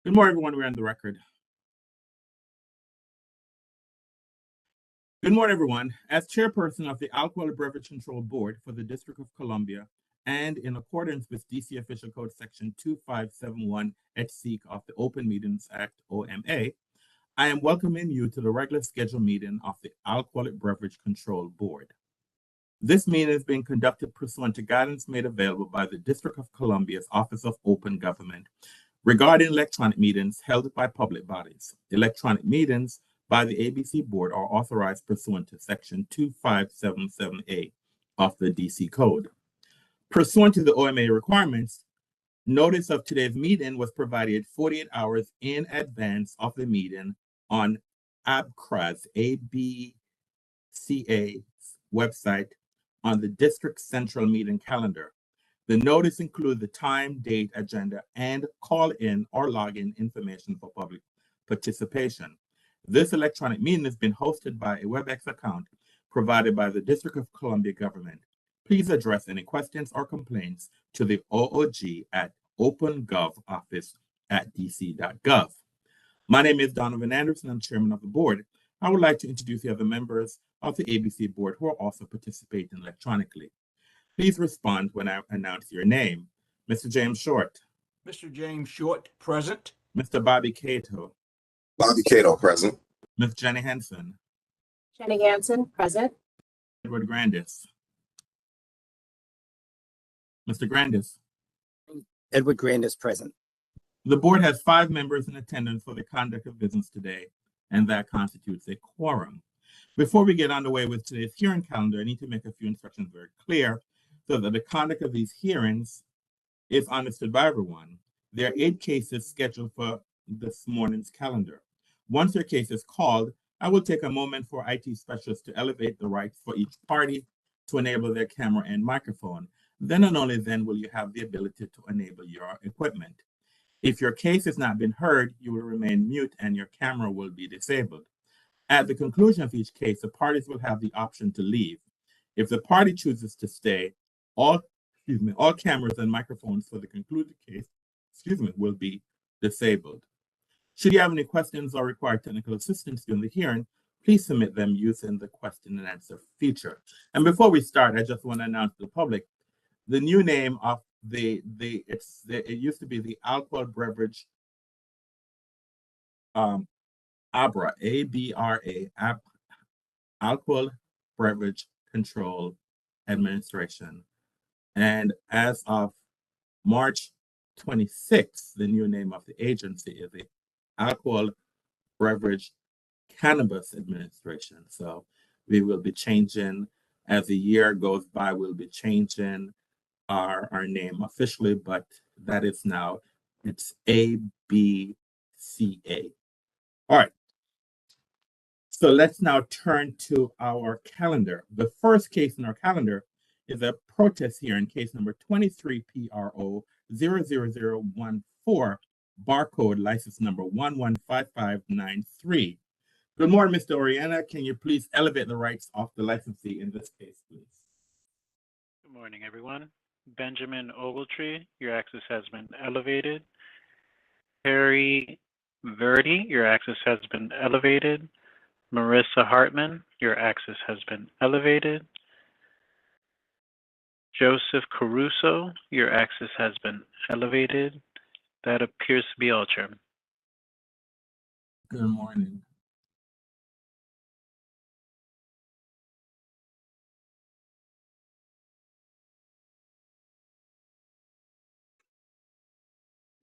Good morning, everyone. We're on the record. Good morning, everyone. As chairperson of the Alcohol Beverage Control Board for the District of Columbia, and in accordance with DC Official Code Section 2571 et seq. Of the Open Meetings Act, OMA, I am welcoming you to the regular scheduled meeting of the Alcoholic Beverage Control Board. This meeting is being conducted pursuant to guidance made available by the District of Columbia's Office of Open Government regarding electronic meetings held by public bodies. Electronic meetings by the ABC Board are authorized pursuant to Section 2577A of the DC Code. Pursuant to the OMA requirements, notice of today's meeting was provided 48 hours in advance of the meeting on ABRA's website on the District Central Meeting Calendar. The notice includes the time, date, agenda, and call-in or login information for public participation. This electronic meeting has been hosted by a WebEx account provided by the District of Columbia government. Please address any questions or complaints to the OOG at opengovoffice@dc.gov. My name is Donovan Anderson. I'm chairman of the board. I would like to introduce the other members of the ABC board who are also participating electronically. Please respond when I announce your name. Mr. James Short. Mr. James Short, present. Mr. Bobby Cato. Bobby Cato, present. Ms. Jenny Henson. Jenny Hansen, present. Edward Grandis. Mr. Grandis. Edward Grandis, present. The board has 5 members in attendance for the conduct of business today, and that constitutes a quorum. Before we get underway with today's hearing calendar, I need to make a few instructions very clear so that the conduct of these hearings is understood by everyone. There are 8 cases scheduled for this morning's calendar. Once your case is called, I will take a moment for IT specialists to elevate the rights for each party to enable their camera and microphone. Then and only then will you have the ability to enable your equipment. If your case has not been heard, you will remain mute and your camera will be disabled. At the conclusion of each case, the parties will have the option to leave. If the party chooses to stay, all cameras and microphones for the concluded case, will be disabled. Should you have any questions or require technical assistance during the hearing, please submit them using the question and answer feature. And before we start, I just want to announce to the public the new name of it used to be the Alcohol Beverage ABRA, ABRA, Alcohol Beverage Control Administration. And as of March 26th, the new name of the agency is the Alcohol Beverage Cannabis Administration. So we will be changing, as the year goes by, we'll be changing our name officially, but that is now, it's ABCA. All right. So let's now turn to our calendar. The first case in our calendar is a protest hearing, case number 23PRO00014, barcode license number 115593. Good morning, Mr. Oriana. Can you please elevate the rights of the licensee in this case, please? Good morning, everyone. Benjamin Ogletree, your access has been elevated. Harry Verdi, your access has been elevated. Marissa Hartman, your access has been elevated. Joseph Caruso, your access has been elevated. That appears to be all, Chairman. Good morning.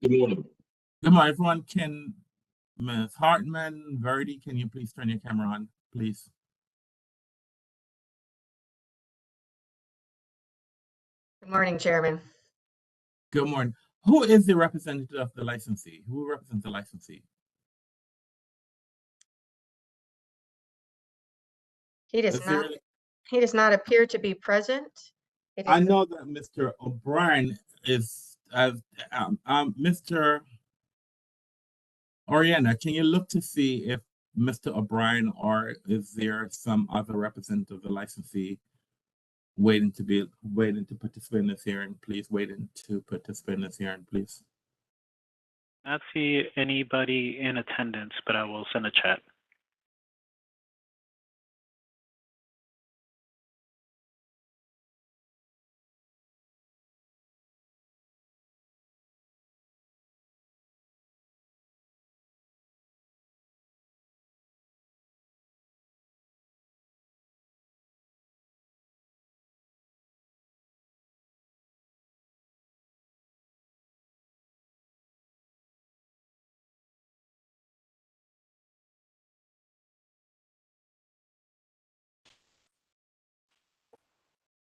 Good morning. Good morning, everyone. Can Ms. Hartman, Verdi, can you please turn your camera on, please? Good morning, Chairman. Good morning. Who is the representative of the licensee? Who represents the licensee? He does not appear to be present. I know that Mr. O'Brien is Mr. Oriana, can you look to see if Mr. O'Brien or is there some other representative of the licensee waiting to participate in this hearing, please? Not see anybody in attendance, but I will send a chat.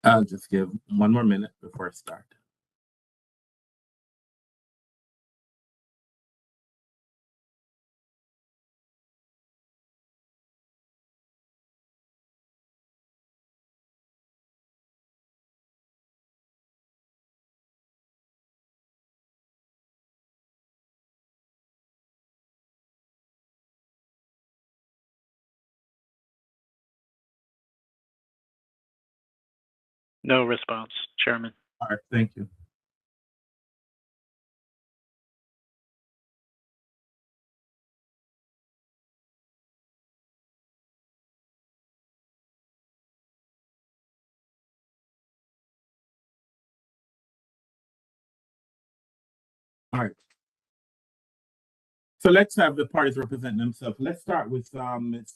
I'll just give one more minute before I start. No response, Chairman. All right, thank you. All right. So let's have the parties represent themselves. Let's start with Ms.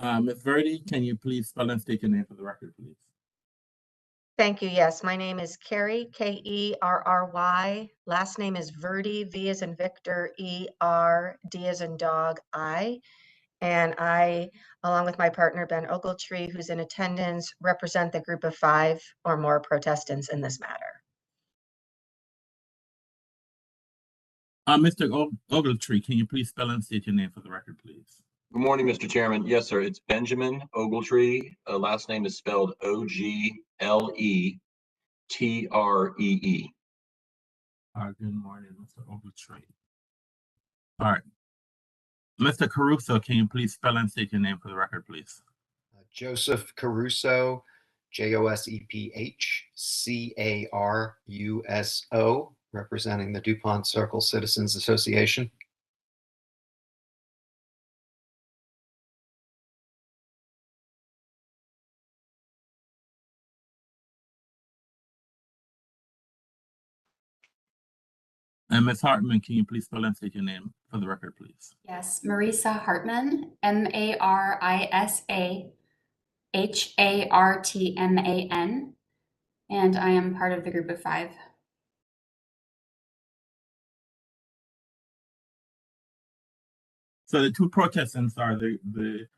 Verdi. Can you please spell and state your name for the record, please? Thank you. Yes, my name is Kerry, Kerry. Last name is Verdi, V as in Victor, ER, D as in dog, I. And I, along with my partner, Ben Ogletree, who's in attendance, represent the group of 5 or more protestants in this matter. Mr. Ogletree, can you please spell and state your name for the record, please? Good morning, Mr. Chairman. Yes, sir. It's Benjamin Ogletree. Last name is spelled Ogletree. Good morning, Mr. Ogletree. All right. Mr. Caruso, can you please spell and state your name for the record, please? Joseph Caruso, JOSEPH CARUSO, representing the DuPont Circle Citizens Association. And Ms. Hartman, can you please spell and state your name for the record, please? Yes, Marisa Hartman, MARISAHARTMAN, and I am part of the group of 5. So the two protestants are the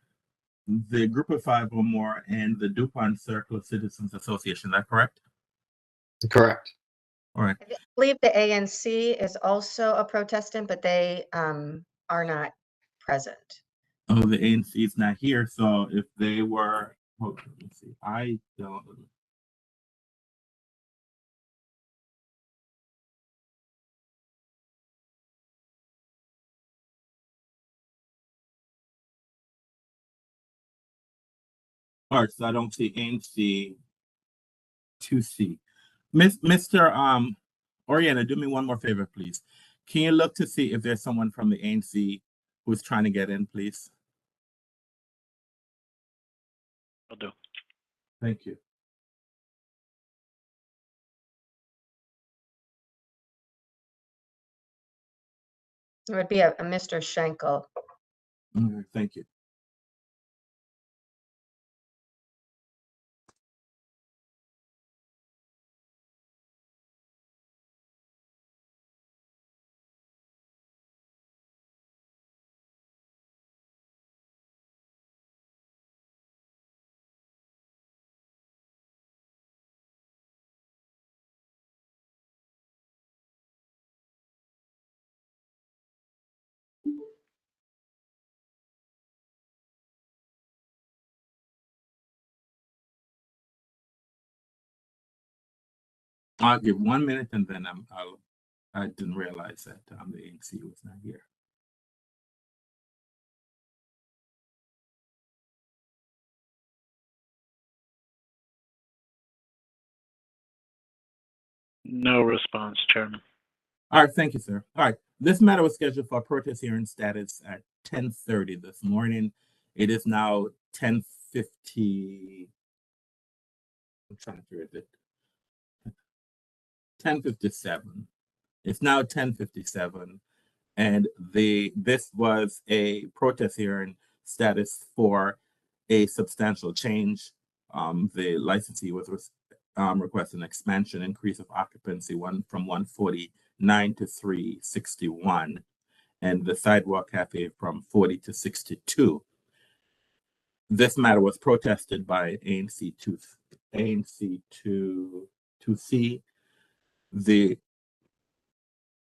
group of 5 or more and the DuPont Circle of Citizens Association. Is that correct? Correct. All right. I believe the ANC is also a protestant, but they are not present. Oh, the ANC is not here. So if they were, hold on, let me see. I don't. All right, so I don't see ANC 2C. Mr. Oriana, do me one more favor, please. Can you look to see if there's someone from the ANC who's trying to get in, please? Will do. Thank you. It would be a Mr. Schenkel. Thank you. I'll give 1 minute and then I didn't realize that the ANC was not here. No response, Chairman. All right, thank you, sir. All right, this matter was scheduled for protest hearing status at 10:30 this morning. It is now 10:50. I'm trying to read it. 10:57. It's now 10:57, and this was a protest hearing status for a substantial change. The licensee was requesting expansion, increase of occupancy from 149 to 361, and the sidewalk cafe from 40 to 62. This matter was protested by ANC 2C, the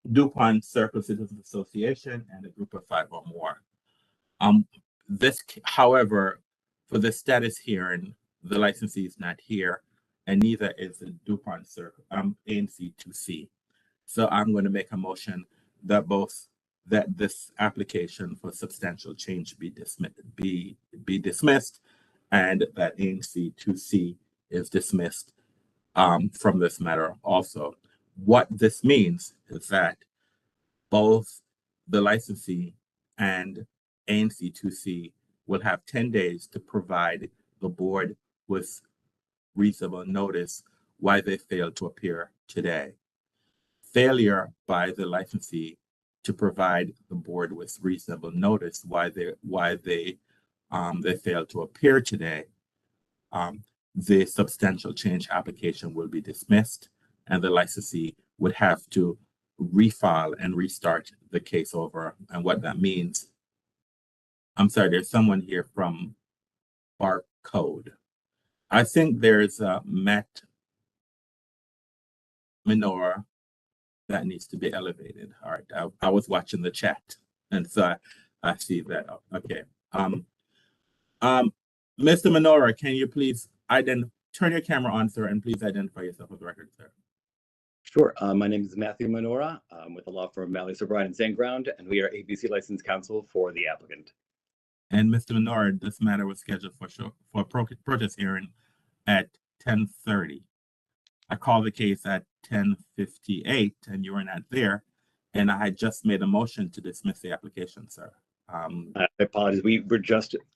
DuPont Circle Citizens Association, and a group of 5 or more. However, for the status hearing, the licensee is not here, and neither is the DuPont Circle, ANC 2C. So I'm going to make a motion that this application for substantial change be dismissed, and that ANC 2C is dismissed from this matter also. What this means is that both the licensee and ANC 2C will have 10 days to provide the board with reasonable notice why they failed to appear today. Failure by the licensee to provide the board with reasonable notice why they failed to appear today, the substantial change application will be dismissed, and the licensee would have to refile and restart the case over. And what that means, I'm sorry, there's someone here from Barcode. I think there's Matt Menorah that needs to be elevated. All right, I was watching the chat, and so I see that. Okay. Mr. Menorah, can you please turn your camera on, sir, and please identify yourself for the record, sir. Sure. My name is Matthew Menorah. I'm with the law firm Malley O'Brien and Sandground, and we are ABC licensed counsel for the applicant. And Mr. Menorah, this matter was scheduled for protest hearing at 10:30. I called the case at 10:58, and you were not there, and I had just made a motion to dismiss the application, sir. I apologize.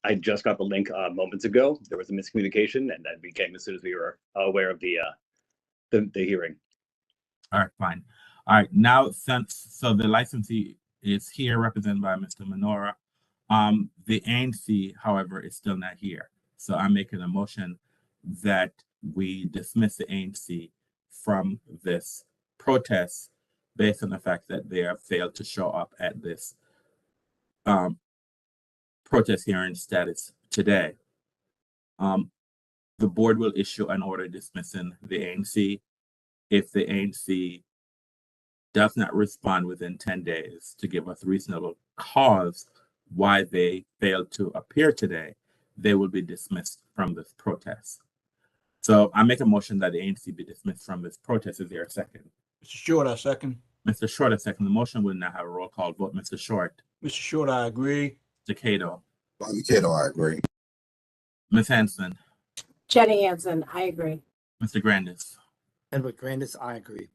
I just got the link moments ago. There was a miscommunication, and that became as soon as we were aware of the hearing. All right, fine. All right, now so the licensee is here, represented by Mr. Menorah. The ANC, however, is still not here. So I'm making a motion that we dismiss the ANC from this protest based on the fact that they have failed to show up at this protest hearing status today. The board will issue an order dismissing the ANC. If the ANC does not respond within 10 days to give us reasonable cause why they failed to appear today, they will be dismissed from this protest. So I make a motion that the ANC be dismissed from this protest. Is there a second? Mr. Short, I second. Mr. Short, a second. The motion will now have a roll call vote. Mr. Short. Mr. Short, I agree. Mr. Cato. Cato, I agree. Ms. Hanson. Jenny Hansen, I agree. Mr. Grandis. Edward Grandis, I agree.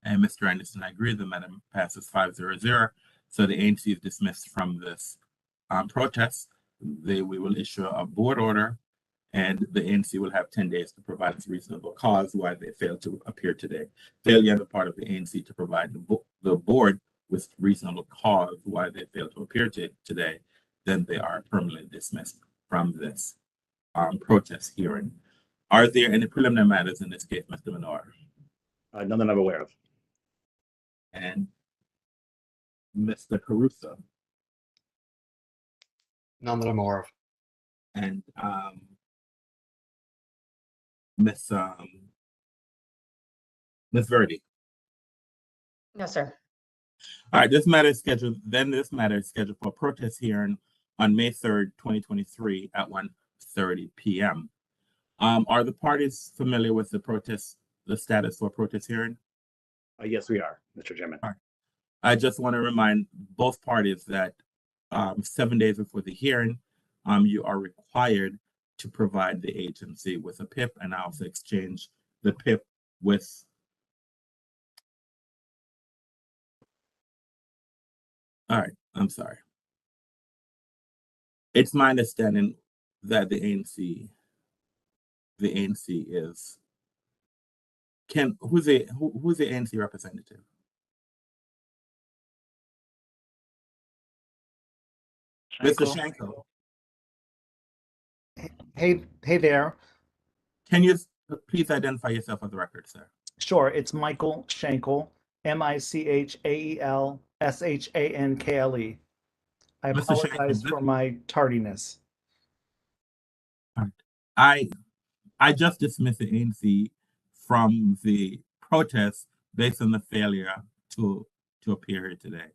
And Mr. Anderson, I agree. The matter passes 5-0. So the ANC is dismissed from this protest. We will issue a board order, and the ANC will have 10 days to provide its reasonable cause why they failed to appear today. Failure on the part of the ANC to provide the board with reasonable cause why they failed to appear today, then they are permanently dismissed from this protest hearing. Are there any preliminary matters in this case, Mr. Menorah? None that I'm aware of. And Mr. Caruso? None that I'm aware of. And Miss Verdi? No, sir. All right, this matter is scheduled for a protest hearing on May 3rd, 2023 at 1:30 p.m. Are the parties familiar with the status for protest hearing? Yes, we are, Mr. Chairman. All right. I just want to remind both parties that 7 days before the hearing, you are required to provide the agency with a PIP and also exchange the PIP with All right, I'm sorry. It's my understanding that the ANC is who's the ANC representative? Mr. Shanko. Hey there. Can you please identify yourself for the record, sir? Sure, it's Michael Schenkel, Michael Shankle. I Mr. apologize Schenkel, for my tardiness. I just dismissed the ANC from the protest based on the failure to appear here today.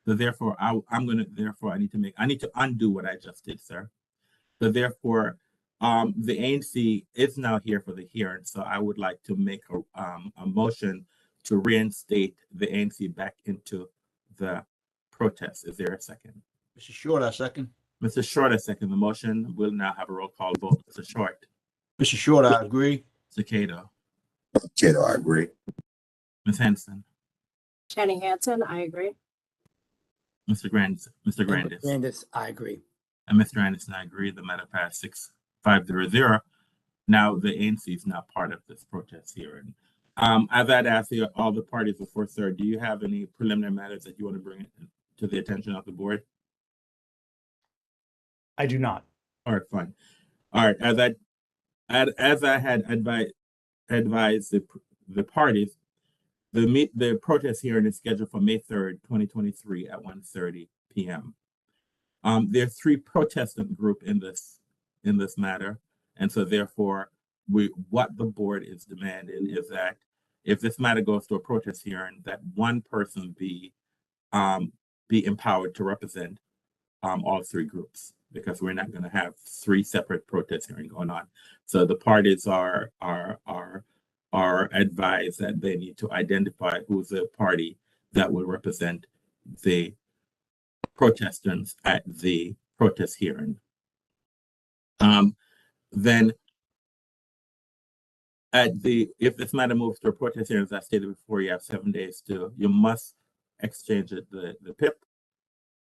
So therefore, I need to undo what I just did, sir. So therefore, the ANC is now here for the hearing. So I would like to make a motion to reinstate the ANC back into the protest. Is there a second? Mr. Short, I second. Mr. Short, I second the motion. We'll now have a roll call vote. Mr. Short. Mr. Short, I agree. Mr. Cato. Cato, I agree. Ms. Henson. Jenny Hansen, I agree. Mr. Grandis. Mr. Edward Grandis. Grandis, I agree. And Mr. Anderson, I agree. The matter passed 6-5-0-0. Now the ANC is not part of this protest hearing. I've had asked all the parties before, sir, do you have any preliminary matters that you want to bring to the attention of the board? I do not. All right, fine. All right, as I had advised the parties, the protest hearing is scheduled for May 3rd, 2023 at 1:30 p.m. There are 3 protestant groups in this matter, and so therefore, what the board is demanding is that if this matter goes to a protest hearing, that one person be empowered to represent all 3 groups, because we're not going to have 3 separate protest hearings going on. So the parties are advised that they need to identify who's the party that will represent the protestants at the protest hearing. Then if this matter moves to a protest hearing, as I stated before, you have 7 days you must exchange the PIP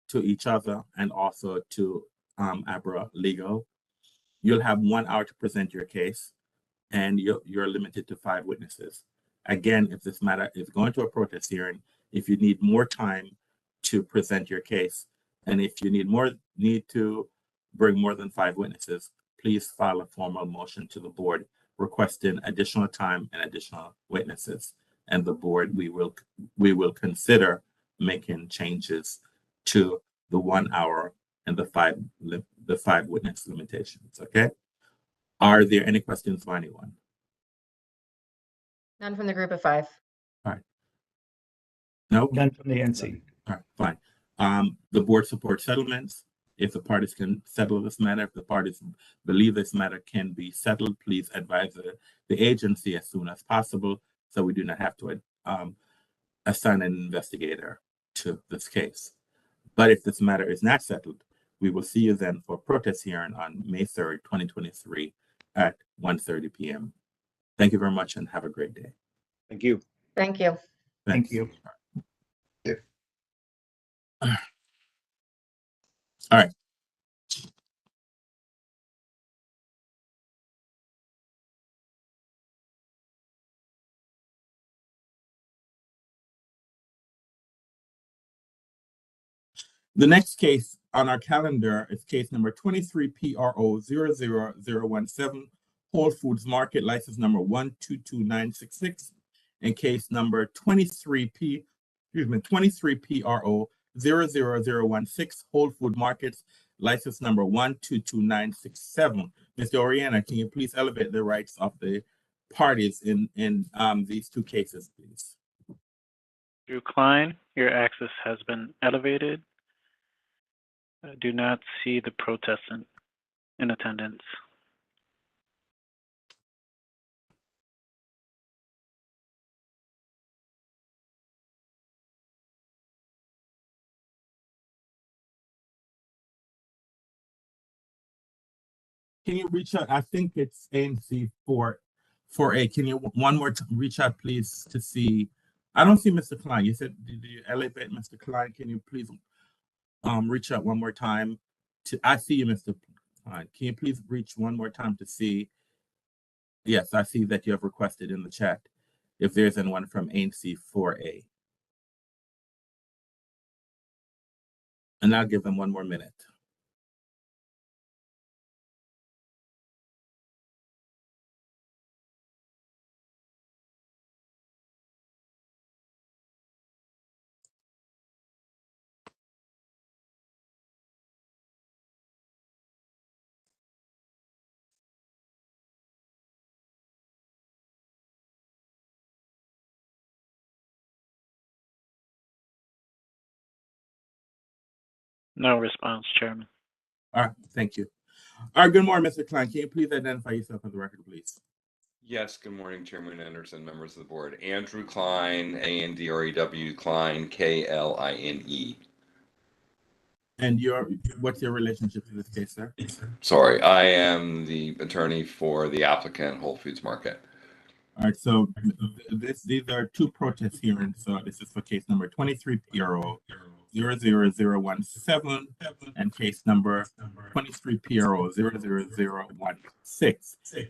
to each other and also to ABRA Legal. You'll have 1 hour to present your case, and you're limited to 5 witnesses. Again, if this matter is going to a protest hearing, if you need more time to present your case, and if you need to bring more than 5 witnesses, please file a formal motion to the board requesting additional time and additional witnesses. And the board, we will consider making changes to the 1 hour and the 5 witness limitations. Okay. Are there any questions for anyone? None from the group of 5. All right. No? None from the NC. All right, fine. The board supports settlements. If the parties can settle this matter, if the parties believe this matter can be settled, please advise the agency as soon as possible, so we do not have to assign an investigator to this case. But if this matter is not settled, we will see you then for protest hearing on May 3rd, 2023 at 1:30 p.m. Thank you very much and have a great day. Thank you. Thank you. Thanks. Thank you. All right. The next case on our calendar is case number 23PRO00017, Whole Foods Market, license number 122966, and case number 23PRO00016, Whole Food Markets, license number 122967. Mr. Oriana, can you please elevate the rights of the parties in these 2 cases, please? Drew Klein, your access has been elevated. I do not see the protestant in attendance. Can you reach out? I think it's ANC 4A. Can you one more reach out, please, to see? I don't see Mr. Klein. You said, did you elevate Mr. Klein? Can you please reach out one more time to, I see you, Mr. Klein. Can you please reach one more time to see? Yes, I see that you have requested in the chat if there's anyone from ANC 4A. And I'll give them one more minute. No response, Chairman. All right, thank you. All right, good morning, Mr. Klein. Can you please identify yourself for the record, please? Yes, good morning, Chairman Anderson, members of the board. Andrew Klein, A-N-D-R-E-W, Klein, K-L-I-N-E. And what's your relationship to this case, sir? Sorry, I am the attorney for the applicant, Whole Foods Market. All right, so these are two protest hearings. So this is for case number 23 PRO 00017 and case number 23 PRO 00016.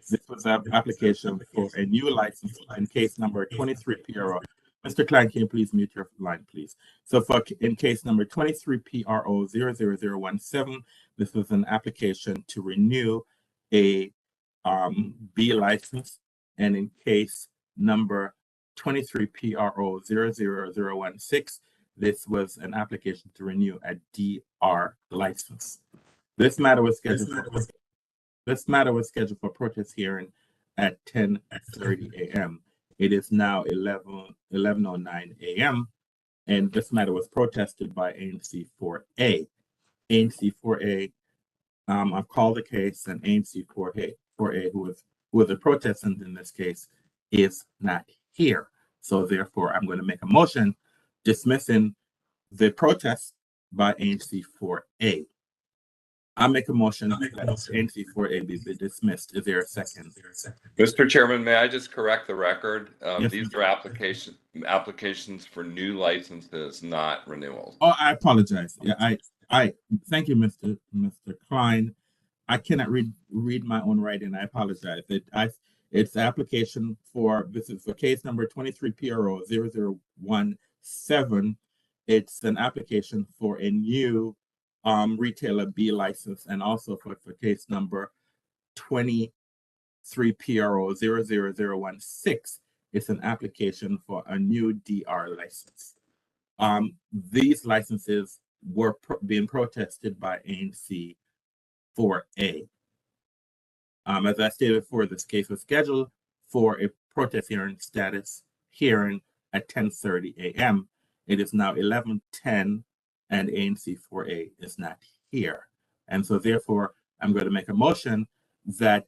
This was an application for a new license in case number 23 PRO. Mr. Klein, can you please mute your line, please? So in case number 23 PRO 00017, this was an application to renew a B license. And in case number 23 PRO 00016, this was an application to renew a DR license. This matter was scheduled for protest hearing at 10:30 a.m. It is now 11:09 a.m. and this matter was protested by ANC 4A. ANC 4A, I've called the case, and ANC 4A, who was a protestant in this case, is not here. So therefore, I'm going to make a motion dismissing the protest by ANC 4A. I'll make a motion that ANC 4A be dismissed. Is there a second? Mr. Chairman, may I just correct the record? Yes, these are applications for new licenses, not renewals. Oh, I apologize. Yeah, I thank you, Mr. Klein. I cannot read my own writing. I apologize. It's application for, this is for case number 23 PRO 0017. It's an application for a new retailer B license, and also for case number 23 PRO 00016. It's an application for a new DR license. These licenses were being protested by ANC 4A. As I stated before, this case was scheduled for a protest hearing status hearing at 10:30 a.m. It is now 11:10 and ANC 4A is not here. And so therefore, I'm going to make a motion that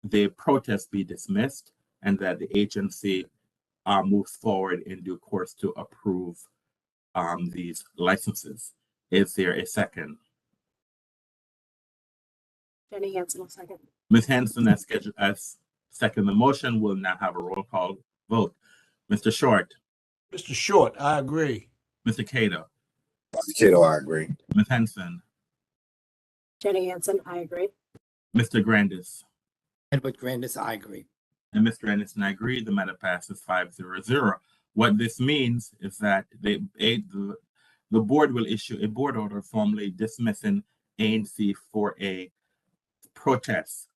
the protest be dismissed and that the agency moves forward in due course to approve these licenses. Is there a second? Jenny Hansen will second. Ms. Hansen, as second the motion, will now have a roll call vote. Mr. Short. Mr. Short, I agree. Mr. Cato. Mr. Cato, I agree. Ms. Henson. Jenny Hansen, I agree. Mr. Grandis. Edward Grandis, I agree. And Mr. Anderson, I agree. The matter passes 5-0-0. What this means is that the board will issue a board order formally dismissing ANC 4A protests.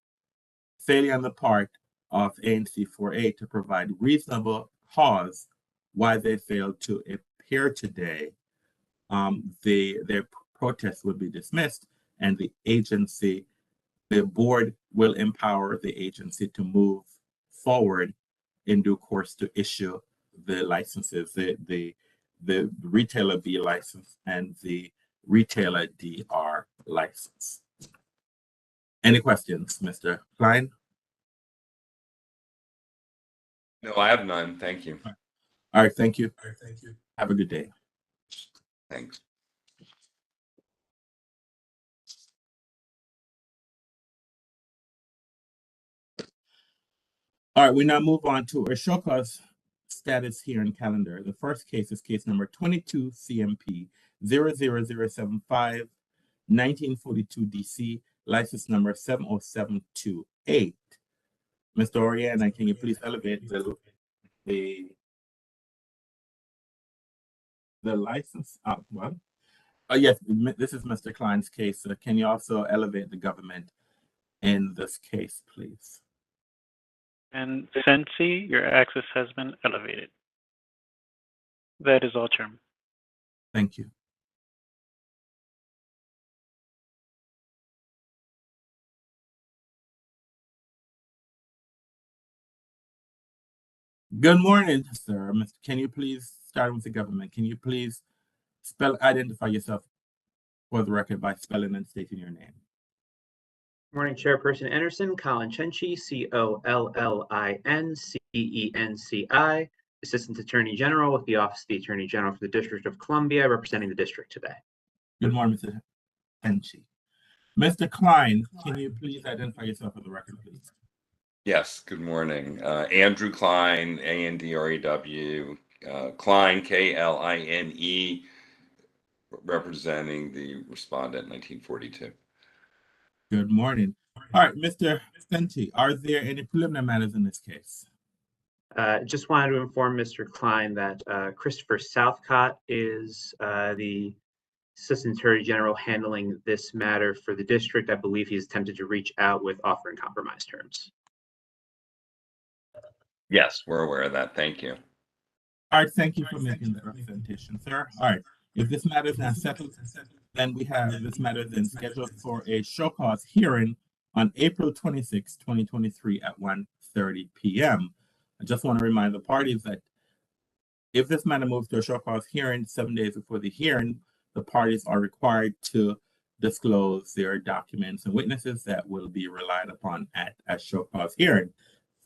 Failure on the part of ANC 4A to provide reasonable cause why they failed to appear today, their protest will be dismissed, and the board will empower the agency to move forward in due course to issue the licenses, the retailer B license and the retailer DR license. Any questions, Mr. Klein? No, I have none. Thank you. All right, thank you. Have a good day. Thanks. All right, we now move on to Ashoka's status here in calendar. The first case is case number 22 CMP 00075 1942 DC, license number 70728. Mr. Oriana, can you please elevate the license up? Yes, this is Mr. Klein's case. Can you also elevate the government in this case, please? And Sensi, your access has been elevated. That is all, Chairman. Thank you. Good morning, sir. Can you please start with the government? Can you please identify yourself for the record by spelling and stating your name? Morning, Chairperson Anderson. Colin Chenci, COLLINCENCI, Assistant Attorney General with the Office of the Attorney General for the District of Columbia, representing the district today. Good morning, Mr. Chenci. Mr. Klein, can you please identify yourself for the record, please? Yes, good morning. Andrew Klein, ANDREW, Klein, KLINE, representing the respondent 1942. Good morning. All right, Mr. Chenci, are there any preliminary matters in this case? Just wanted to inform Mr. Klein that Christopher Southcott is the Assistant Attorney General handling this matter for the district. I believe he's attempted to reach out with offering compromise terms. Yes, we're aware of that. Thank you. All right, thank you for making that representation, sir. All right, if this matter is not settled, then we have this matter then scheduled for a show cause hearing on April 26, 2023 at 1:30 p.m. I just want to remind the parties that if this matter moves to a show cause hearing 7 days before the hearing, the parties are required to disclose their documents and witnesses that will be relied upon at a show cause hearing.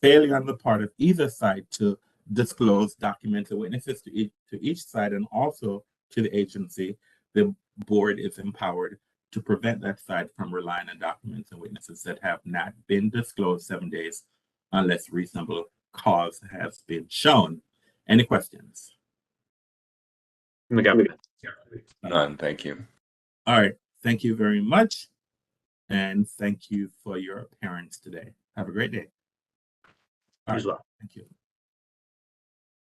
Failure on the part of either side to disclose documents and witnesses to each side and also to the agency, the board is empowered to prevent that side from relying on documents and witnesses that have not been disclosed 7 days unless reasonable cause has been shown. Any questions? From the government. None, thank you. All right, thank you very much. And thank you for your appearance today. Have a great day. All right, well. thank you.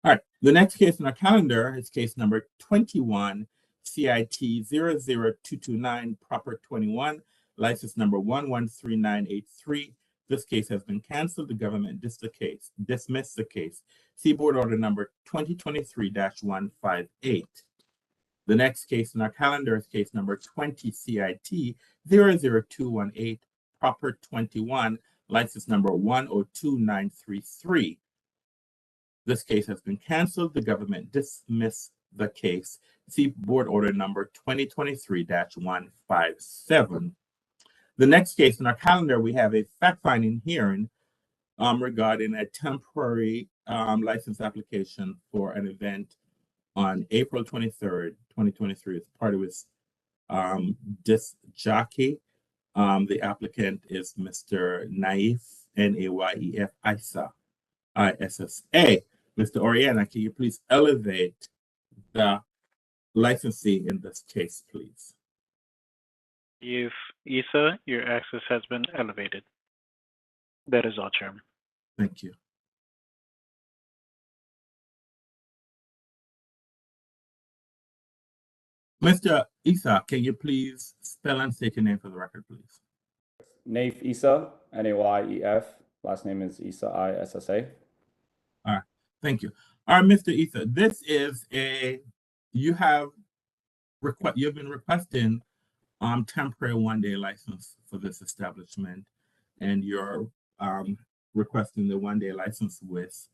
All right, the next case on our calendar is case number 21, CIT 00229, Proper 21, license number 113983. This case has been canceled. The government dismissed the case. See board order number 2023-158. The next case in our calendar is case number 20, CIT 00218, Proper 21, license number 102933. This case has been canceled. The government dismissed the case. See board order number 2023-157. The next case in our calendar, we have a fact-finding hearing regarding a temporary license application for an event on April 23rd, 2023. As part of its disc jockey. The applicant is Mr. Naif, N-A-Y-E-F, ISA, I-S-S-A. Mr. Oriana, can you please elevate the licensee in this case, please? You've Isa, your access has been elevated. That is all, Chairman. Thank you. Mr. Isa, can you please spell and state your name for the record, please? Naif Isa, N-A-Y-E-F. Last name is Isa, I-S-S-A. All right, thank you. All right, Mr. Isa, this is you've been requesting temporary one-day license for this establishment, and you're requesting the one-day license with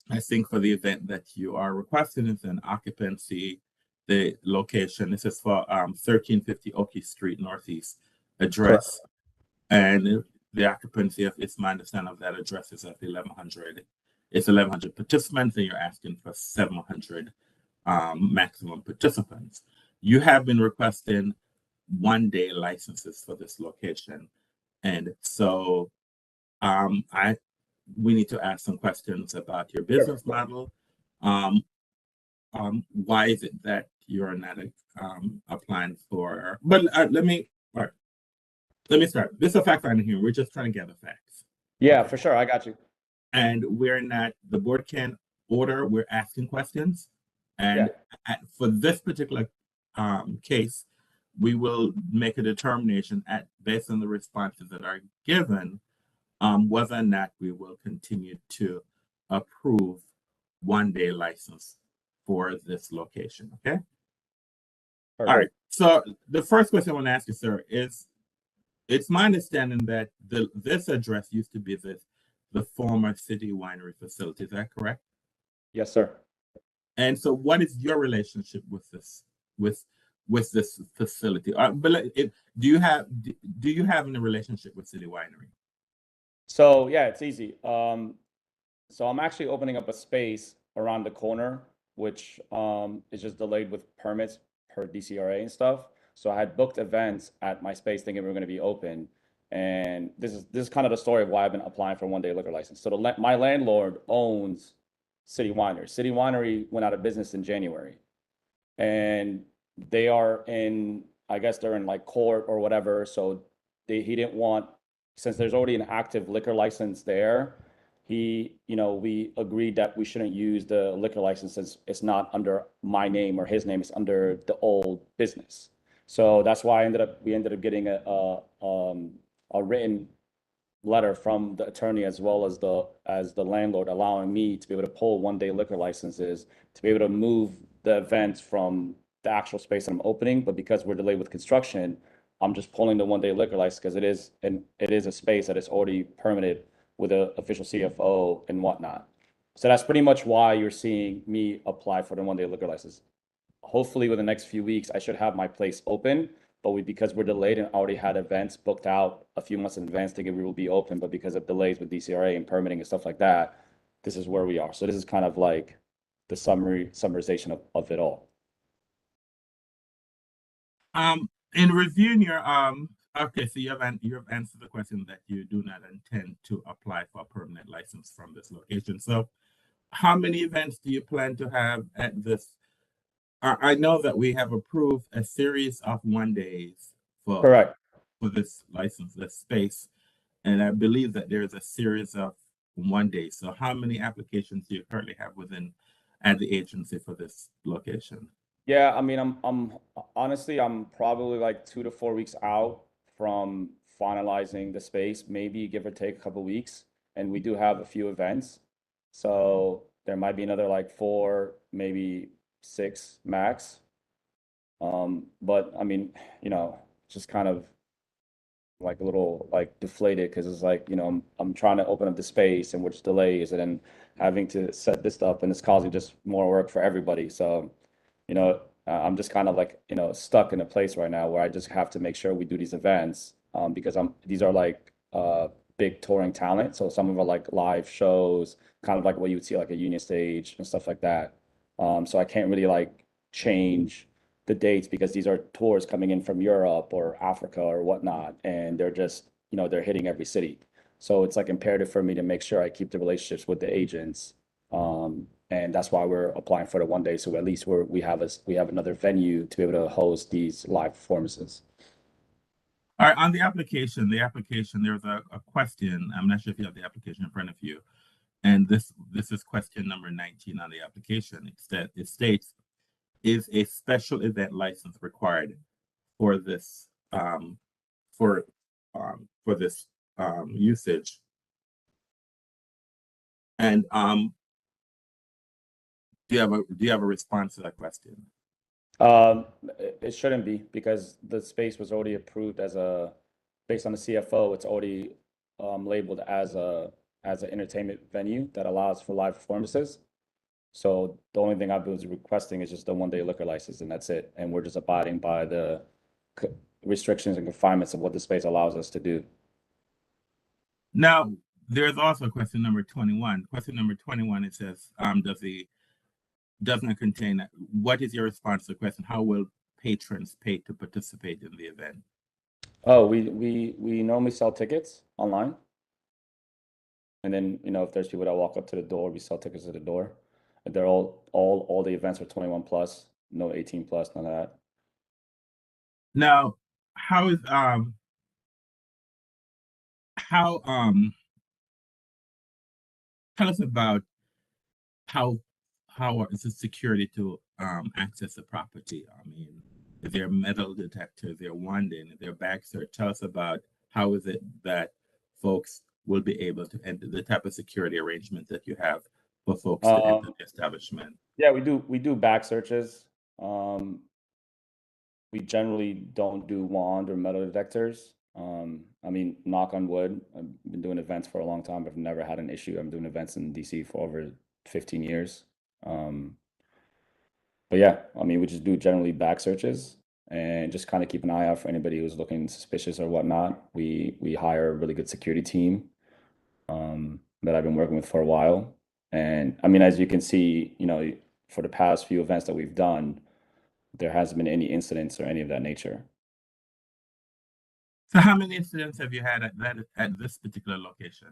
I think for the event that you are requesting is an occupancy, the location. This is for 1350 Oakey Street Northeast address. And the occupancy, if it's my understanding of that address, is at 1100. It's 1100 participants, and you're asking for 700 maximum participants. You have been requesting one-day licenses for this location. And so we need to ask some questions about your business model. why is it that you're not applying for? But let me start. This is a fact finding here. We're just trying to gather facts. Yeah, Okay. for sure. I got you. And we're not. The board can order. We're asking questions, and for this particular case, we will make a determination based on the responses that are given, whether or not we will continue to approve one-day license for this location. Okay. Perfect. All right. So the first question I want to ask you, sir, is it's my understanding that this address used to be the former city winery facility. Is that correct? Yes, sir. And so, what is your relationship with this this facility? Do you have any relationship with City Winery? So yeah, it's easy. So I'm actually opening up a space around the corner, which is just delayed with permits per DCRA and stuff. So I had booked events at my space thinking we were going to be open. And this is kind of the story of why I've been applying for one-day liquor license. So my landlord owns City Winery. City Winery went out of business in January. And they are in, I guess they're in like court or whatever. So he didn't want, since there's already an active liquor license there, we agreed that we shouldn't use the liquor license since it's not under my name or his name, it's under the old business. So that's why we ended up getting a written letter from the attorney as well as the landlord, allowing me to be able to pull one-day liquor licenses to be able to move the events from the actual space that I'm opening. But because we're delayed with construction, I'm just pulling the one-day liquor license because it is a space that is already permitted with an official CFO and whatnot. So that's pretty much why you're seeing me apply for the one-day liquor license. Hopefully within the next few weeks, I should have my place open, but because we're delayed and already had events booked out a few months in advance thinking we will be open, but because of delays with DCRA and permitting and stuff like that, this is where we are. So this is kind of like the summarization of it all. In reviewing your okay, so you have answered the question that you do not intend to apply for a permanent license from this location. So how many events do you plan to have at this? I know that we have approved a series of one-days for this license, this space, and I believe that there's a series of one-days. So how many applications do you currently have at the agency for this location? Yeah, I mean, I'm honestly, I'm probably like 2 to 4 weeks out from finalizing the space, maybe give or take a couple weeks. And we do have a few events. So there might be another like 4, maybe 6 max. But I mean, just kind of like a little like deflated because it's like, I'm trying to open up the space and which delays and then having to set this up and it's causing just more work for everybody. So I'm just kind of like, stuck in a place right now where I just have to make sure we do these events because these are like big touring talent. So some of them are like live shows, kind of like what you would see like a Union Stage and stuff like that. So I can't really like change the dates because these are tours coming in from Europe or Africa or whatnot. And they're just, they're hitting every city. So it's like imperative for me to make sure I keep the relationships with the agents. And that's why we're applying for the one day. So at least we have another venue to be able to host these live performances. All right, on the application, there's a question. I'm not sure if you have the application in front of you. And this is question number 19 on the application. It states, is a special event license required for this usage? And do you have a response to that question? It shouldn't be because the space was already approved based on the CFO. It's already labeled as an entertainment venue that allows for live performances. So the only thing I've been requesting is just the one-day liquor license, and that's it. And we're just abiding by the restrictions and confinements of what the space allows us to do. Now, there's also question number 21. Question number 21, it says, does not contain, what is your response to the question? How will patrons pay to participate in the event? Oh, we normally sell tickets online. And then, if there's people that walk up to the door, we sell tickets at the door. They're all the events are 21 plus, no 18 plus, none of that. Now, how is how tell us about how is the security to access the property? I mean, is there metal detector? Is there wanding? Is there bag search? Tell us about how is it that folks will be able to enter, the type of security arrangement that you have for folks to enter the establishment. Yeah, we do back searches. We generally don't do wand or metal detectors. I mean, knock on wood, I've been doing events for a long time. I've never had an issue. I'm doing events in DC for over 15 years. But yeah, I mean, we just do generally back searches and just kind of keep an eye out for anybody who's looking suspicious or whatnot. We hire a really good security team that I've been working with for a while. And I mean, as you can see, you know, for the past few events that we've done, there hasn't been any incidents or any of that nature. So how many incidents have you had at this particular location?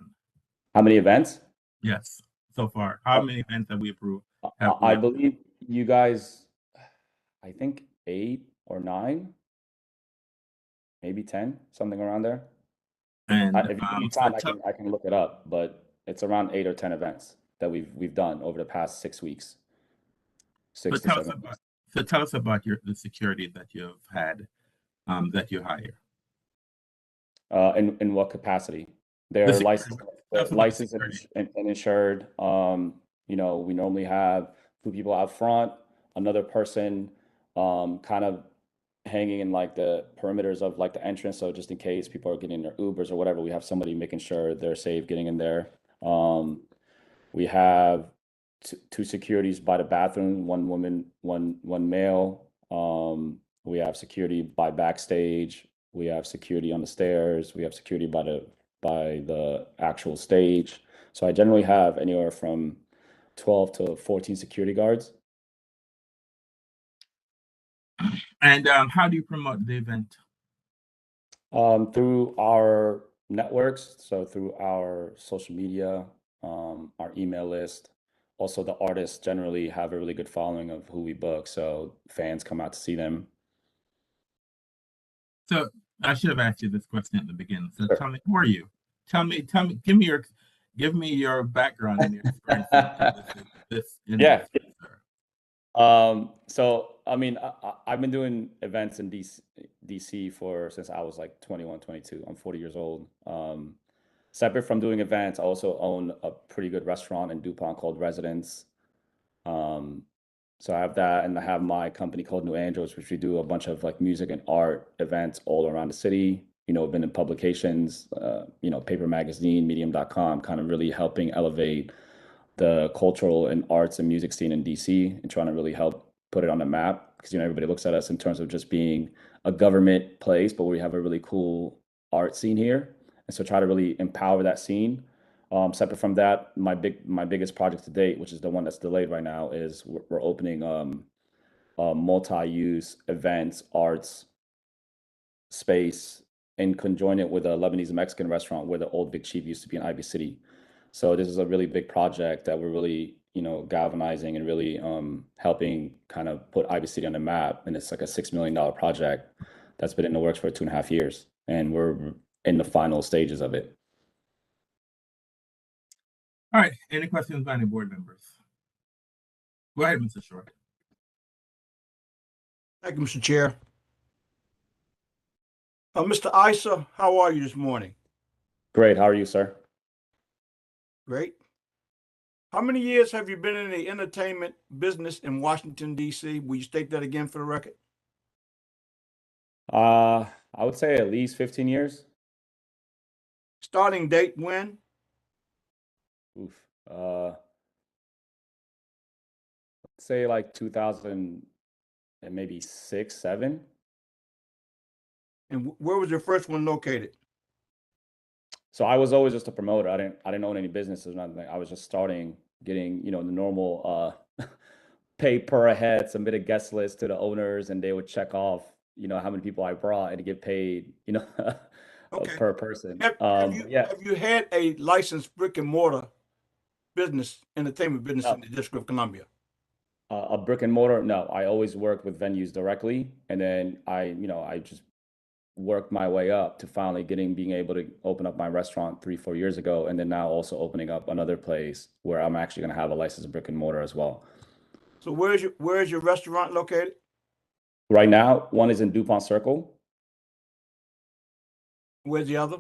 How many events? Yes, so far. How many events have we approved? I believe you guys, I think 8 or 9, maybe 10, something around there. And if you give me time, I can look it up, but it's around 8 or 10 events that we've done over the past 6 weeks. So tell us about the security that you've had, that you hire. In what capacity? They're licensed and insured. You know, we normally have 2 people out front, another person kind of hanging in like the perimeters of like the entrance. So just in case people are getting their Ubers or whatever, we have somebody making sure they're safe getting in there. We have 2 securities by the bathroom, 1 woman, one male. We have security by backstage. We have security on the stairs. We have security by the actual stage. So I generally have anywhere from 12 to 14 security guards. And how do you promote the event? Through our networks, so through our social media, our email list. Also, the artists generally have a really good following of who we book, so fans come out to see them. So I should have asked you this question at the beginning. So Sure. tell me, who are you? Tell me, give me your background and your experience in this industry, sir. So I mean, I've been doing events in DC since I was like 21, 22. I'm 40 years old. Separate from doing events, I also own a pretty good restaurant in DuPont called Residence. So I have that, and I have my company called New Andros, which we do a bunch of like music and art events all around the city. You know, been in publications, you know, paper magazine, medium.com, kind of really helping elevate the cultural and arts and music scene in DC and trying to really help put it on the map, because, you know, everybody looks at us in terms of just being a government place, but we have a really cool art scene here. And so try to really empower that scene. Separate from that, my biggest project to date, which is the one that's delayed right now, is we're opening a multi-use events arts space in conjoined with a Lebanese Mexican restaurant where the old Big Chief used to be in Ivy City. So this is a really big project that we're really, you know, galvanizing and really helping kind of put Ivy City on the map. And it's like a $6 million project that's been in the works for 2.5 years. And we're in the final stages of it. All right. Any questions by any board members? Go ahead, Mr. Short. Thank you, Mr. Chair. Mr. Issa, how are you this morning? Great. How are you, sir? Great. How many years have you been in the entertainment business in Washington, D.C.? Will you state that again for the record? I would say at least 15 years. Starting date when? Oof. Say like 2000 and maybe 6, 7. And where was your first one located? So I was always just a promoter. I didn't own any businesses or nothing. I was just getting, you know, the normal pay per head, submit a guest list to the owners, and they would check off, you know, how many people I brought and get paid, you know, okay. per person. Have you had a licensed brick and mortar business, entertainment business in the District of Columbia? A brick and mortar? No, I always worked with venues directly, and then I just worked my way up to finally being able to open up my restaurant 3-4 years ago, and then now also opening up another place where I'm actually going to have a licensed brick and mortar as well. So where's your restaurant located? Right now, one is in DuPont Circle. Where's the other?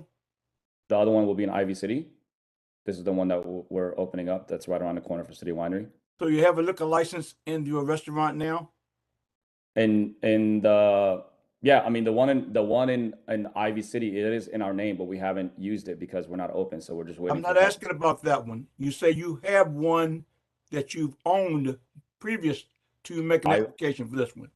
The other one will be in Ivy City. This is the one that we're opening up. That's right around the corner for City Winery. So you have a liquor license in your restaurant now? And yeah, I mean the one in Ivy City, it is in our name, but we haven't used it because we're not open. So we're just waiting. I'm not asking about that one. You say you have one that you've owned previous to making an application for this one.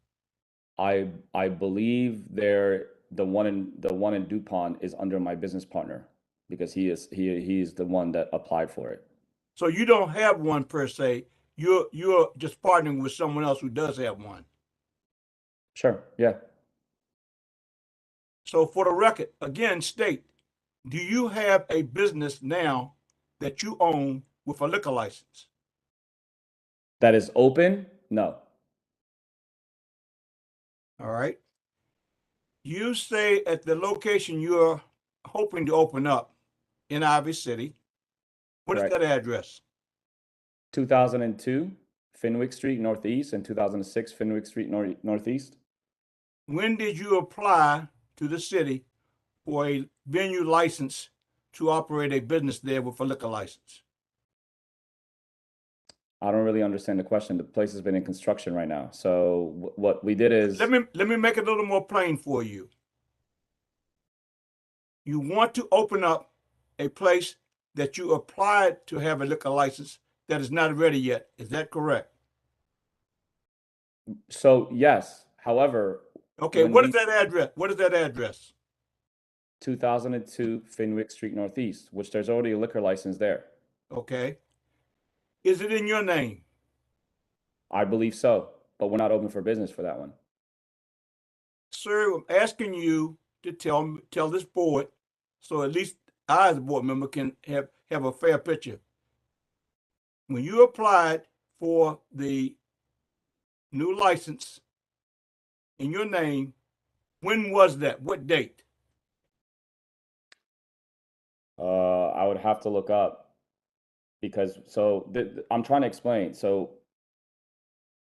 I believe the one in DuPont is under my business partner because he's the one that applied for it. So you don't have one per se. You're just partnering with someone else who does have one. Sure. Yeah. So for the record, again, state, do you have a business now that you own with a liquor license? That is open? No. All right. You say at the location you're hoping to open up in Ivy City. What is that address? 2002 Fenwick Street Northeast and 2006 Fenwick Street Northeast. When did you apply to the city for a venue license to operate a business there with a liquor license? I don't really understand the question. The place has been in construction right now. So what we did is let me make it a little more plain for you. You want to open up a place that you applied to have a liquor license that is not ready yet. Is that correct? So yes. However, okay, what is that address? What is that address? 2002 Fenwick Street Northeast, which there's already a liquor license there. Okay. Is it in your name? I believe so, but we're not open for business for that one. Sir, I'm asking you to tell this board, so at least I as a board member can have a fair picture. When you applied for the new license in your name, when was that? What date? I would have to look up because I'm trying to explain. So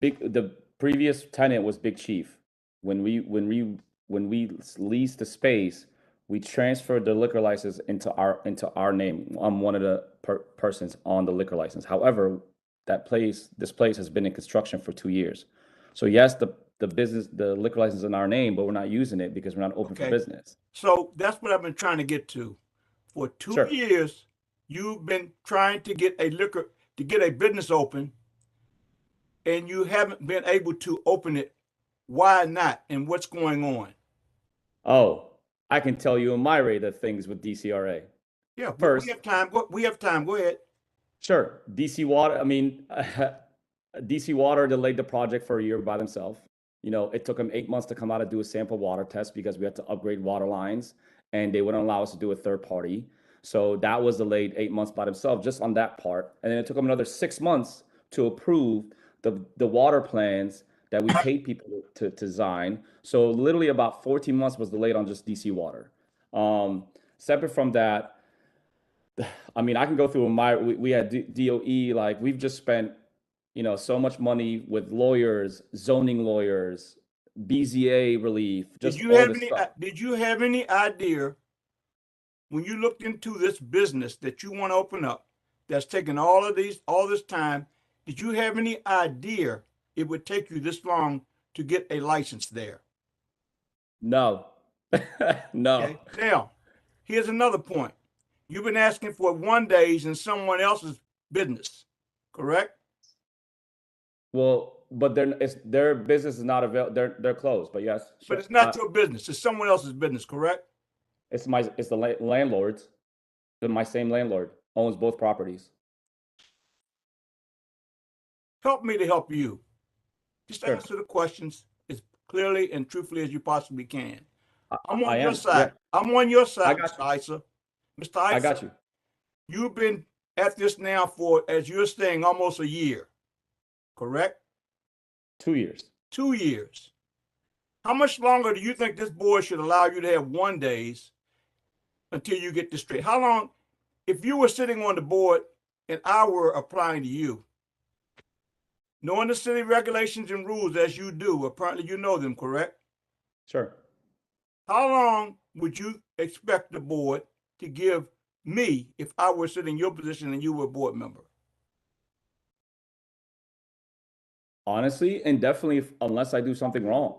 the previous tenant was Big Chief. When we leased the space, we transferred the liquor license into our name. I'm one of the persons on the liquor license. However, this place has been in construction for 2 years. So yes, the liquor license is in our name, but we're not using it because we're not open for business. So that's what I've been trying to get to. For 2 years, you've been trying to get a business open, and you haven't been able to open it. Why not? And what's going on? Oh, I can tell you in my rate of things with DCRA. Yeah, first, we have time. We have time. Go ahead. Sure. DC Water, I mean, DC Water delayed the project for a year by themselves. You know, it took them 8 months to come out and do a sample water test because we had to upgrade water lines and they wouldn't allow us to do a third party. So that was delayed 8 months by themselves just on that part. And then it took them another 6 months to approve the water plans that we paid people to design. So literally about 14 months was delayed on just DC Water. Separate from that, I mean, I can go through we had DOE, like we've just spent, you know, so much money with lawyers, zoning lawyers, BZA relief. Just did you have any idea when you looked into this business that you want to open up that's taken all this time? Did you have any idea it would take you this long to get a license there? No. No. Okay. Now, here's another point. You've been asking for 1 days in someone else's business, correct? Well, but their business is not available. They're closed. But yes. But it's not your business. It's someone else's business, correct? It's the landlord's. My same landlord owns both properties. Help me to help you. Just Sure. answer the questions as clearly and truthfully as you possibly can. I'm on I your am, side. yeah. I'm on your side, I got Mr. Isa. Mr. Isa, I got you. You've been at this now for, as you're saying, almost a year, correct? 2 years. 2 years. How much longer do you think this board should allow you to have 1 days until you get this straight? How long, if you were sitting on the board and I were applying to you, knowing the city regulations and rules as you do, apparently you know them, correct? Sure. How long would you expect the board to give me if I were sitting in your position and you were a board member? Honestly, indefinitely, unless I do something wrong.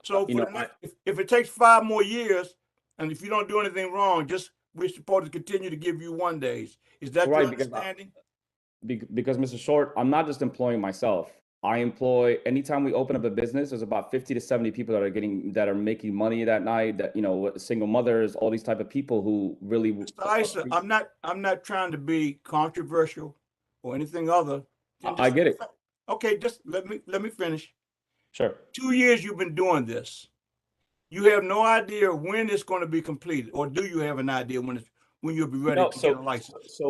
So You know, if it takes 5 more years, and if you don't do anything wrong, just we're supposed to continue to give you 1 days. Is that your right, understanding? because Mr. Short, I'm not just employing myself. I employ, anytime we open up a business, there's about 50 to 70 people that are making money that night, that, you know, single mothers, all these type of people who really. Mr. Issa, I'm not trying to be controversial or anything other. I get it. Okay, just let me finish. Sure. 2 years you've been doing this. You have no idea when it's going to be completed, or do you have an idea when you'll be ready to get a license?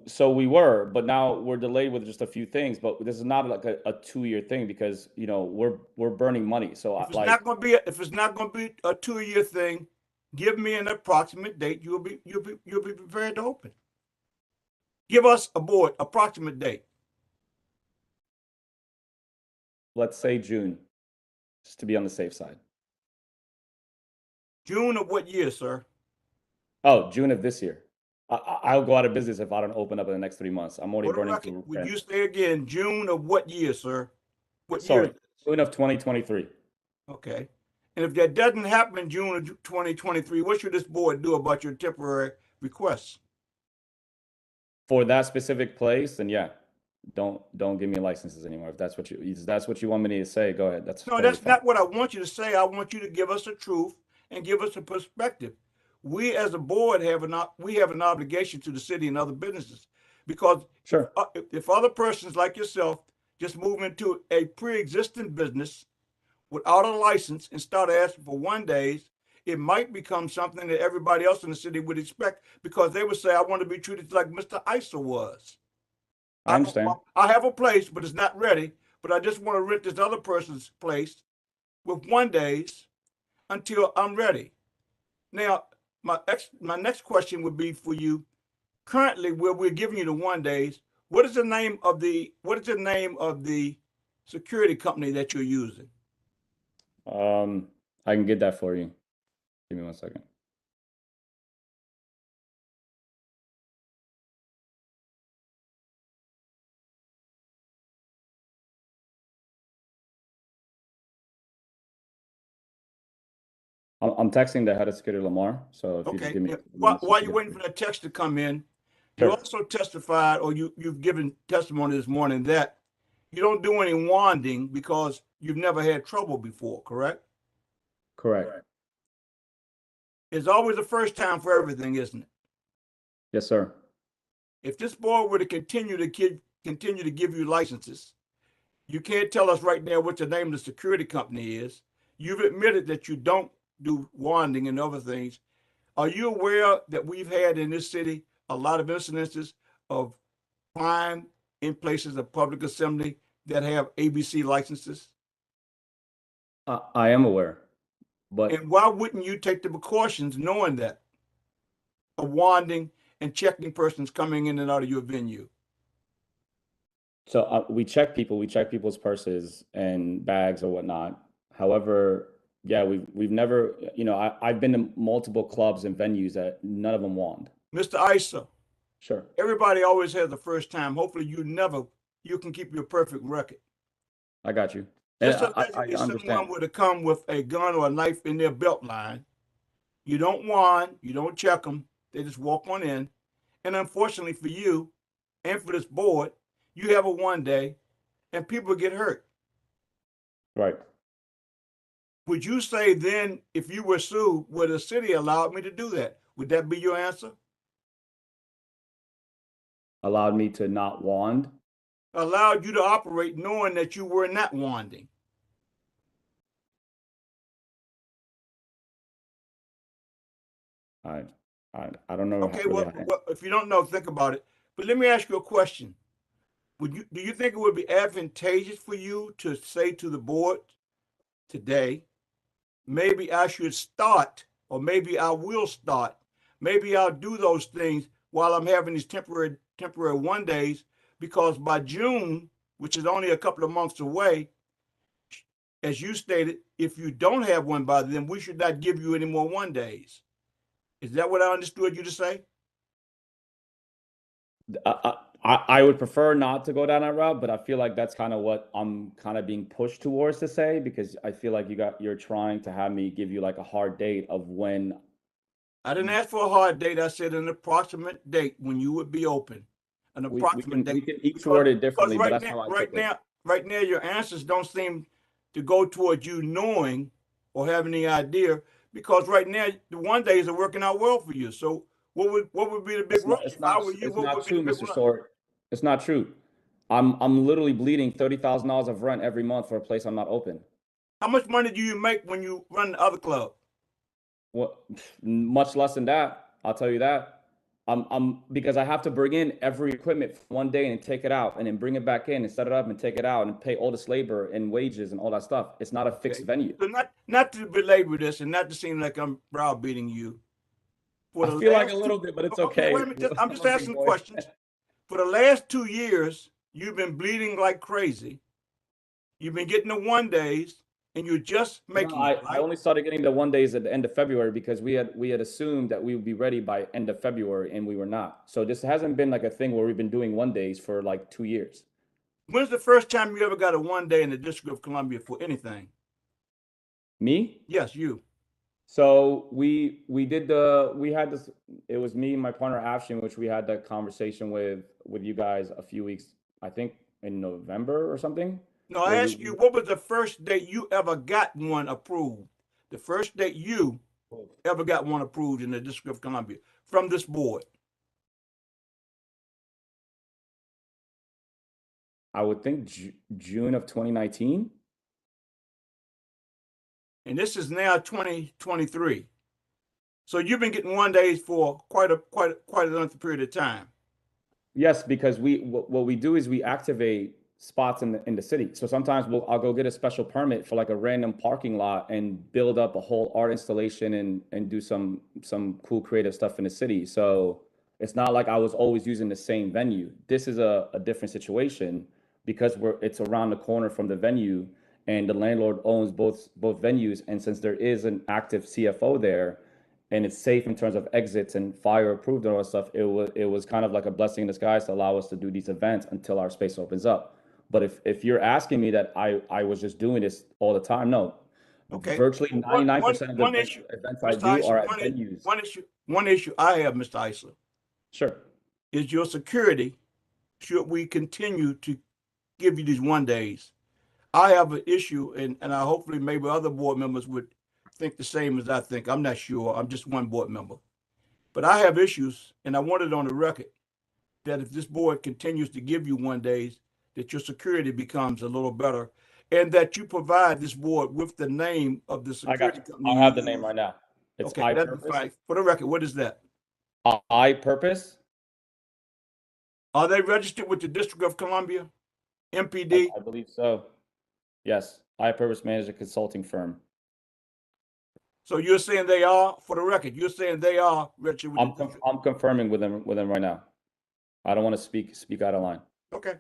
So we were, but now we're delayed with just a few things. But this is not like a 2-year thing because, you know, we're burning money. So if it's not going to be a 2-year thing, give me an approximate date. You'll be prepared to open. Give us a board approximate date. Let's say June, just to be on the safe side. June of what year, sir? Oh, June of this year. I'll go out of business if I don't open up in the next 3 months. I'm already burning through. Would you say again, June of what year, sir? Sorry, June of 2023. Okay. And if that doesn't happen in June of 2023, what should this board do about your temporary requests? For that specific place, then yeah, don't give me licenses anymore. If that's what you want me to say, go ahead. That's no, totally that's fine. not what I want you to say. I want you to give us the truth and give us a perspective. We as a board have an obligation to the city and other businesses, because sure, if other persons like yourself just move into a pre-existing business without a license and start asking for 1 days, it might become something that everybody else in the city would expect, because they would say, I want to be treated like Mr. Issa was. I understand. I have a place, but it's not ready, but I just want to rent this other person's place with 1 days until I'm ready. Now, my next question would be for you. Currently, where we're giving you the 1 days, what is the name of the security company that you're using? I can get that for you. Give me 1 second. I'm texting the head of security, Lamar. So if you just give me. While you're waiting for that text to come in, sure. You also testified, or you've given testimony this morning that you don't do any wanding because you've never had trouble before, correct? Correct. It's always the first time for everything, isn't it? Yes, sir. If this board were to continue to give you licenses, you can't tell us right now what the name of the security company is. You've admitted that you don't do wanding and other things. Are you aware that we've had in this city a lot of incidences of crime in places of public assembly that have ABC licenses? I am aware, but. And why wouldn't you take the precautions knowing that of wanding and checking persons coming in and out of your venue? So we check people's purses and bags or whatnot. However, yeah, we've never, you know, I've been to multiple clubs and venues that none of them wand. Mr. Issa. Sure. Everybody always has the first time. Hopefully you can keep your perfect record. I got you. Just I someone were to come with a gun or a knife in their belt line, you don't wand, you don't check them, they just walk on in. And unfortunately for you and for this board, you have a 1 day and people get hurt. Right. Would you say then, if you were sued, would the city allow me to do that? Would that be your answer? Allowed me to not wand? Allowed you to operate knowing that you were not wanding. I don't know. Okay, well, if you don't know, think about it. But let me ask you a question. Do you think it would be advantageous for you to say to the board today, maybe I should start, or maybe I will start, maybe I'll do those things while I'm having these temporary 1 days, because by June, which is only a couple of months away, as you stated, if you don't have one by then, we should not give you any more 1 days. Is that what I understood you to say? I would prefer not to go down that route, but I feel like that's kind of what I'm kind of being pushed towards to say, because I feel like you're trying to have me give you like a hard date of when. I didn't ask for a hard date. I said an approximate date when you would be open. An approximate date. We can each word it differently, but that's how I took it. Right now, your answers don't seem to go towards you knowing or having any idea, because right now the 1 days are working out well for you. So what would be the big rush? It's not true, Mr. Sword. It's not true. I'm literally bleeding $30,000 of rent every month for a place I'm not open. How much money do you make when you run the other club? What? Much less than that. I'll tell you that. Because I have to bring in every equipment for 1 day and take it out, and then bring it back in and set it up and take it out and pay all this labor and wages and all that stuff. It's not a fixed venue. So not to belabor this and not to seem like I'm browbeating you. I feel like a little bit, but it's okay. Wait a minute, I'm just asking questions. For the last 2 years, you've been bleeding like crazy. You've been getting the 1 days, and you're just making. I only started getting the 1 days at the end of February, because we had assumed that we would be ready by end of February, and we were not. So this hasn't been like a thing where we've been doing 1 days for like 2 years. When's the first time you ever got a 1 day in the District of Columbia for anything? Me? Yes, you. So we had this. It was me and my partner Afshin, which we had that conversation with you guys a few weeks, I think in November or something. No, I asked you, what was the first date you ever got one approved? The first date you ever got one approved in the District of Columbia from this board? I would think June of 2019. And this is now 2023. So you've been getting 1 days for quite a lengthy period of time. Yes, because what we do is we activate spots in the city. So sometimes I'll go get a special permit for like a random parking lot and build up a whole art installation and do some cool creative stuff in the city. So it's not like I was always using the same venue. This is a different situation, because it's around the corner from the venue, and the landlord owns both venues. And since there is an active CFO there, and it's safe in terms of exits and fire approved and all that stuff, it was kind of like a blessing in disguise to allow us to do these events until our space opens up. But if you're asking me that I was just doing this all the time, no. Okay. Virtually 99% of the events I do are at venues. One issue I have, Mr. Eisler. Sure. Is your security, should we continue to give you these 1 days? I have an issue, and I hopefully maybe other board members would think the same as I think. I'm not sure. I'm just one board member. But I have issues, and I want it on the record that if this board continues to give you 1 days, that your security becomes a little better, and that you provide this board with the name of the security company. I have the name right now. It's okay, that's fine. For the record, what is that? iPurpose. Are they registered with the District of Columbia, MPD? I believe so. Yes, iPurpose Management Consulting Firm. So you're saying they are, for the record, you're saying they are registered with I'm confirming with them right now. I don't want to speak out of line. Okay.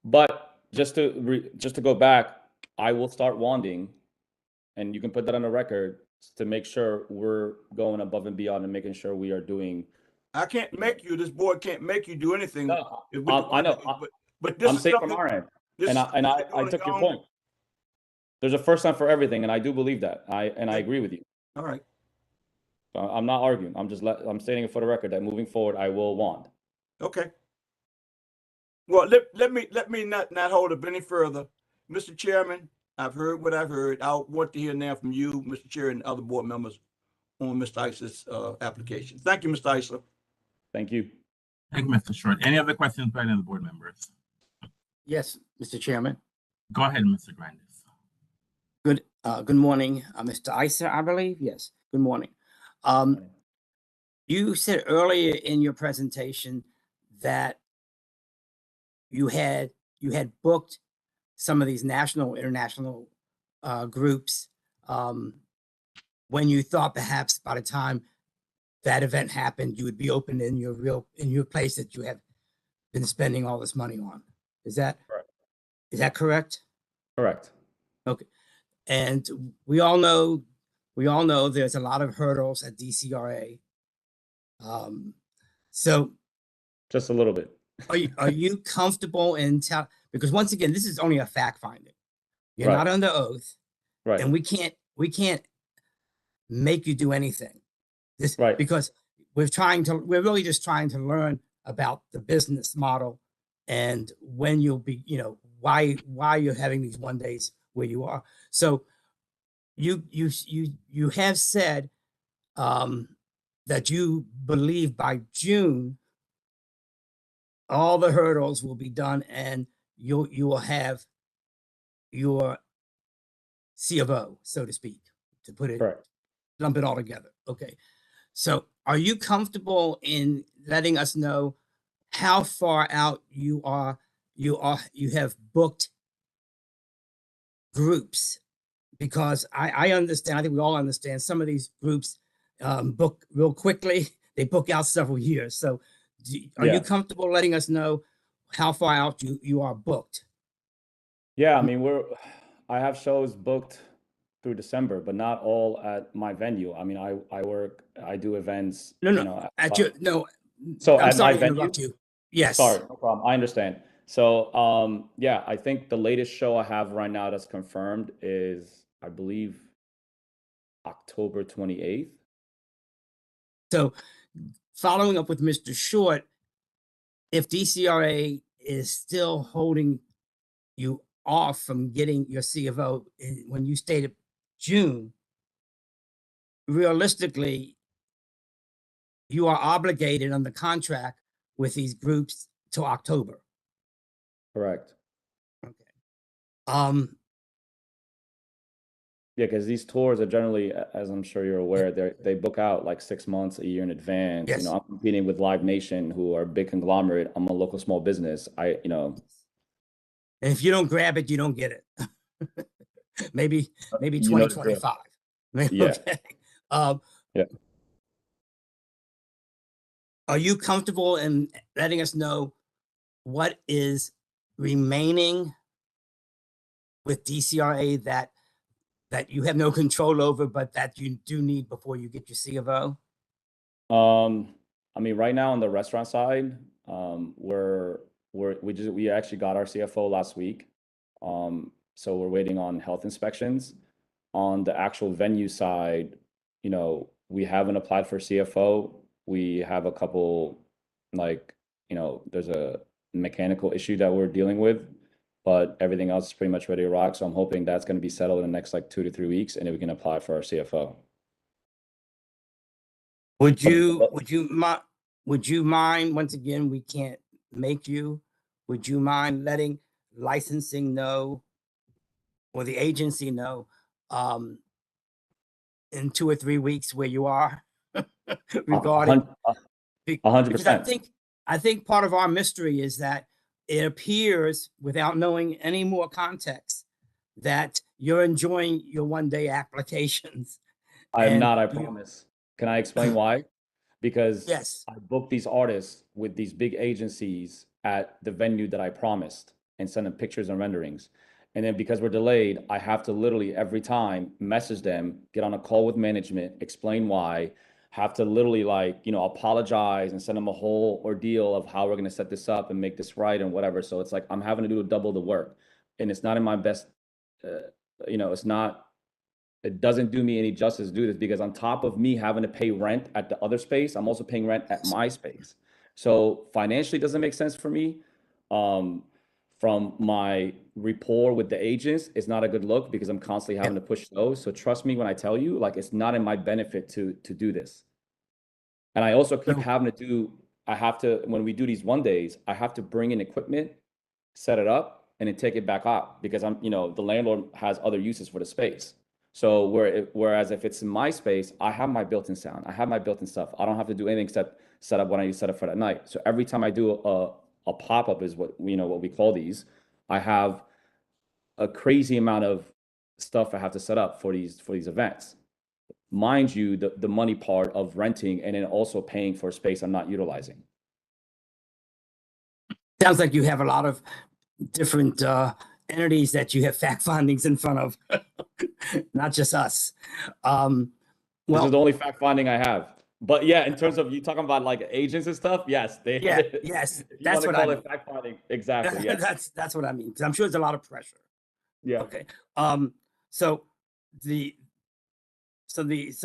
But just to go back, I will start wanding, and you can put that on the record to make sure we're going above and beyond and making sure we are doing. I can't make you. This board can't make you do anything. No, I know. But this I'm is saying something, from our end, and I took your point. There's a first time for everything, and I do believe that. I agree with you. All right. I'm not arguing. I'm stating it for the record that moving forward, I will wand. Okay. Well, let me not hold up any further. Mr. Chairman, I've heard what I've heard. I want to hear now from you, Mr. Chair, and other board members on Mr. Eisler's application. Thank you, Mr. Eisler. Thank you. Thank you, Mr. Short. Any other questions by any of the board members? Yes, Mr. Chairman. Go ahead, Mr. Grandis. Good morning, Mr. Eisler, I believe. Yes, good morning. You said earlier in your presentation that you had booked some of these national, international groups when you thought perhaps by the time that event happened, you would be open in your place that you have been spending all this money on. Is that correct? Correct. Okay. And we all know there's a lot of hurdles at DCRA. So just a little bit. Are you comfortable in because once again, this is only a fact finding. You're not under oath. Right. And we can't make you do anything. Because we're really just trying to learn about the business model and when you'll be, why you're having these one days where you are. So you have said that you believe by June all the hurdles will be done and you will have your C of O, so to speak, to put it, lump it all together. Okay. So are you comfortable in letting us know how far out you have booked groups? Because I understand, I think we all understand some of these groups book real quickly. They book out several years. So are you comfortable letting us know how far out you are booked? Yeah, I mean, I have shows booked through December, but not all at my venue. I mean, I do events. So at sorry my to interrupt venue. you. Yes. Sorry, no problem. I understand. So, yeah, I think the latest show I have right now that's confirmed is, I believe, October 28th. So, following up with Mr. Short, if DCRA is still holding you off from getting your C of O when you stated June, realistically, you are obligated under contract with these groups till October. Correct. Okay. Yeah, because these tours are generally, as I'm sure you're aware, they book out like 6 months, a year in advance. Yes. I'm competing with Live Nation, who are a big conglomerate. I'm a local small business. And if you don't grab it, you don't get it. maybe 2025. Yeah. Okay. Yeah. Are you comfortable in letting us know what is remaining with DCRA that you have no control over, but that you do need before you get your C of O? I mean, right now on the restaurant side, we actually got our CFO last week. So we're waiting on health inspections. On the actual venue side, we haven't applied for CFO. We have a couple, there's a mechanical issue that we're dealing with, but everything else is pretty much ready to rock. So I'm hoping that's going to be settled in the next 2 to 3 weeks, and then we can apply for our CFO. Would you mind, once again, we can't make you, would you mind letting licensing know or the agency know in 2 or 3 weeks where you are regarding 100%. Because I think part of our mystery is that it appears, without knowing any more context, that you're enjoying your one-day applications. I am not, I promise. Can I explain why? Because yes, I booked these artists with these big agencies at the venue that I promised and send them pictures and renderings. And then because we're delayed, I have to literally every time message them, get on a call with management, explain why, have to literally apologize and send them a whole ordeal of how we're going to set this up and make this right and whatever. So it's like I'm having to do double the work, and it's not in my best, it doesn't do me any justice to do this, because on top of me having to pay rent at the other space, I'm also paying rent at my space. So financially, it doesn't make sense for me. From my rapport with the agents, it's not a good look because I'm constantly having to push those. So trust me when I tell you, it's not in my benefit to do this. And I also keep having to do, when we do these one days, I have to bring in equipment, set it up, and then take it back out because the landlord has other uses for the space. So whereas if it's in my space, I have my built-in sound, I have my built-in stuff. I don't have to do anything except set up what I need to set up for that night. So every time I do a pop-up is what what we call these, I have a crazy amount of stuff I have to set up for these events. Mind you, the money part of renting and then also paying for space I'm not utilizing. Sounds like you have a lot of different entities that you have fact findings in front of, not just us. This is the only fact finding I have. But yeah, in terms of you talking about like agents and stuff, yes, yes, that's what I mean. fact finding. Exactly. Yeah. That's what I mean. 'Cause I'm sure there's a lot of pressure. Yeah. Okay. So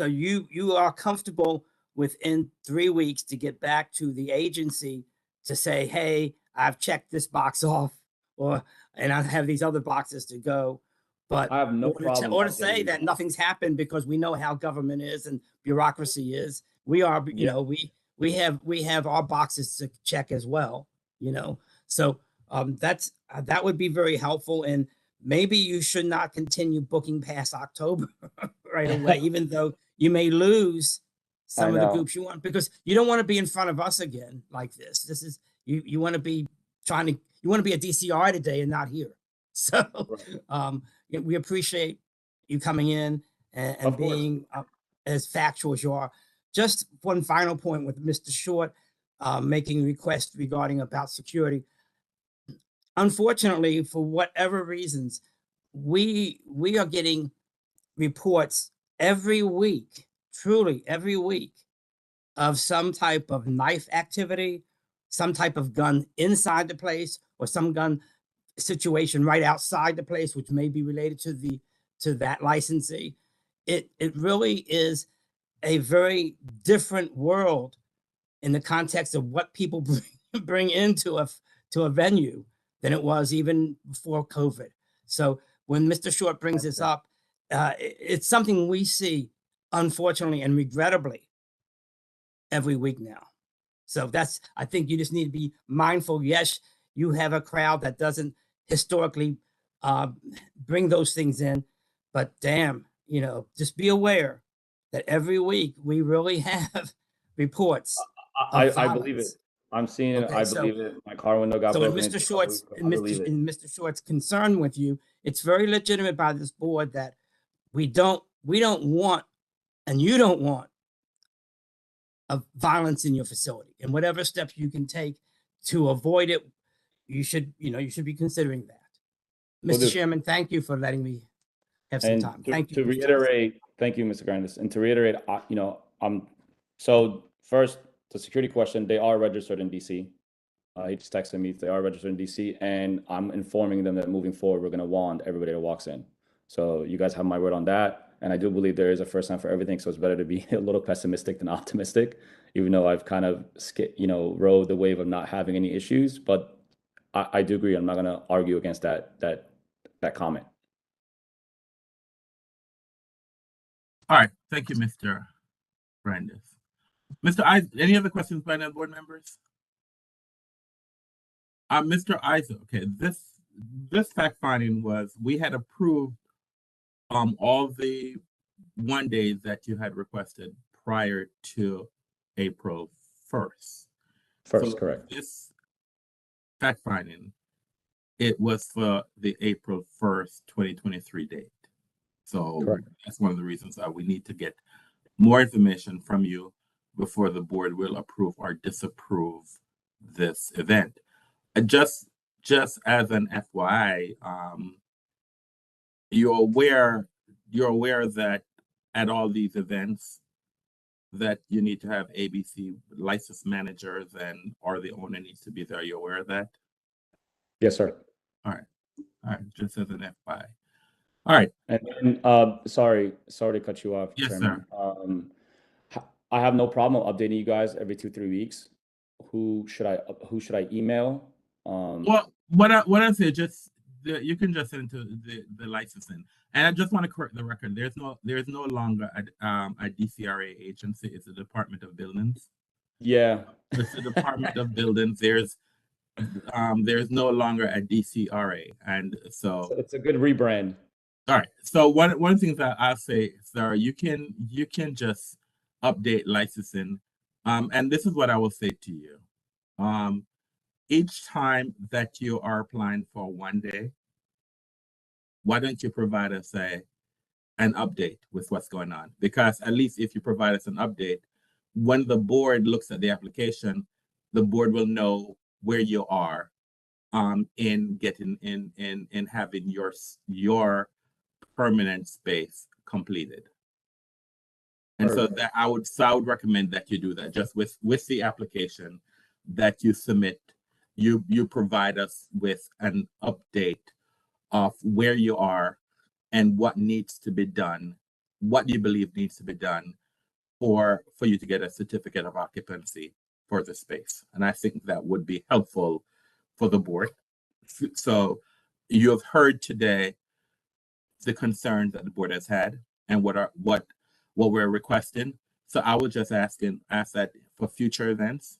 you are comfortable within 3 weeks to get back to the agency to say, hey, I've checked this box off, and I have these other boxes to go. But I have no problem. Or to say that nothing's happened because we know how government is and bureaucracy is. We are, we have our boxes to check as well, So that would be very helpful. And maybe you should not continue booking past October right away, even though you may lose some of the groups you want, because you don't want to be in front of us again like this. This is you want to be you want to be a DCR today and not here. So we appreciate you coming in and being as factual as you are. Just one final point with Mr. Short making requests regarding about security. Unfortunately, for whatever reasons, we are getting reports every week, truly every week, of some type of knife activity, some type of gun inside the place, or some gun situation right outside the place, which may be related to that licensee. It really is a very different world in the context of what people bring into a venue than it was even before COVID. So when Mr. Short brings this up, it's something we see, unfortunately and regrettably, every week now. So I think you just need to be mindful. Yes, you have a crowd that doesn't historically bring those things in, but damn, just be aware that every week we really have reports. I believe it. I'm seeing it. I believe it. My car window got broken. So in Mr. Short's concern with you, it's very legitimate by this board that we don't want, and you don't want, of violence in your facility, and whatever steps you can take to avoid it, you should be considering that. Mr. Chairman, thank you for letting me have some time. Thank you. To reiterate, thank you, Mr. Grandis. And to reiterate, so first, the security question, they are registered in DC. He just texted me, they are registered in DC, and I'm informing them that moving forward, we're gonna wand everybody that walks in. So you guys have my word on that. And I do believe there is a first time for everything. So it's better to be a little pessimistic than optimistic, even though I've kind of rode the wave of not having any issues. But I do agree. I'm not going to argue against that comment. All right. Thank you, Mr. Brandis. Any other questions by the board members? Mr. Isaac, okay, this fact finding was, we had approved all the 1 days that you had requested prior to April 1st. Correct. This fact finding, it was for the April 1st, 2023 date. So correct. That's one of the reasons that we need to get more information from you before the board will approve or disapprove this event. Just as an FYI, you're aware that at all these events that you need to have ABC licensed managers or the owner needs to be there. Are you aware of that? Yes, sir. All right. Just as an FYI. All right. And sorry to cut you off. Yes, Chairman. sir. I have no problem updating you guys every 2-3 weeks. Who should I email? Well, what I say, you can just send to the licensing. And I just want to correct the record. There's no longer a DCRA agency. It's the Department of Buildings. Yeah. It's the Department of Buildings. There's no longer a DCRA, and so it's a good rebrand. All right. So one of the things that I'll say, sir, you can just update licensing, and this is what I will say to you. Each time that you are applying for one day, why don't you provide us an update with what's going on? Because at least if you provide us an update, when the board looks at the application, the board will know where you are in getting in having your permanent space completed. And so that I would recommend that you do that just with the application that you submit. You provide us with an update of where you are and what needs to be done, what you believe needs to be done for you to get a certificate of occupancy for the space. And I think that would be helpful for the board. So you have heard today the concerns that the board has had and what we're requesting. So I would just ask that for future events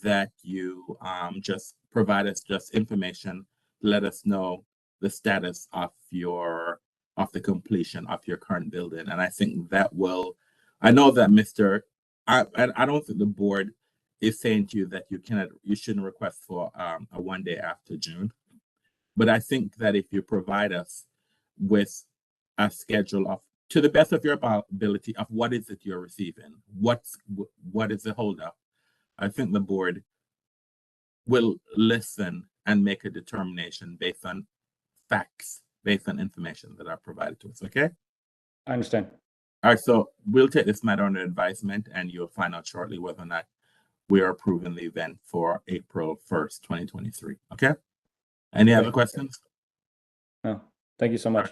that you just provide us just information, let us know the status of the completion of your current building. And I think that will, I know that I don't think the board is saying to you that you shouldn't request for a one day after June. But I think that if you provide us with a schedule of, to the best of your ability, of what is it you're receiving, what is the holdup, I think the board will listen and make a determination based on facts, based on information that are provided to us. Okay? I understand. All right, so we'll take this matter under advisement, and you'll find out shortly whether or not we are approving the event for April 1st, 2023. Okay? Any other questions? No. Thank you so much.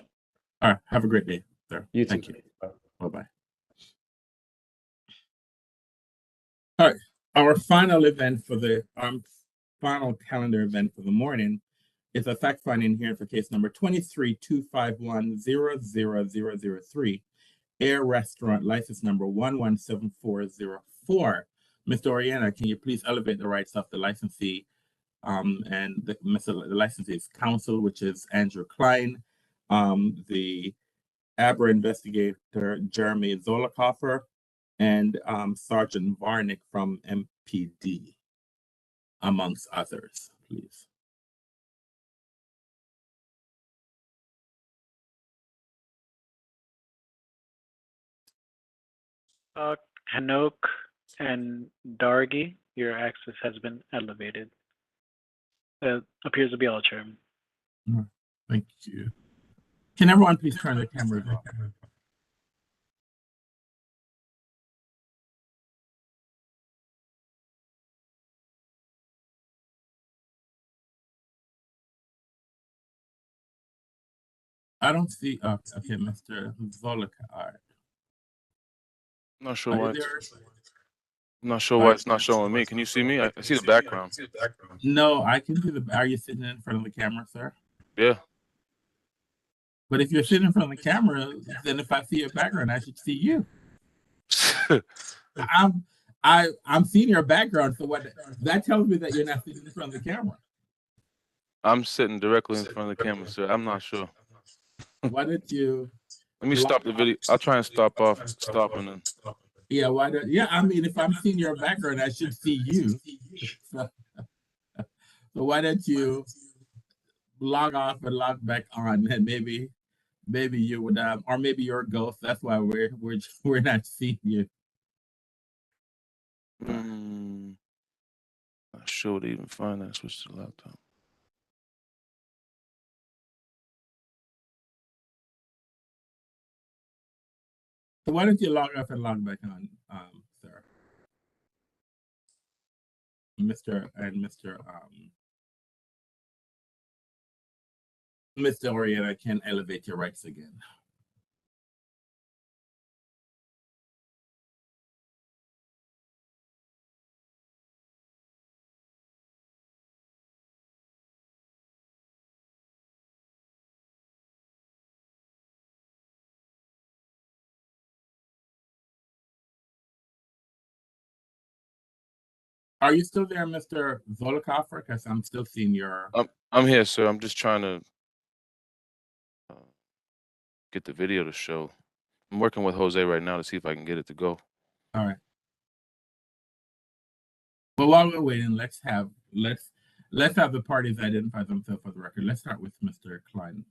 All right. Have a great day, sir. You too. Thank you. Bye-bye. All right. Our final event for the final calendar event for the morning is a fact-finding hearing for case number 23-251-00003, Air Restaurant, license number 117404. Mr. Oriana, can you please elevate the rights of the licensee and the licensee's counsel, which is Andrew Klein, the ABRA investigator, Jeremy Zolokoffer, and Sergeant Varnick from MPD, amongst others, please. Hanok and Dargi, your access has been elevated. Appears to be all, Chairman. Thank you. Can everyone please turn their cameras off? I don't see, okay, Mr. Zolokar. Not sure why. I'm not sure why it's not showing me. Can you see me? I see the background. No, I can see are you sitting in front of the camera, sir? Yeah. But if you're sitting in front of the camera, then if I see your background, I should see you. I'm seeing your background, so what that tells me that you're not sitting in front of the camera. I'm sitting directly in front of the camera, sir. I'm not sure. Why don't you? Let me stop the video. I'll try and stop and then. Yeah, I mean, if I'm seeing your background, I should see you. So why don't you log off and log back on, and maybe you would, or maybe you're a ghost. That's why we're not seeing you. Not sure to even find that. Switch to the laptop. So why don't you log off and log back on, sir? Mr. Oriana can elevate your rights again. Are you still there, Mr. Zolokoffer? Because I'm still seeing your. I'm here, sir. I'm just trying to. get the video to show. I'm working with Jose right now to see if I can get it to go. All right. Well, while we're waiting, let's have the parties identify themselves for the record. Let's start with Mr. Klein.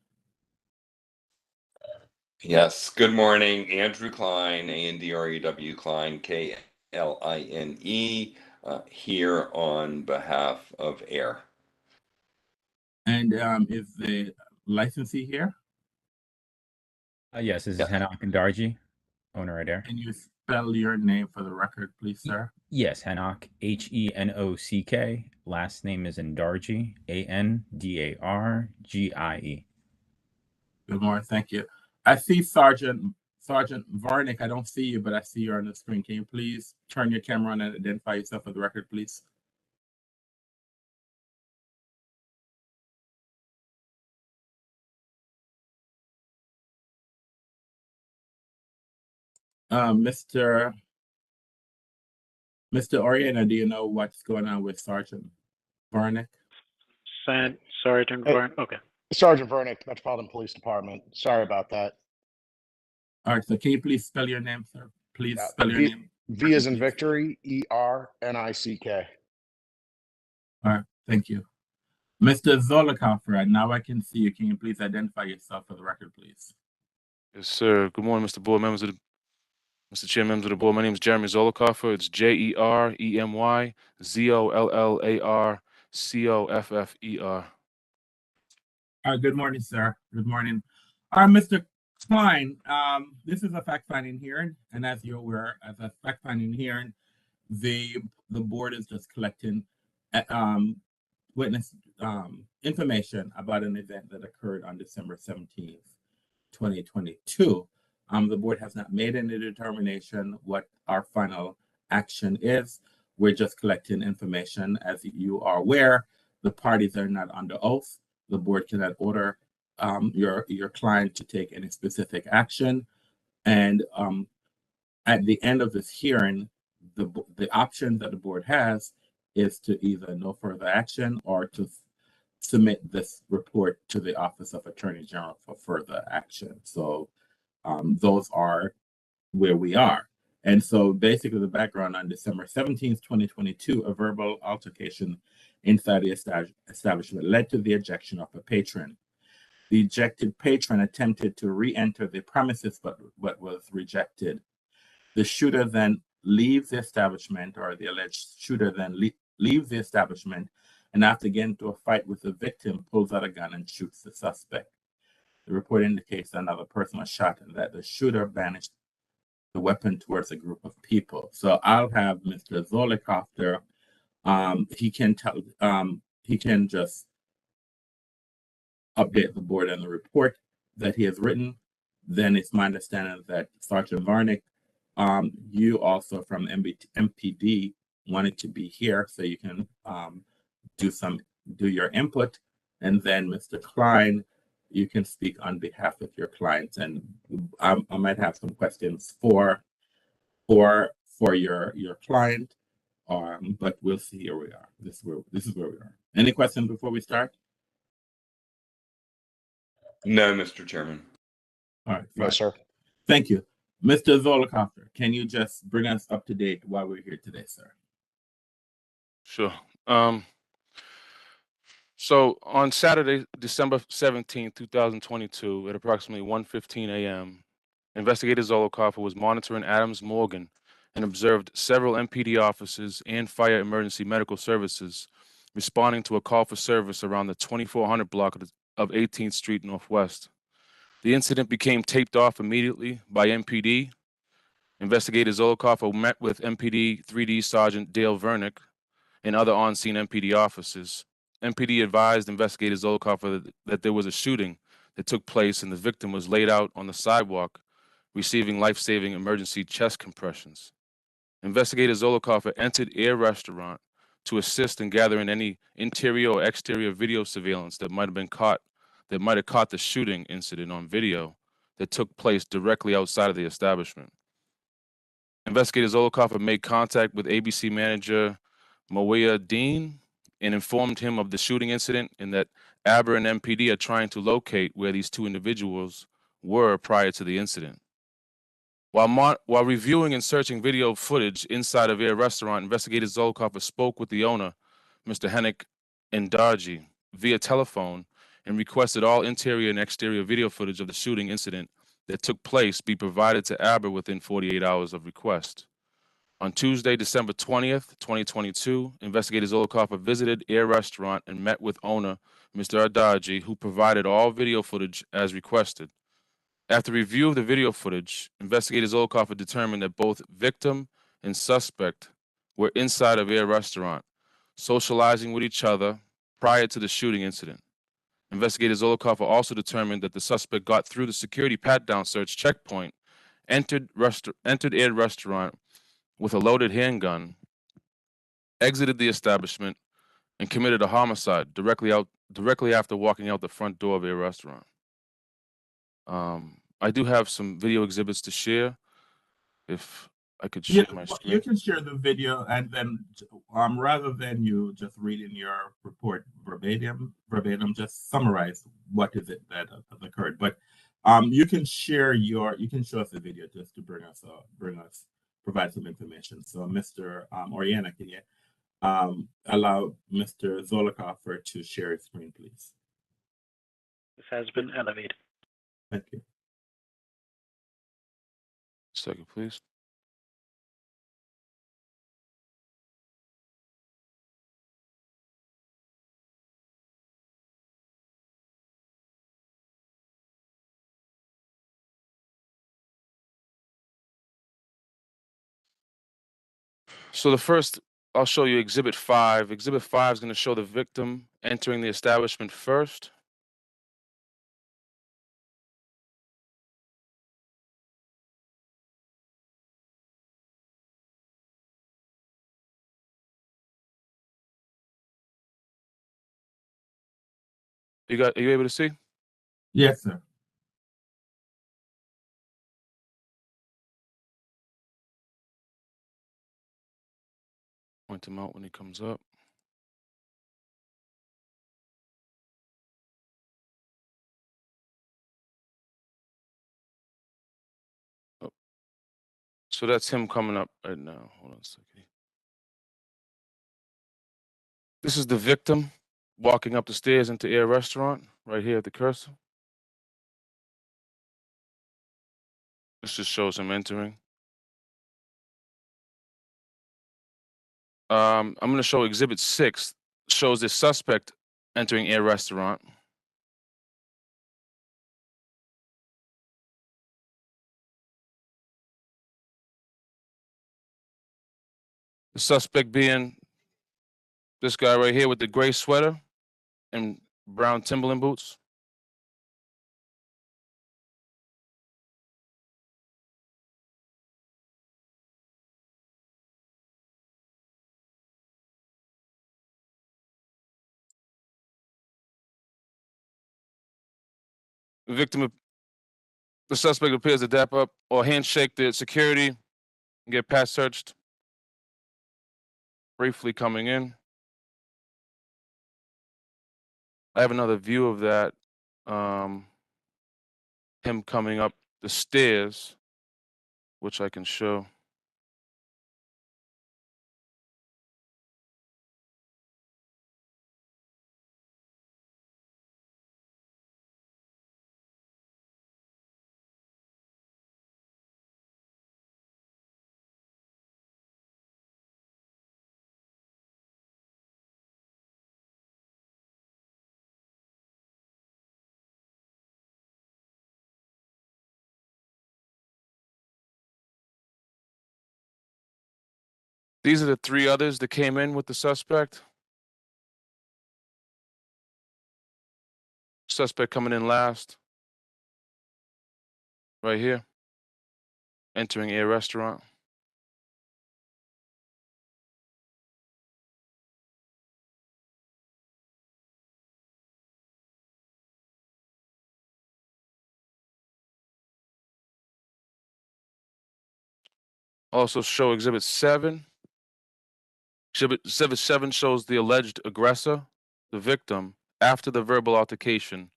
Yes, good morning. Andrew Klein, ANDREW Klein, KLINE, here on behalf of AIR. And is the licensee here? Yes, this is Hanok Darji, owner right there. Can you spell your name for the record, please, sir? Yes, Hanok, Henock. Last name is Ndarji, Andargie. Good morning, thank you. I see Sergeant Varnick. I don't see you, but I see you on the screen. Can you please turn your camera on and identify yourself for the record, please? Mr. Oriana, do you know what's going on with Sergeant Varnick? Sergeant Varnick. Okay. Sergeant Vernick, Metropolitan Police Department. Sorry about that. All right, so can you please spell your name, sir? Please spell your name. V as in Victory, ERNICK. All right, thank you. Mr. Zolokoffer, now I can see you. Can you please identify yourself for the record, please? Yes, sir. Good morning, Mr. Board, members of the Mr. Chair, members of the board. My name is Jeremy Zolokoffer. It's JEREMYZOLLARCOFFER. Good morning, sir. Good morning. Mr. Klein, this is a fact-finding hearing, and as you're aware, as a fact-finding hearing, the board is just collecting witness information about an event that occurred on December 17th, 2022. The board has not made any determination what our final action is. We're just collecting information. As you are aware, the parties are not under oath. The board cannot order your client to take any specific action. And at the end of this hearing, the option that the board has is to either no further action or to submit this report to the Office of Attorney General for further action. So those are where we are. And so basically the background: on December 17th, 2022, a verbal altercation inside the establishment led to the ejection of a patron. The ejected patron attempted to re-enter the premises, but was rejected. The shooter then leaves the establishment, or the alleged shooter then leaves the establishment, and after getting into a fight with the victim, pulls out a gun and shoots the suspect. The report indicates that another person was shot and that the shooter banished the weapon towards a group of people. So I'll have Mr. Zolikofter. He can just update the board on the report that he has written. Then it's my understanding that Sergeant Varnick, you also from MPD wanted to be here, so you can do your input. And then Mr. Klein, you can speak on behalf of your clients, and I might have some questions for your client, but we'll see. Here we are. This is where we are. Any questions before we start? No, Mr. Chairman. All right. No, sir. Thank you. Mr. Zolikoffer, can you just bring us up to date while we're here today, sir? Sure. So on Saturday, December 17th, 2022, at approximately 1:15 a.m., investigator Zolokoffer was monitoring Adams Morgan and observed several MPD officers and fire emergency medical services responding to a call for service around the 2400 block of 18th Street Northwest. The incident became taped off immediately by MPD. Investigator Zolokoffer met with MPD 3D Sergeant Dale Vernick and other on-scene MPD officers. MPD advised investigator Zolokoffer that there was a shooting that took place and the victim was laid out on the sidewalk receiving life-saving emergency chest compressions. Investigator Zolokoffer entered AIR Restaurant to assist in gathering any interior or exterior video surveillance that might have caught the shooting incident on video that took place directly outside of the establishment. Investigator Zolokoffer made contact with ABC manager Moya Dean and informed him of the shooting incident and that ABRA and MPD are trying to locate where these two individuals were prior to the incident. While reviewing and searching video footage inside of Air Restaurant, investigator Zolokov spoke with the owner, Mr. Henrik Ndarji, via telephone and requested all interior and exterior video footage of the shooting incident that took place be provided to ABRA within 48 hours of request. On Tuesday, December 20th, 2022, investigator Zolokov visited Air Restaurant and met with owner, Mr. Ndarji, who provided all video footage as requested. After review of the video footage, investigators Zolokov determined that both victim and suspect were inside of Air Restaurant, socializing with each other prior to the shooting incident. Investigator Zolokov also determined that the suspect got through the security pat-down search checkpoint, entered Air Restaurant with a loaded handgun, exited the establishment, and committed a homicide directly after walking out the front door of Air Restaurant. I do have some video exhibits to share. If I could share my screen. You can share the video, and then rather than you just reading your report verbatim, just summarize what is it that occurred. But you can share you can show us the video just to provide some information. So, Mr. Oriana, can you allow Mr. Zolokov to share his screen, please? This has been elevated. Thank you. Second, please. So the first, I'll show you Exhibit 5. Exhibit 5 is going to show the victim entering the establishment first. Are you able to see? Yes, sir. Point him out when he comes up. Oh. So that's him coming up right now. Hold on a second. This is the victim walking up the stairs into Air Restaurant, right here at the cursor. This just shows him entering. I'm going to show Exhibit 6, shows the suspect entering Air Restaurant. The suspect being this guy right here with the gray sweater and brown Timberland boots. The suspect appears to dap up or handshake the security and get pass searched. Briefly coming in. I have another view of that. Him coming up the stairs, which I can show. These are the 3 others that came in with the suspect. Suspect coming in last. Right here. Entering Air Restaurant. Also show Exhibit 7. Exhibit 7 shows the alleged aggressor, the victim, after the verbal altercation.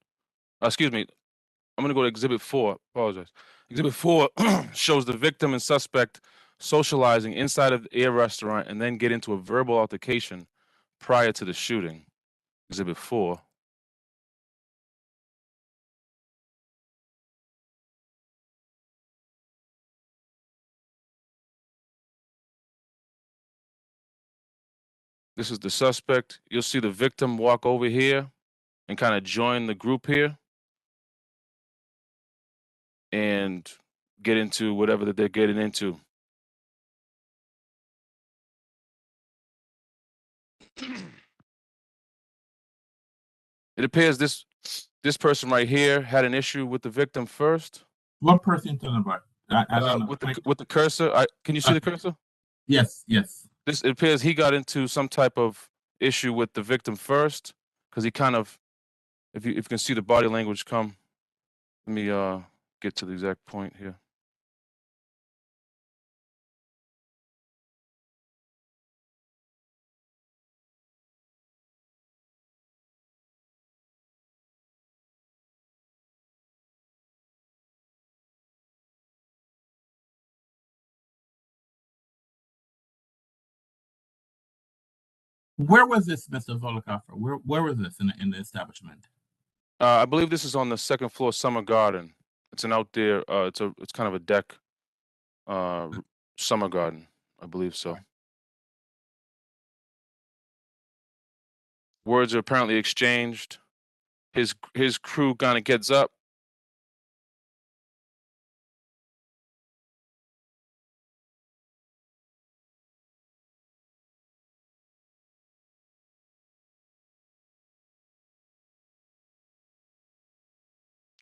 I'm gonna go to Exhibit 4. Apologize. Exhibit 4 shows the victim and suspect socializing inside of the restaurant and then get into a verbal altercation prior to the shooting. Exhibit 4. This is the suspect. You'll see the victim walk over here and kind of join the group here and get into whatever that they're getting into. It appears this person right here had an issue with the victim first. What person talking about? I don't know. With the cursor, can you see the cursor? Yes, yes. It appears he got into some type of issue with the victim first, because he kind of, if you can see the body language come, let me get to the exact point here. Where was this, Mr. Volokoffer? Where was this in the establishment? I believe this is on the second floor summer garden. It's an out there. It's kind of a deck. Summer garden, I believe so. Words are apparently exchanged. His crew kind of gets up.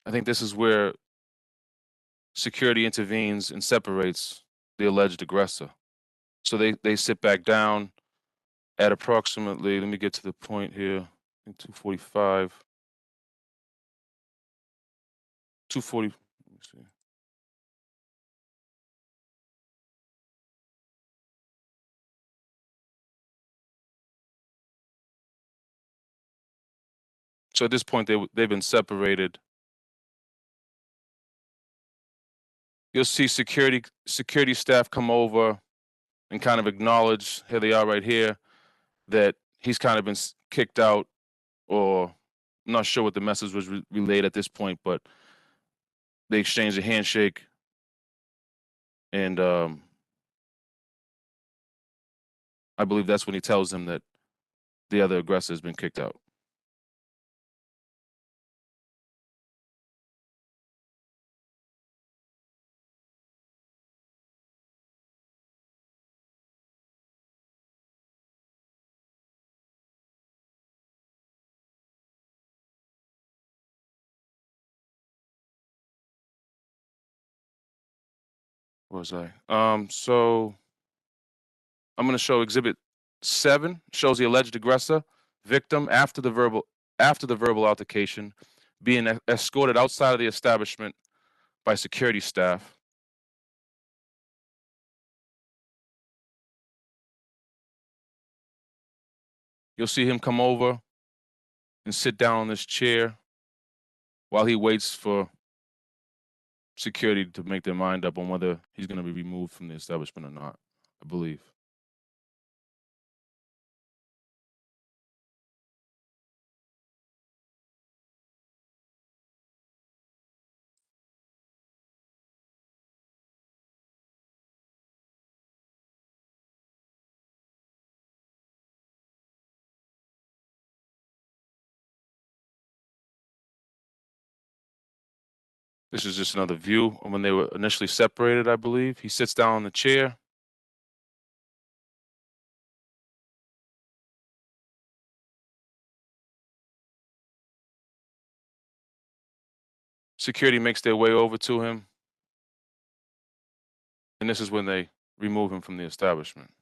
I think this is where security intervenes and separates the alleged aggressor. So they sit back down at approximately, let me get to the point here, I think 2:45. 2:40, let me see. So at this point, they've been separated. You'll see security staff come over and kind of acknowledge, here they are right here, that he's kind of been kicked out, or I'm not sure what the message was relayed at this point, but they exchanged a handshake, and I believe that's when he tells them that the other aggressor has been kicked out. Where was I? So I'm going to show Exhibit 7, shows the alleged aggressor, victim after the verbal altercation, being escorted outside of the establishment by security staff. You'll see him come over and sit down on this chair while he waits for security to make their mind up on whether he's going to be removed from the establishment or not, I believe. This is just another view of when they were initially separated, I believe. He sits down on the chair. Security makes their way over to him. And this is when they remove him from the establishment.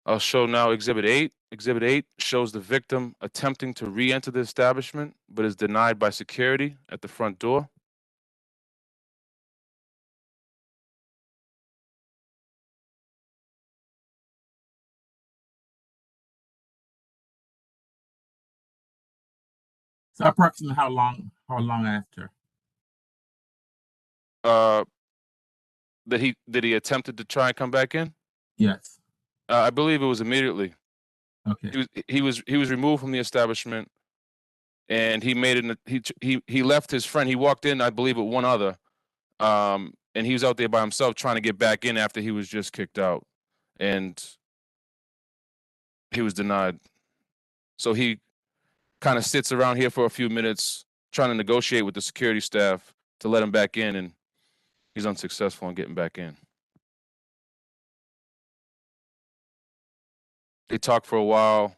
I'll show now Exhibit 8. Exhibit 8 shows the victim attempting to re-enter the establishment, but is denied by security at the front door. So approximately how long after? That he attempted to try and come back in? Yes. I believe it was immediately. Okay. He was removed from the establishment, and he left his friend. He walked in, I believe, with one other, and he was out there by himself trying to get back in after he was just kicked out, and he was denied. So he kind of sits around here for a few minutes trying to negotiate with the security staff to let him back in, and he's unsuccessful in getting back in. They talk for a while.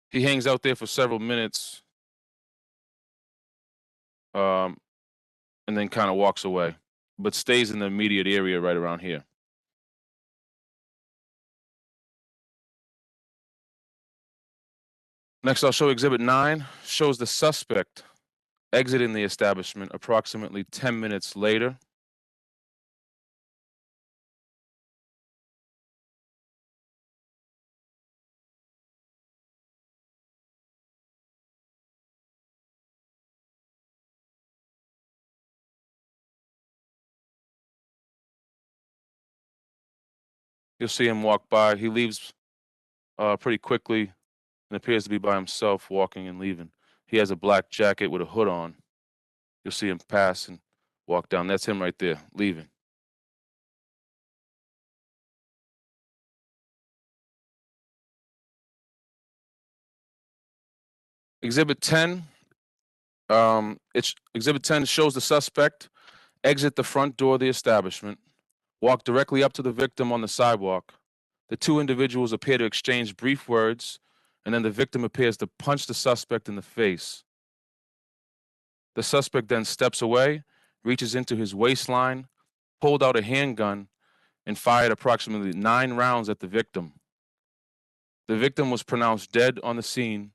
He hangs out there for several minutes, and then kind of walks away, but stays in the immediate area right around here. Next, I'll show Exhibit 9, shows the suspect exiting the establishment approximately 10 minutes later. You'll see him walk by. He leaves pretty quickly and appears to be by himself, walking and leaving. He has a black jacket with a hood on. You'll see him pass and walk down. That's him right there, leaving. Exhibit 10. Exhibit 10 shows the suspect exit the front door of the establishment, walk directly up to the victim on the sidewalk. The two individuals appear to exchange brief words, and then the victim appears to punch the suspect in the face. The suspect then steps away, reaches into his waistline, pulled out a handgun, and fired approximately 9 rounds at the victim. The victim was pronounced dead on the scene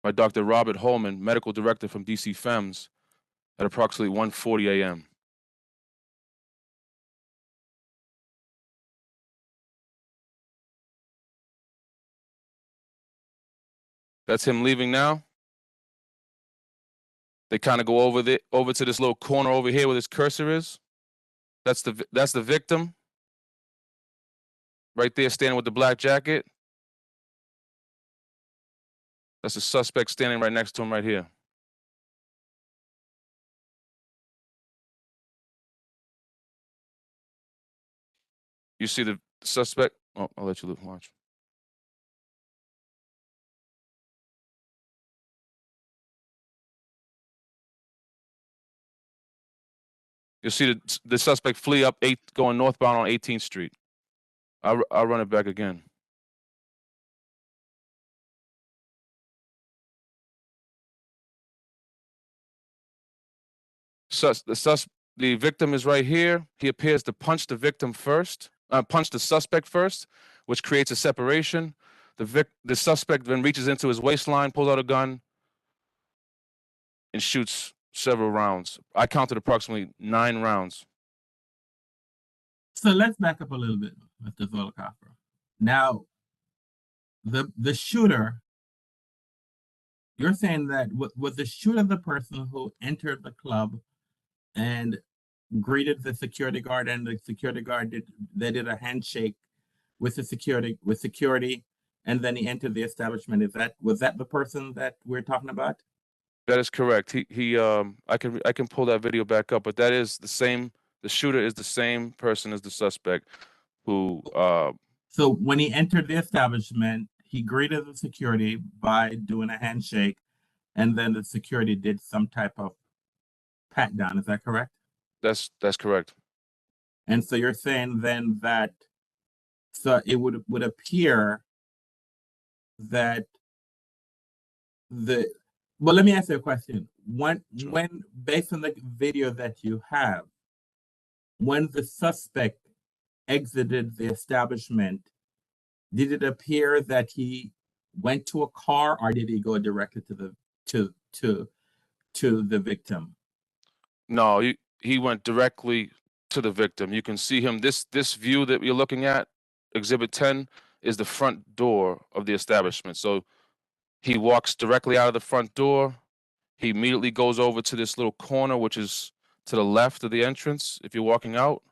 by Dr. Robert Holman, medical director from DC FEMS, at approximately 1:40 a.m. That's him leaving now. They kind of go over to this little corner over here where this cursor is. That's the victim right there standing with the black jacket. That's the suspect standing right next to him right here. You see the suspect? Oh, I'll let you watch. You'll see the suspect flee up going northbound on 18th Street. I'll run it back again. The victim is right here. He appears to punch the victim first, punch the suspect first, which creates a separation. The suspect then reaches into his waistline, pulls out a gun, and shoots several rounds. I counted approximately 9 rounds. So let's back up a little bit, Mr. Zollicoffer. Now, the shooter, you're saying that was the shooter the person who entered the club and greeted the security guard, and the security guard did a handshake with the security, and then he entered the establishment. Was that the person that we're talking about? That is correct. I can pull that video back up, but that is the same. The shooter is the same person as the suspect who So when he entered the establishment, he greeted the security by doing a handshake, and then the security did some type of pat down. Is that correct? That's correct. And so you're saying then that, so it would appear that well, let me ask you a question. When based on the video that you have, when the suspect exited the establishment, did it appear that he went to a car, or did he go directly to the victim? No, he went directly to the victim. You can see him. This view that you're looking at, Exhibit 10, is the front door of the establishment. So he walks directly out of the front door. He immediately goes over to this little corner, which is to the left of the entrance if you're walking out,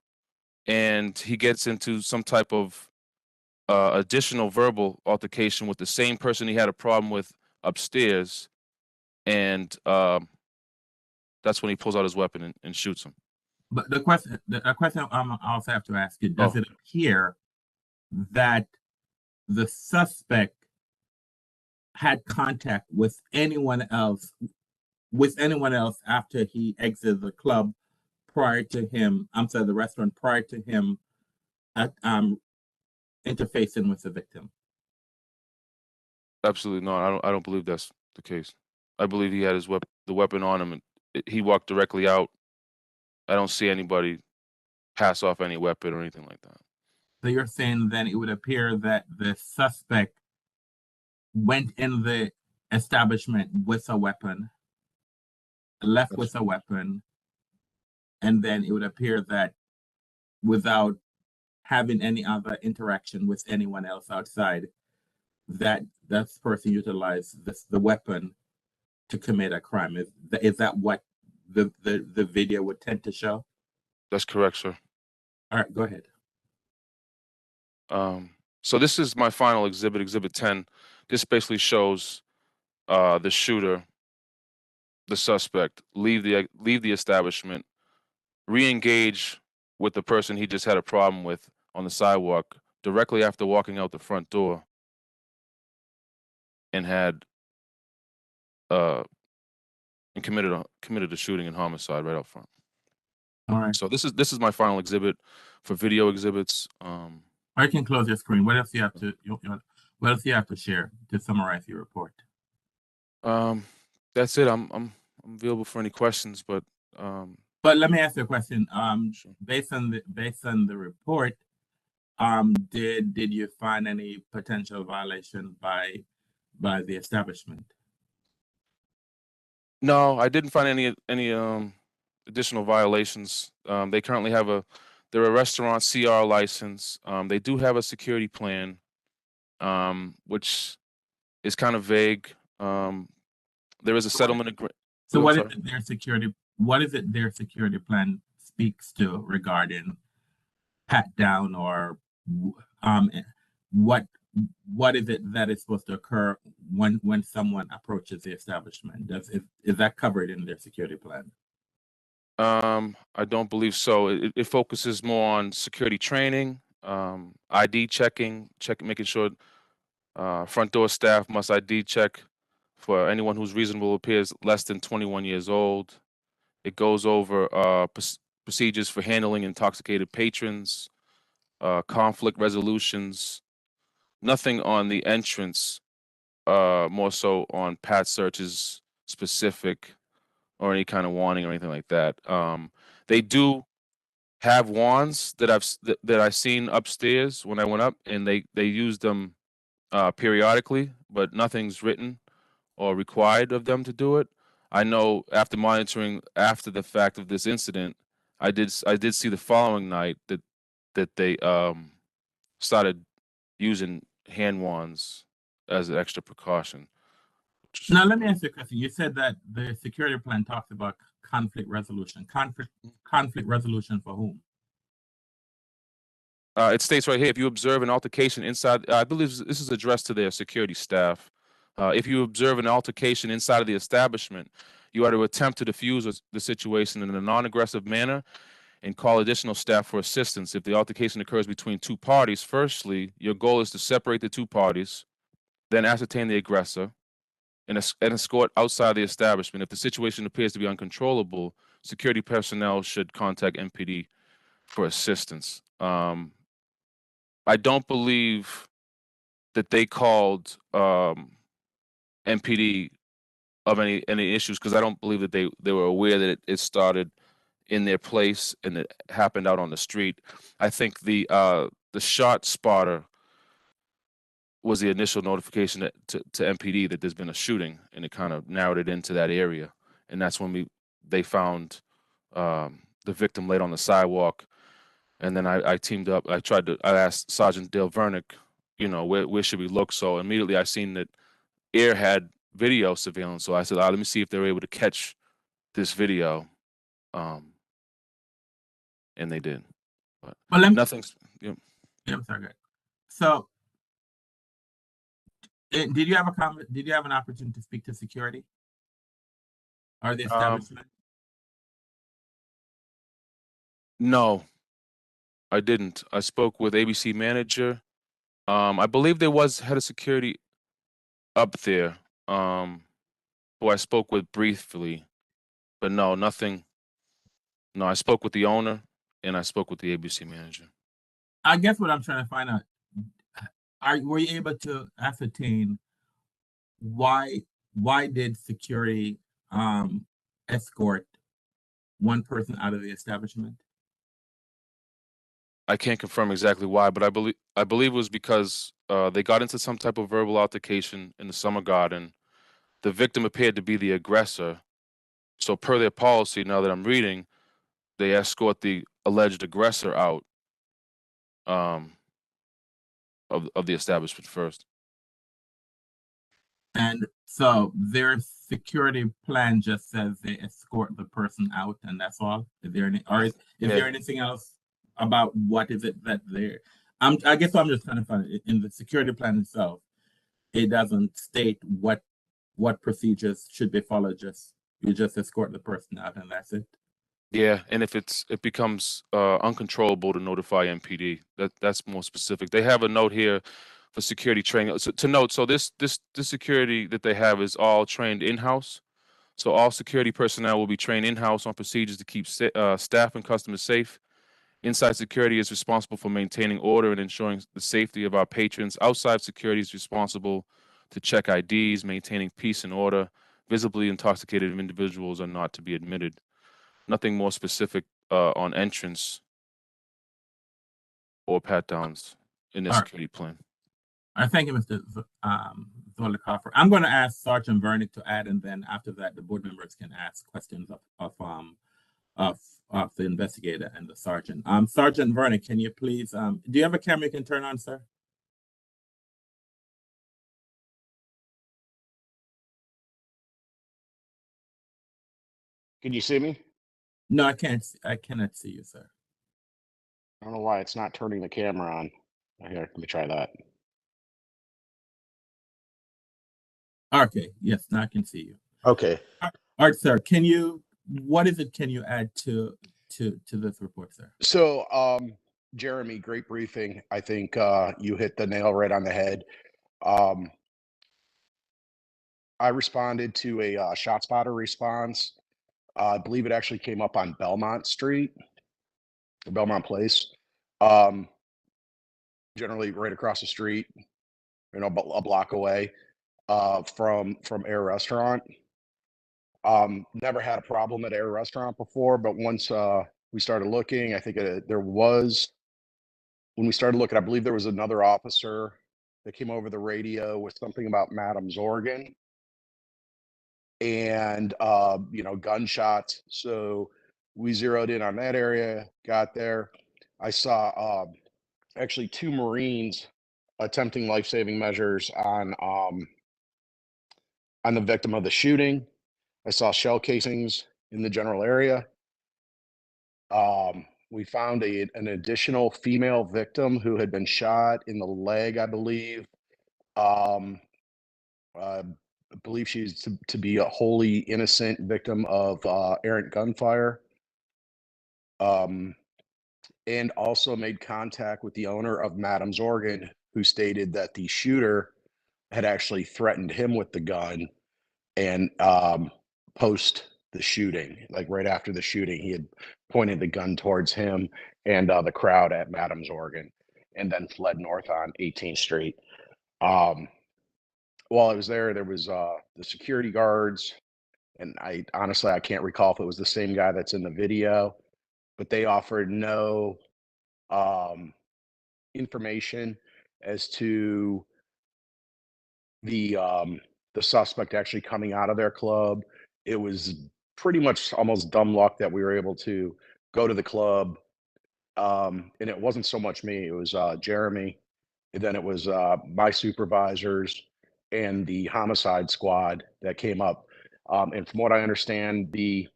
and he gets into some type of additional verbal altercation with the same person he had a problem with upstairs, and that's when he pulls out his weapon and shoots him. But the question I also have to ask you: does it appear that the suspect had contact with anyone else after he exited the club prior to him? I'm sorry, the restaurant prior to him interfacing with the victim? Absolutely not. I don't believe that's the case. I believe he had the weapon on him, and he walked directly out. I don't see anybody pass off any weapon or anything like that. So you're saying then it would appear that the suspect went in the establishment with a weapon, left with a weapon, and then it would appear that without having any other interaction with anyone else outside, that person utilized the weapon to commit a crime. Is that what the video would tend to show? That's correct, sir. All right, go ahead. So this is my final exhibit, Exhibit 10. This basically shows the shooter, the suspect, leave the establishment, re-engage with the person he just had a problem with on the sidewalk directly after walking out the front door, and had and committed a shooting and homicide right out front. All right. So this is my final exhibit for video exhibits. I can close your screen. What else do you have to what else do you have to share to summarize your report? That's it. I'm available for any questions, but let me ask you a question. Sure. Based on the report, did you find any potential violation by the establishment? No, I didn't find any additional violations. They currently have they're a restaurant CR license. They do have a security plan, which is kind of vague. There is a settlement agreement. So what is it their security? What is it their security plan speaks to regarding pat down, or what is it that is supposed to occur when someone approaches the establishment? Is that covered in their security plan? I don't believe so. It focuses more on security training, ID checking, making sure front door staff must ID check for anyone whose reasonable appears less than 21 years old. It goes over procedures for handling intoxicated patrons, conflict resolutions. Nothing on the entrance, more so on pat searches specific or any kind of warning or anything like that. They do have wands that I've seen upstairs when I went up, and they use them periodically, but nothing's written or required of them to do it. I know after monitoring after the fact of this incident, I did see the following night that they started using hand wands as an extra precaution. Now let me ask you a question. You said that the security plan talks about conflict resolution. Conflict resolution for whom? It states right here, if you observe an altercation inside, I believe this is addressed to their security staff. If you observe an altercation inside of the establishment, you are to attempt to diffuse the situation in a non-aggressive manner and call additional staff for assistance. If the altercation occurs between two parties, firstly, your goal is to separate the two parties, then ascertain the aggressor, and escort outside the establishment. If the situation appears to be uncontrollable, security personnel should contact MPD for assistance. I don't believe that they called MPD of any issues, because I don't believe that they were aware that it started in their place and it happened out on the street. I think the shot spotter was the initial notification to MPD that there's been a shooting, and it kind of narrowed it into that area, and that's when they found the victim laid on the sidewalk. And then I teamed up. I asked Sergeant Dale Vernick, where should we look? So immediately I seen that Air had video surveillance. So I said, let me see if they were able to catch this video. And they did. But nothing's. Yeah, I'm sorry. So, did you have a comment? Did you have an opportunity to speak to security or the establishment? No, I didn't. I spoke with ABC manager. I believe there was head of security up there, who I spoke with briefly, but no, nothing. No, I spoke with the owner and I spoke with the ABC manager. I guess what I'm trying to find out, were you able to ascertain why did security escort one person out of the establishment? I can't confirm exactly why, but I believe it was because they got into some type of verbal altercation in the summer garden. The victim appeared to be the aggressor. So per their policy, now that I'm reading, they escort the alleged aggressor out of the establishment first. And so their security plan just says they escort the person out, and that's all. Is there any, or is there anything else about what is it that they're? I guess I'm just trying to find it in the security plan itself. It doesn't state what procedures should be followed. You just escort the person out, and that's it. Yeah, and if it becomes uncontrollable, to notify MPD. That's more specific. They have a note here for security training. So, to note, so this security that they have is all trained in-house. So all security personnel will be trained in-house on procedures to keep staff and customers safe. Inside security is responsible for maintaining order and ensuring the safety of our patrons. Outside security is responsible to check IDs, maintaining peace and order. Visibly intoxicated individuals are not to be admitted. Nothing more specific on entrance or pat downs in the security plan. I thank you, Mr. Zollicoffer. I'm going to ask Sergeant Vernick to add, and then after that, the board members can ask questions of the investigator and the sergeant. Sergeant Vernick, can you please? Do you have a camera you can turn on, sir? Can you see me? No, I can't. I cannot see you, sir. I don't know why it's not turning the camera on. Here, let me try that. Okay. Yes, now I can see you. Okay. All right, sir. What is it? Can you add to this report, sir? So, Jeremy, great briefing. I think you hit the nail right on the head. I responded to a shot spotter response. I believe it actually came up on Belmont Street, or Belmont Place. Generally right across the street, a block away from Air Restaurant. Never had a problem at Air Restaurant before, but once we started looking, I think when we started looking, I believe there was another officer that came over the radio with something about Madam's organ and gunshots. So we zeroed in on that area, got there. I saw actually 2 Marines attempting life-saving measures on the victim of the shooting. I saw shell casings in the general area. We found an additional female victim who had been shot in the leg, I believe. I believe she's to be a wholly innocent victim of errant gunfire. And also made contact with the owner of Madam's Organ, who stated that the shooter had actually threatened him with the gun, and post the shooting, like right after the shooting, he had pointed the gun towards him and the crowd at Madam's Organ, and then fled north on 18th Street. While I was there, there was the security guards, and I honestly I can't recall if it was the same guy that's in the video, but they offered no um, information as to the suspect actually coming out of their club. It was pretty much almost dumb luck that we were able to go to the club. And it wasn't so much me, it was Jeremy, and then it was my supervisors and the homicide squad that came up. And from what I understand, the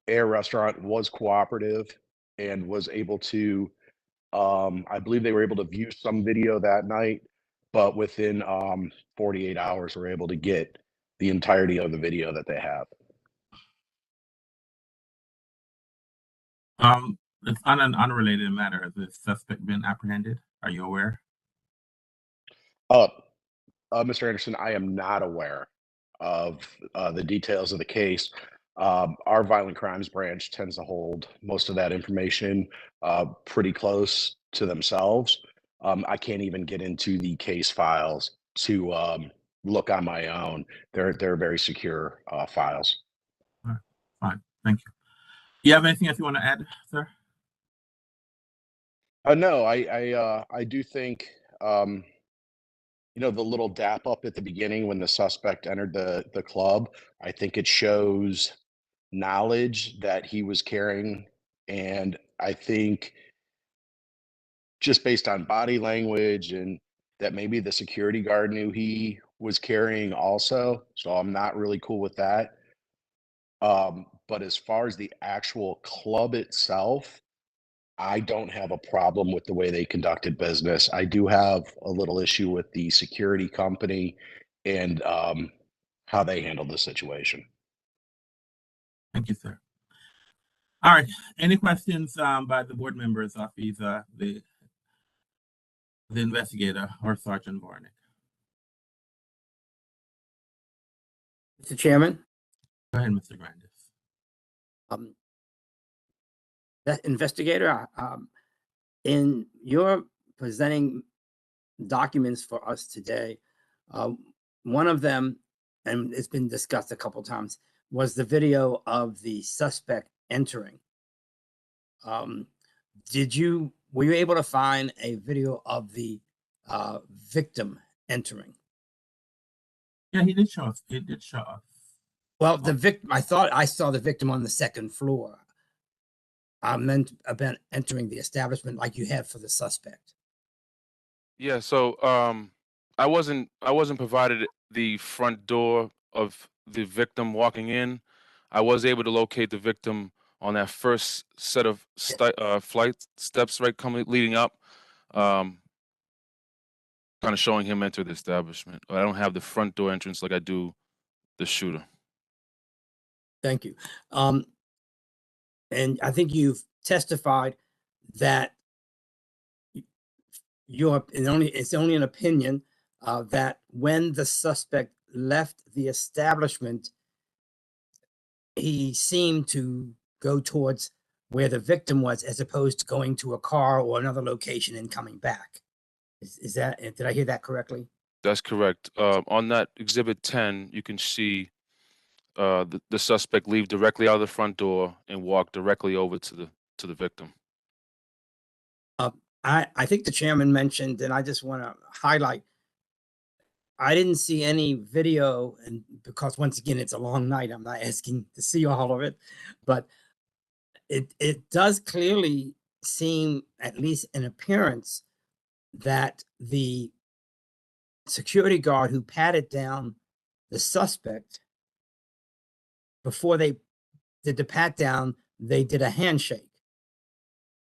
Air restaurant was cooperative and was able to, I believe they were able to view some video that night, but within 48 hours, we're able to get the entirety of the video that they have. It's on an unrelated matter. Has the suspect been apprehended? Are you aware? Mr. Anderson, I am not aware of the details of the case. Our violent crimes branch tends to hold most of that information pretty close to themselves. I can't even get into the case files to look on my own. They're very secure files. All right, fine, thank you. You have anything else you want to add, sir? No, I do think you know, the little dap up at the beginning when the suspect entered the club, I think it shows knowledge that he was carrying, and I think just based on body language and that maybe the security guard knew he was carrying also, so I'm not really cool with that. But as far as the actual club itself, I don't have a problem with the way they conducted business. I do have a little issue with the security company and how they handled the situation. Thank you, sir. All right. Any questions by the board members of either the investigator or Sergeant Varnick? Mr. Chairman? Go ahead, Mr. Grandis. That investigator, in your presenting documents for us today, one of them, and it's been discussed a couple times, was the video of the suspect entering. Were you able to find a video of the victim entering? Yeah, he did show us. He did show us. Well, the victim, I thought I saw the victim on the second floor. I meant about entering the establishment like you had for the suspect. Yeah, so I wasn't provided the front door of the victim walking in. I was able to locate the victim on that first set of flight steps, right, leading up, kind of showing him enter the establishment. I don't have the front door entrance like I do the shooter. Thank you. And I think you've testified that it's only an opinion that when the suspect left the establishment, he seemed to go towards where the victim was, as opposed to going to a car or another location and coming back. Is that, did I hear that correctly? That's correct. On that exhibit 10, you can see the suspect leave directly out of the front door and walk directly over to the victim. I think the chairman mentioned, and I just want to highlight, I didn't see any video, and because once again, it's a long night, I'm not asking to see all of it, but it does clearly seem, at least in appearance, that the security guard who patted down the suspect, before they did the pat down, they did a handshake.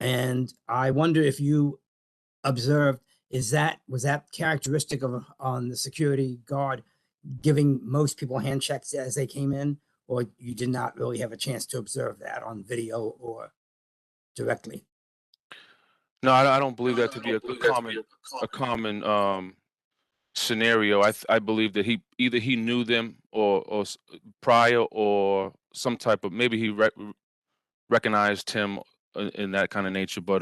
And I wonder if you observed, was that characteristic of on the security guard giving most people handshakes as they came in, or you did not really have a chance to observe that on video or directly? No, I don't believe that to be a common scenario. I believe that either he knew them or prior, or some type of, maybe he recognized him in that kind of nature. But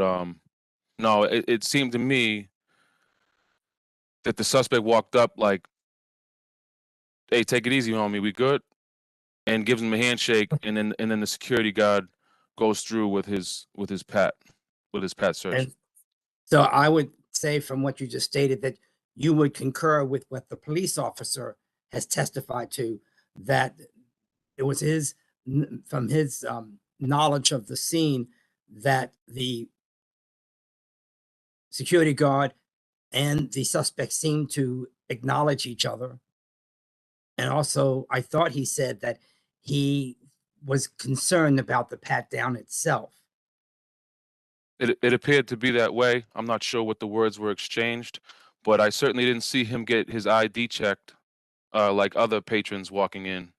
no, it seemed to me that the suspect walked up like, "Hey, take it easy on me. We good?" and gives him a handshake, and then the security guard goes through with his pat search. And so I would say from what you just stated that you would concur with what the police officer has testified to, that it was from his knowledge of the scene that the security guard and the suspect seemed to acknowledge each other. And also, I thought he said that he was concerned about the pat down itself. It appeared to be that way. I'm not sure what the words were exchanged, but I certainly didn't see him get his ID checked like other patrons walking in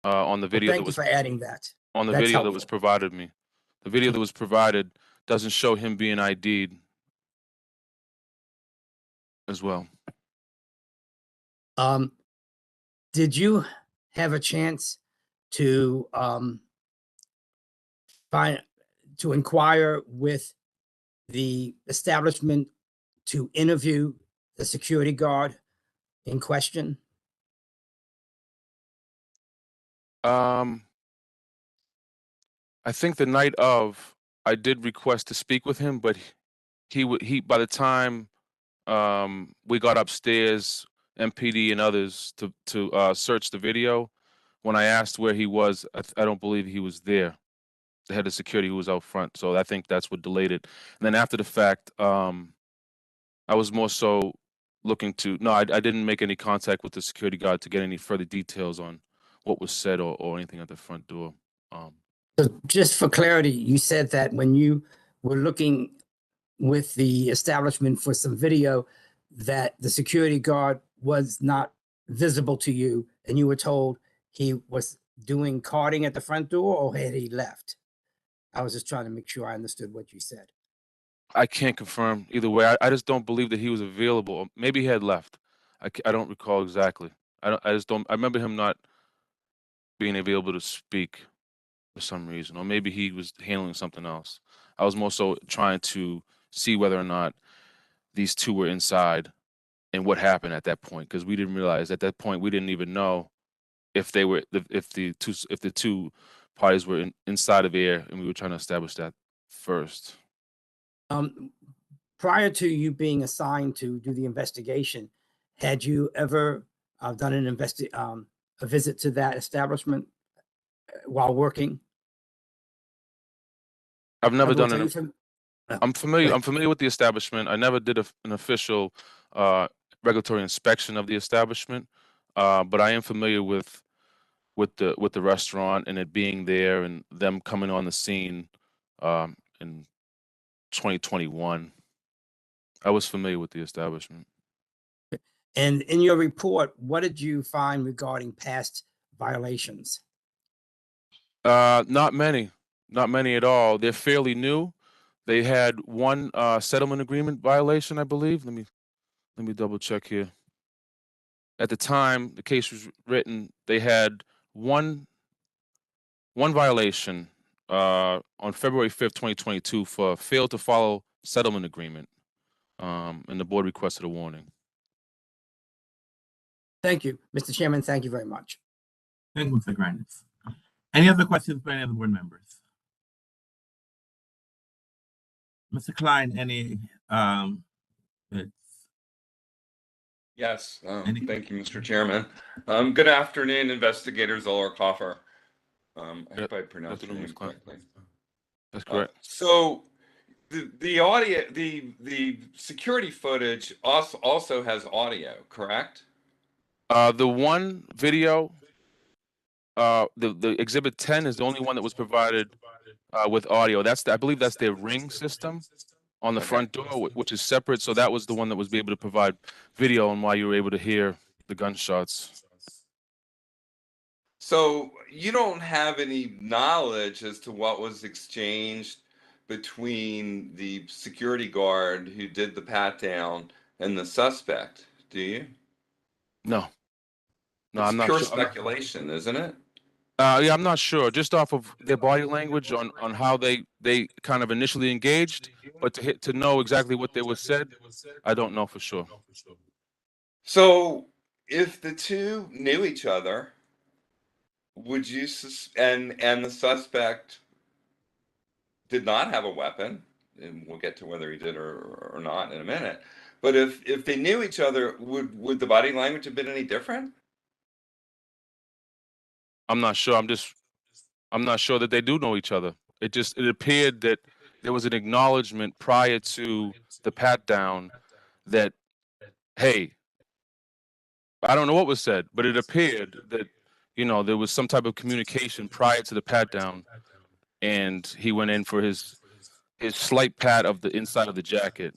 on the video. Thank you for adding that. On the That's video that helpful. was provided me. The video that was provided doesn't show him being ID'd as well. Did you have a chance to inquire with the establishment to interview the security guard in question? I think the night of, I did request to speak with him, but he by the time we got upstairs, MPD and others to search the video, when I asked where he was, I don't believe he was there. The head of security who was out front, so I think that's what delayed it. And then after the fact, I was more so looking to, no, I didn't make any contact with the security guard to get any further details on what was said or anything at the front door. So just for clarity, you said that when you were looking with the establishment for some video, that the security guard was not visible to you, and you were told he was doing carding at the front door, or had he left? I was just trying to make sure I understood what you said. I can't confirm either way. I just don't believe that he was available. Maybe he had left. I don't recall exactly. I just don't. I remember him not being available to speak for some reason, or maybe he was handling something else. I was more so trying to see whether or not these two were inside and what happened at that point, because we didn't realize at that point, we didn't even know if they were if the two parties were inside of air, and we were trying to establish that first. Prior to you being assigned to do the investigation, had you ever done a visit to that establishment while working? I've never done an. I'm familiar with the establishment. I never did an official regulatory inspection of the establishment, but I am familiar with the restaurant and it being there and them coming on the scene in 2021. I was familiar with the establishment. And in your report, what did you find regarding past violations? Not many at all. They're fairly new. They had one settlement agreement violation, I believe. Let me double check here. At the time the case was written, they had one violation on February 5th, 2022 for failed to follow settlement agreement. And the board requested a warning. Thank you, Mr. Chairman. Thank you very much. Thank you, Mr. Grinders. Any other questions by any other board members? Mr. Klein, any Yes, thank you, Mr. Chairman. Good afternoon, investigators Zoller-Koffer. I hope I pronounced your name correctly. That's correct. So the audio, the security footage also has audio, correct? The one video, the exhibit 10 is the only one that was provided with audio. I believe that's their ring system on the front door, which is separate. So that was the one that was able to provide video and why you were able to hear the gunshots. So you don't have any knowledge as to what was exchanged between the security guard who did the pat down and the suspect, do you? No, it's I'm not pure sure. speculation, isn't it? Yeah, I'm not sure. Just off of their body language on how they kind of initially engaged, but to know exactly what they was said, I don't know for sure. So if the two knew each other, would you and the suspect did not have a weapon, and we'll get to whether he did or not in a minute. But if they knew each other, would the body language have been any different? I'm not sure. I'm not sure that they do know each other. It appeared that there was an acknowledgement prior to the pat down that, hey, I don't know what was said, but it appeared that, there was some type of communication prior to the pat down, and he went in for his slight pat of the inside of the jacket.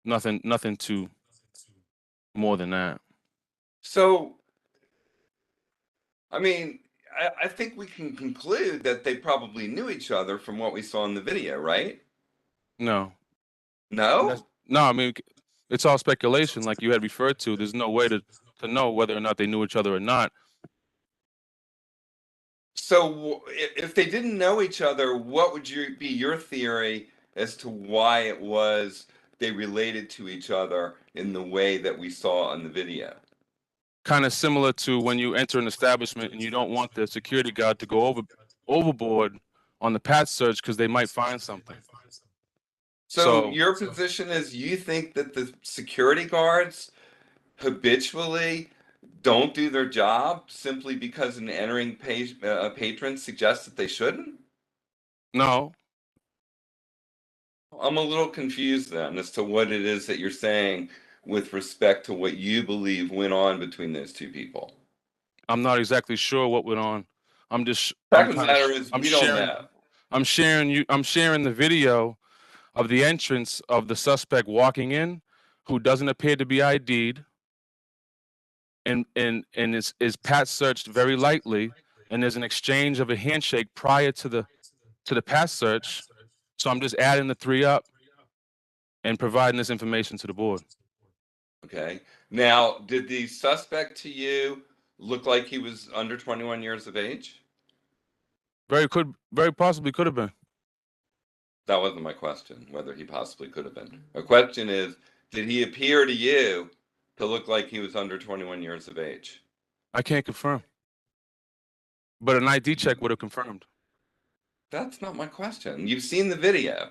Nothing too more than that. So, I mean, I think we can conclude that they probably knew each other from what we saw in the video, right? No. No? No, I mean, it's all speculation, like you had referred to. There's no way to know whether or not they knew each other or not. So if they didn't know each other, what would be your theory as to why it was they related to each other in the way that we saw on the video? Kind of similar to when you enter an establishment and you don't want the security guard to go overboard on the pat search because they might find something. So your position is you think that the security guards habitually don't do their job simply because an entering patron suggests that they shouldn't? No. I'm a little confused then as to what it is that you're saying with respect to what you believe went on between those two people. I'm not exactly sure what went on. I'm Fact of the matter is, we don't sharing, know. I'm sharing the video of the entrance of the suspect walking in, who doesn't appear to be ID'd, and is pat searched very lightly, and there's an exchange of a handshake prior to the pat search. So I'm just adding the three up and providing this information to the board. Okay. Now, did the suspect to you look like he was under 21 years of age? Very possibly could have been. That wasn't my question, whether he possibly could have been. My question is, did he appear to you to look like he was under 21 years of age? I can't confirm. But an ID check would have confirmed. That's not my question. You've seen the video.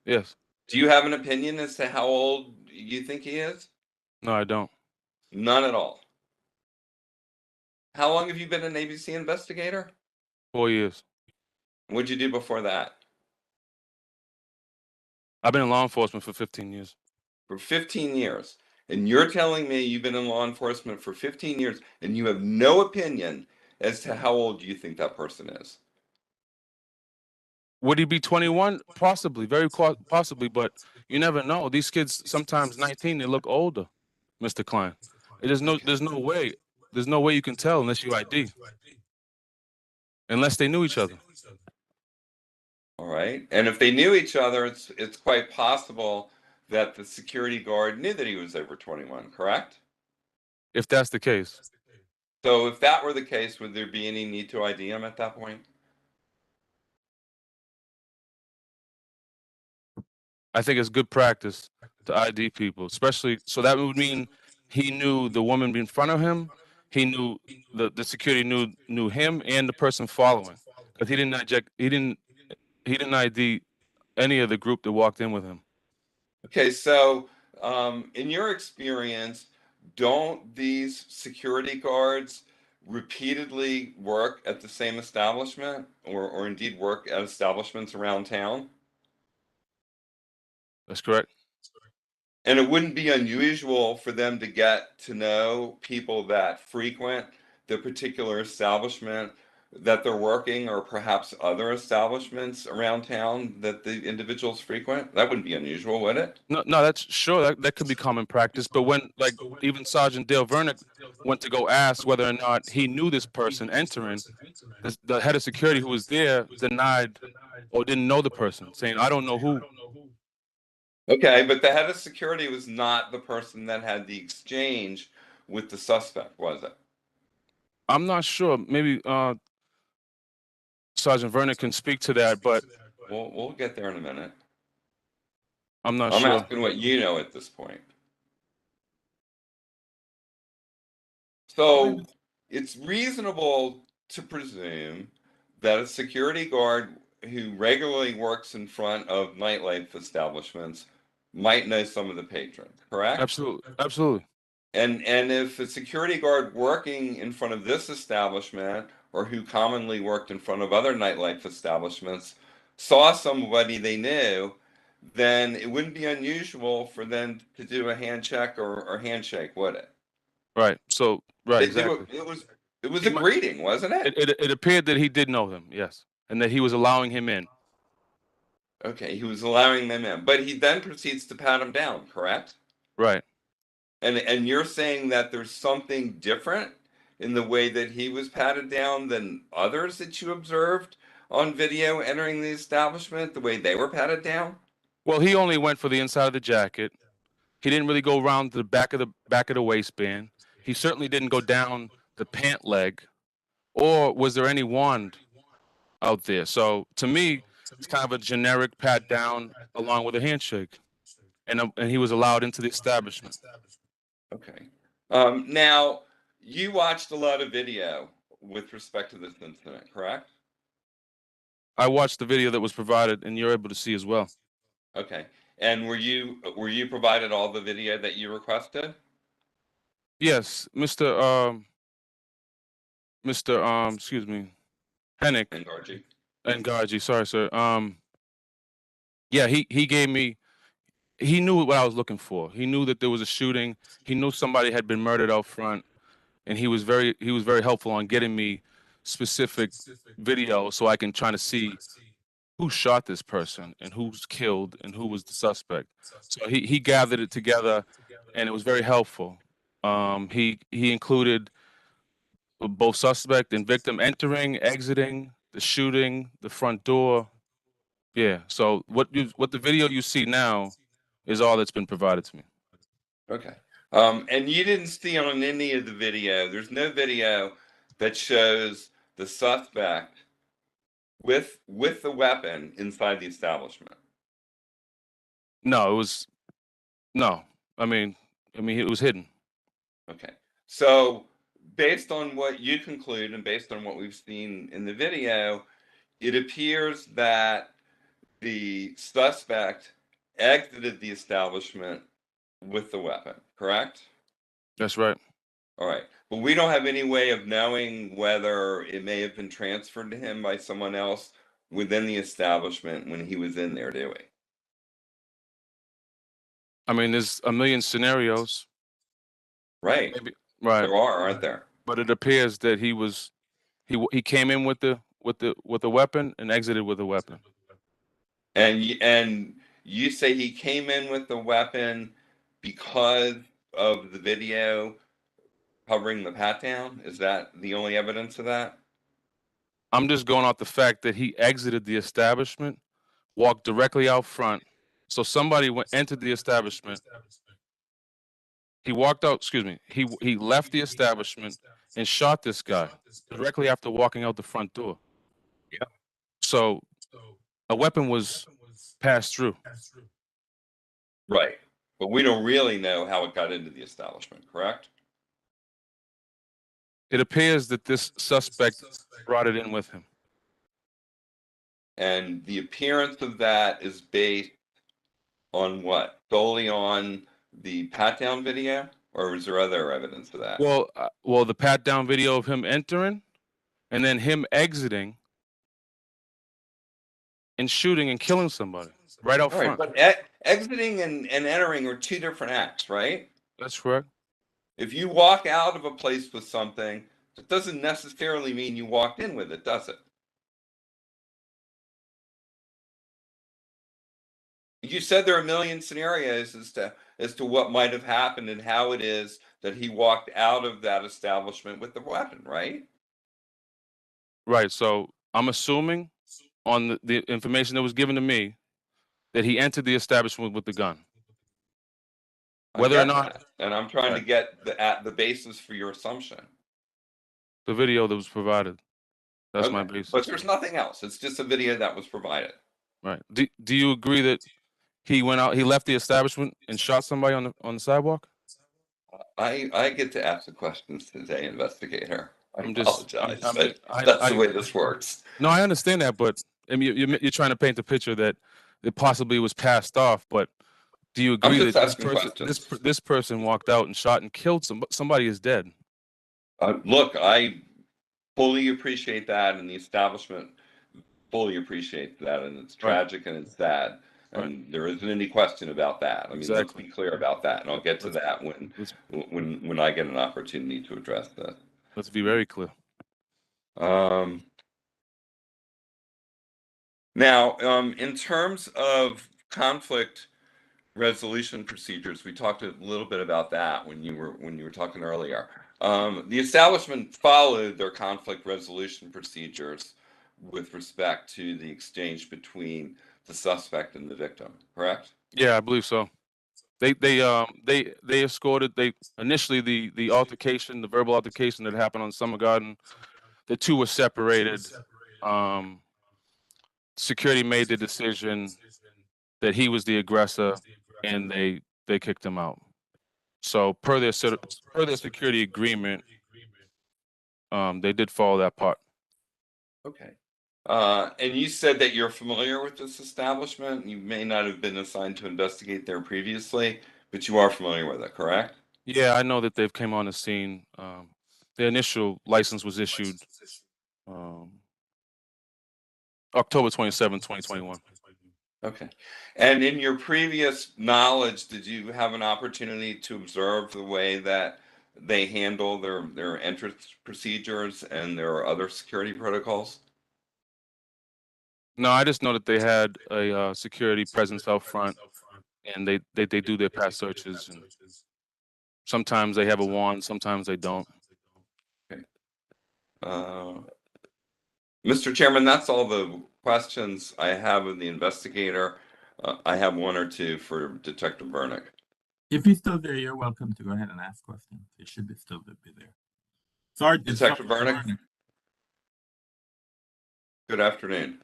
Yes. Do you have an opinion as to how old you think he is? No, I don't. None at all. How long have you been an ABC investigator? 4 years. What'd you do before that? I've been in law enforcement for 15 years. For 15 years. And you're telling me you've been in law enforcement for 15 years and you have no opinion as to how old you think that person is? Would he be 21? Possibly, very possibly, but you never know. These kids, sometimes 19, they look older, Mr. Klein. There's no way. There's no way you can tell unless you ID. Unless they knew each other. All right. And if they knew each other, it's quite possible that the security guard knew that he was over 21, correct? If that's the case. So if that were the case, would there be any need to ID him at that point? I think it's good practice to ID people, especially, so that would mean he knew the woman in front of him. He knew the security knew him and the person following, because he didn't ID any of the group that walked in with him. Okay, so in your experience, don't these security guards repeatedly work at the same establishment or indeed work at establishments around town? That's correct. And it wouldn't be unusual for them to get to know people that frequent the particular establishment that they're working, or perhaps other establishments around town that the individuals frequent? That wouldn't be unusual, would it? No, that's sure that could be common practice. But when, like, even Sergeant Dale Vernick went to go ask whether or not he knew this person entering, the head of security who was there denied or didn't know the person, saying, "I don't know who." Okay, but the head of security was not the person that had the exchange with the suspect, was it? I'm not sure. Maybe Sergeant Vernick can speak to that, but we'll get there in a minute. I'm not I'm sure. asking what you know at this point. So it's reasonable to presume that a security guard who regularly works in front of nightlife establishments might know some of the patrons, correct? Absolutely, absolutely. And if a security guard working in front of this establishment, or who commonly worked in front of other nightlife establishments, saw somebody they knew, then it wouldn't be unusual for them to do a hand check or handshake, would it? Right. So right, exactly. It was a greeting, wasn't it? It appeared that he did know him, yes, and that he was allowing him in. Okay, he was allowing them in, but he then proceeds to pat him down, correct? Right. And you're saying that there's something different in the way that he was patted down than others that you observed on video entering the establishment, the way they were patted down? Well, he only went for the inside of the jacket. He didn't really go around the back of the waistband. He certainly didn't go down the pant leg. Or was there any wand out there? So to me, it's kind of a generic pat down along with a handshake, and he was allowed into the establishment. Okay. Now, you watched a lot of video with respect to this incident, correct? I watched the video that was provided, and you're able to see as well. Okay. And were you provided all the video that you requested? Yes, Mr. Excuse me, Hennick. Ngarji, sorry, sir. Yeah, he gave me. He knew what I was looking for. He knew that there was a shooting. He knew somebody had been murdered out front, and he was very helpful on getting me specific video so I can try to see who shot this person and who's killed and who was the suspect. So he gathered it together, and it was very helpful. He included both suspect and victim entering, exiting, the shooting, the front door. Yeah. So what the video you see now is all that's been provided to me. Okay. And you didn't see on any of the video, there's no video that shows the suspect with the weapon inside the establishment. No, it was no. I mean, it was hidden. Okay. So based on what you conclude and based on what we've seen in the video, it appears that the suspect exited the establishment with the weapon, correct? That's right. All right. But we don't have any way of knowing whether it may have been transferred to him by someone else within the establishment when he was in there, do we? I mean, there's a million scenarios. Right. Maybe, right. There are, aren't there? But it appears that he came in with the weapon and exited with a weapon. And you say he came in with the weapon because of the video covering the pat down? Is that the only evidence of that? I'm just going off the fact that he exited the establishment, walked directly out front. So somebody entered the establishment. He walked out, excuse me, he left the establishment and shot this guy directly after walking out the front door. Yeah. So a weapon was passed through. Right. But we don't really know how it got into the establishment, correct? It appears that this suspect brought it in with him. And the appearance of that is based on what? Solely on the pat down video? Or is there other evidence of that? Well, the pat down video of him entering and then him exiting and shooting and killing somebody right out front. But exiting and entering are two different acts, right? That's correct. If you walk out of a place with something, it doesn't necessarily mean you walked in with it, does it? You said there are a million scenarios as to what might have happened and how it is that he walked out of that establishment with the weapon, right? Right. So I'm assuming on the information that was given to me that he entered the establishment with the gun. Whether or not, and I'm trying to get the basis for your assumption. The video that was provided. That's my basis. But there's nothing else. It's just a video that was provided. Right. Do you agree that he went out, he left the establishment and shot somebody on the sidewalk? I get to ask the questions today, investigator. I apologize, I but that's the way this works. No, I understand that, but I mean, you're trying to paint the picture that it possibly was passed off. But do you agree that this person walked out and shot and killed somebody is dead? Look, I fully appreciate that, and the establishment fully appreciate that, and it's tragic and it's sad, and there isn't any question about that. I mean, let's be clear about that, and I'll get to that when I get an opportunity to address that. Let's be very clear. Now, in terms of conflict resolution procedures, we talked a little bit about that when you were talking earlier. The establishment followed their conflict resolution procedures with respect to the exchange between the suspect and the victim, correct? Yeah, I believe so. They escorted. They initially the altercation, the verbal altercation that happened on Summer Garden. The two were separated. Security made the decision that he was the aggressor, and they kicked him out. So per their security agreement, they did follow that part. Okay. And you said that you're familiar with this establishment. You may not have been assigned to investigate there previously, but you are familiar with it, correct? Yeah, I know that they've came on the scene. The initial license was issued October 27, 2021. Okay. And in your previous knowledge, did you have an opportunity to observe the way that they handle their entrance procedures and their other security protocols? No, I just know that they had a security presence out front, and they do their past searches, and sometimes they have a warrant, sometimes they don't. Okay. Mr. Chairman, that's all the questions I have of the investigator. I have one or two for Detective Bernick. If he's still there, you're welcome to go ahead and ask questions. It should still be there. Sorry, Detective Bernick. Good afternoon.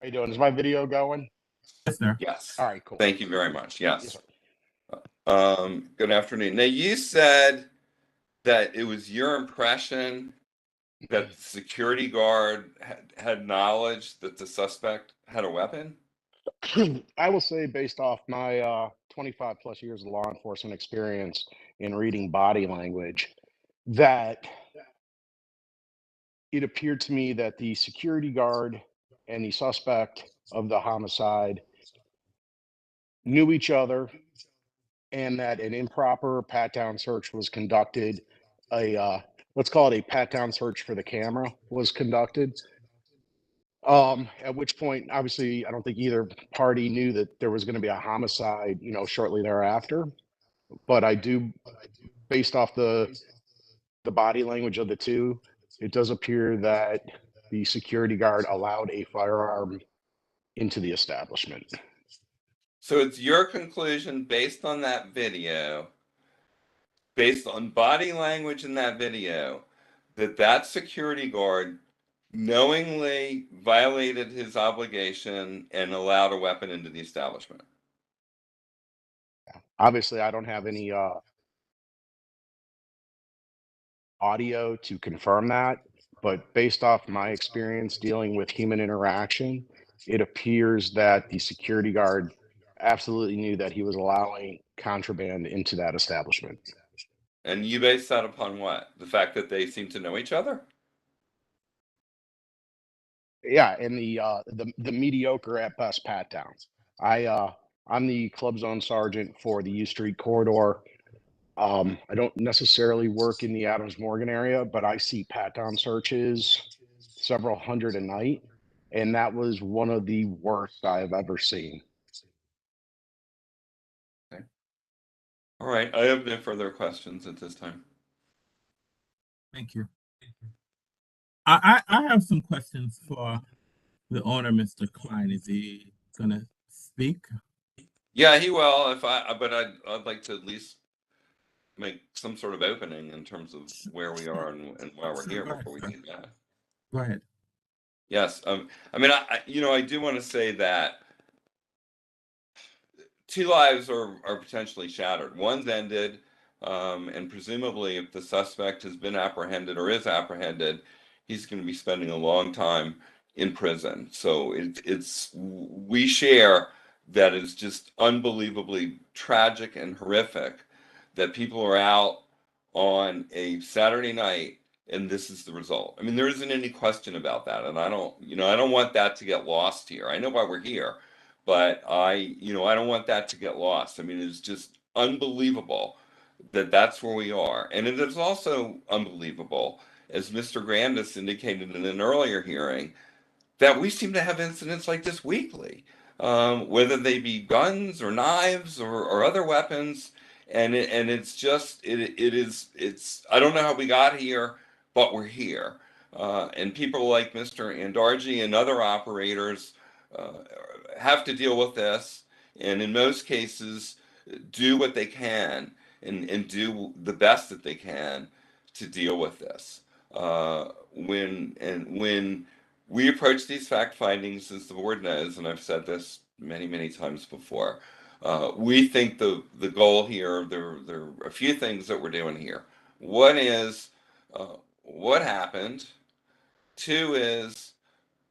How you doing? Is my video going? Yes, sir. Yes. All right, cool. Thank you very much. Yes. Good afternoon. Now, you said that it was your impression that the security guard had knowledge that the suspect had a weapon? I will say, based off my 25 plus years of law enforcement experience in reading body language, that it appeared to me that the security guard and the suspect of the homicide knew each other, and that an improper pat-down search was conducted. Let's call it a pat-down search for the camera was conducted. At which point, obviously, I don't think either party knew that there was going to be a homicide, shortly thereafter. But I do, based off the body language of the two, it does appear that the security guard allowed a firearm into the establishment. So it's your conclusion based on that video, based on body language in that video, that security guard knowingly violated his obligation and allowed a weapon into the establishment. Obviously, I don't have any audio to confirm that, but based off my experience dealing with human interaction, it appears that the security guard absolutely knew that he was allowing contraband into that establishment. And you base that upon what? The fact that they seem to know each other? Yeah, and the mediocre at best pat downs. I'm the club zone sergeant for the U Street corridor. I don't necessarily work in the Adams Morgan area, but I see pat down searches several hundred a night, and that was one of the worst I've ever seen. Okay. All right. I have no further questions at this time. Thank you. I have some questions for the owner, Mr. Klein. Is he going to speak? Yeah, he will. But I'd like to at least make some sort of opening in terms of where we are and why we're here before we do that. Go ahead. Yes. I mean, I do want to say that two lives are potentially shattered. One's ended, and presumably if the suspect has been apprehended or is apprehended, he's going to be spending a long time in prison. So we share that it's just unbelievably tragic and horrific that people are out on a Saturday night and this is the result. I mean, there isn't any question about that. And I don't want that to get lost here. I know why we're here, but I don't want that to get lost. I mean, it's just unbelievable that that's where we are. And it is also unbelievable, as Mr. Grandis indicated in an earlier hearing, that we seem to have incidents like this weekly, whether they be guns or knives or other weapons. And it's I don't know how we got here, but we're here. And people like Mr. Andarji and other operators have to deal with this. And in most cases, do what they can and do the best that they can to deal with this. When we approach these fact findings, as the board knows, and I've said this many, many times before, we think the goal here, there are a few things that we're doing here. One is what happened. Two is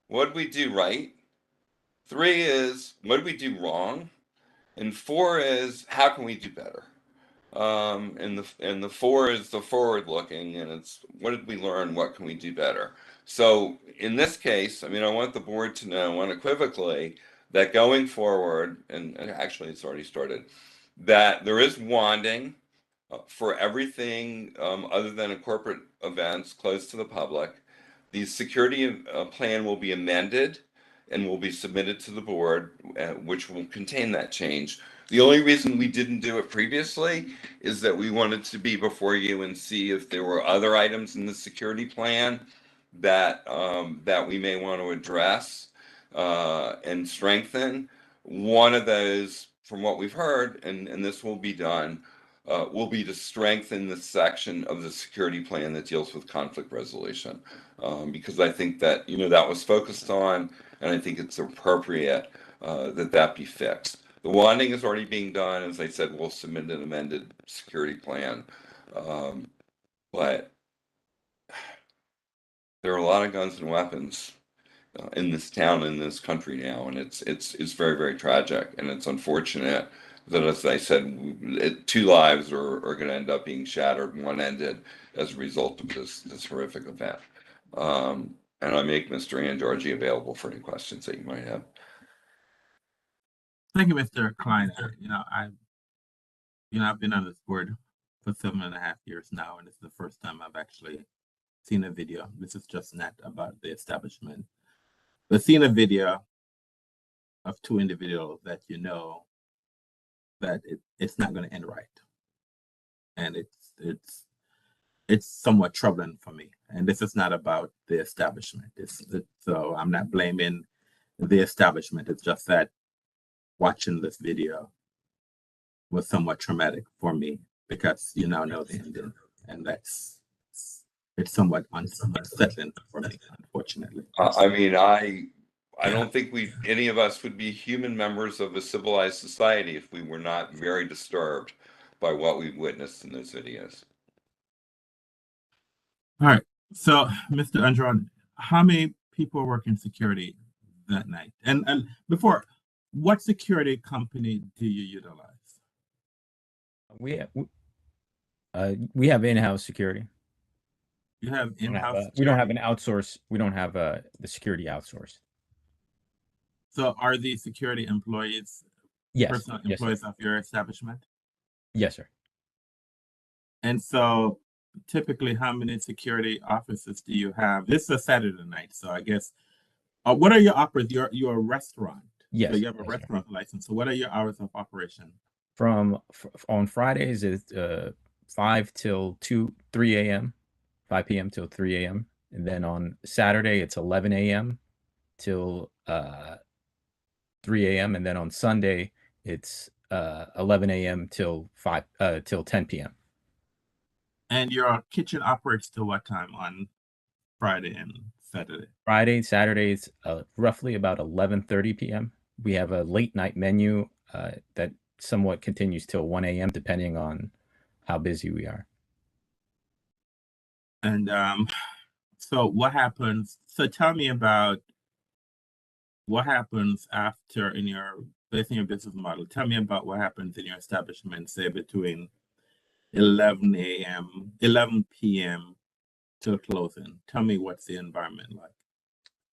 what did we do right. Three is what did we do wrong. And four is how can we do better. And the four is the forward looking, and it's what did we learn, what can we do better. So in this case, I mean, I want the board to know unequivocally that going forward, and actually it's already started, that there is wanding for everything other than corporate events closed to the public. The security plan will be amended and will be submitted to the board, which will contain that change. The only reason we didn't do it previously is that we wanted to be before you and see if there were other items in the security plan that we may want to address and strengthen. One of those, from what we've heard, and this will be done, will be to strengthen the section of the security plan that deals with conflict resolution, because I think that that was focused on, and I think it's appropriate that be fixed. The wanding is already being done. As I said, we'll submit an amended security plan. But there are a lot of guns and weapons in this town, in this country now, and it's very, very tragic, and it's unfortunate that, as I said, two lives are going to end up being shattered, one ended as a result of this horrific event. And I make Mr. Andarji available for any questions that you might have. Thank you, Mr. Klein. I've been on this board for 7.5 years now, and it's the first time I've actually seen a video. This is just not about the establishment, but seeing a video of two individuals that that it's not going to end right, and it's somewhat troubling for me. And this is not about the establishment. So I'm not blaming the establishment. It's just that watching this video was somewhat traumatic for me because you now know the ending, and it's somewhat unsettling for me, unfortunately. I mean, I don't think any of us would be human members of a civilized society if we were not very disturbed by what we've witnessed in those videos. All right. So, Mr. Andrade, how many people work in security that night? And before, what security company do you utilize? We have in-house security. You have in-house. We don't have an outsource. We don't have the security outsourced. So, are these security employees personal employees of your establishment? Yes, sir. And so, typically, how many security officers do you have? This is a Saturday night, so I guess. What are your hours? You're a restaurant. Yes. So you have a restaurant license. So what are your hours of operation? On Fridays, it's 5 till 3 a.m., 5 p.m. till 3 a.m. And then on Saturday, it's 11 a.m. till 3 a.m. And then on Sunday, it's 11 a.m. till 10 p.m. And your kitchen operates till what time on Friday and Saturday? Saturday, it's roughly about 11:30 p.m. We have a late night menu that somewhat continues till 1 a.m. depending on how busy we are. And so what happens? So tell me about what happens after based on your business model. Tell me about what happens in your establishment, say between 11 a.m., 11 p.m. till closing. Tell me what's the environment like.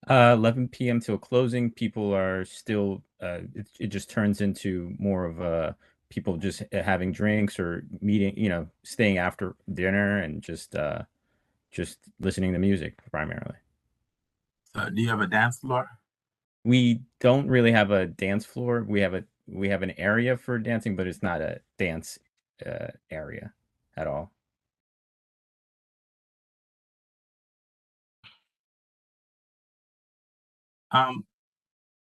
11 p.m. till closing, people are still, it just turns into more of people just having drinks or meeting, staying after dinner and just listening to music primarily. So do you have a dance floor? We don't really have a dance floor. We have an area for dancing, but it's not a dance area at all.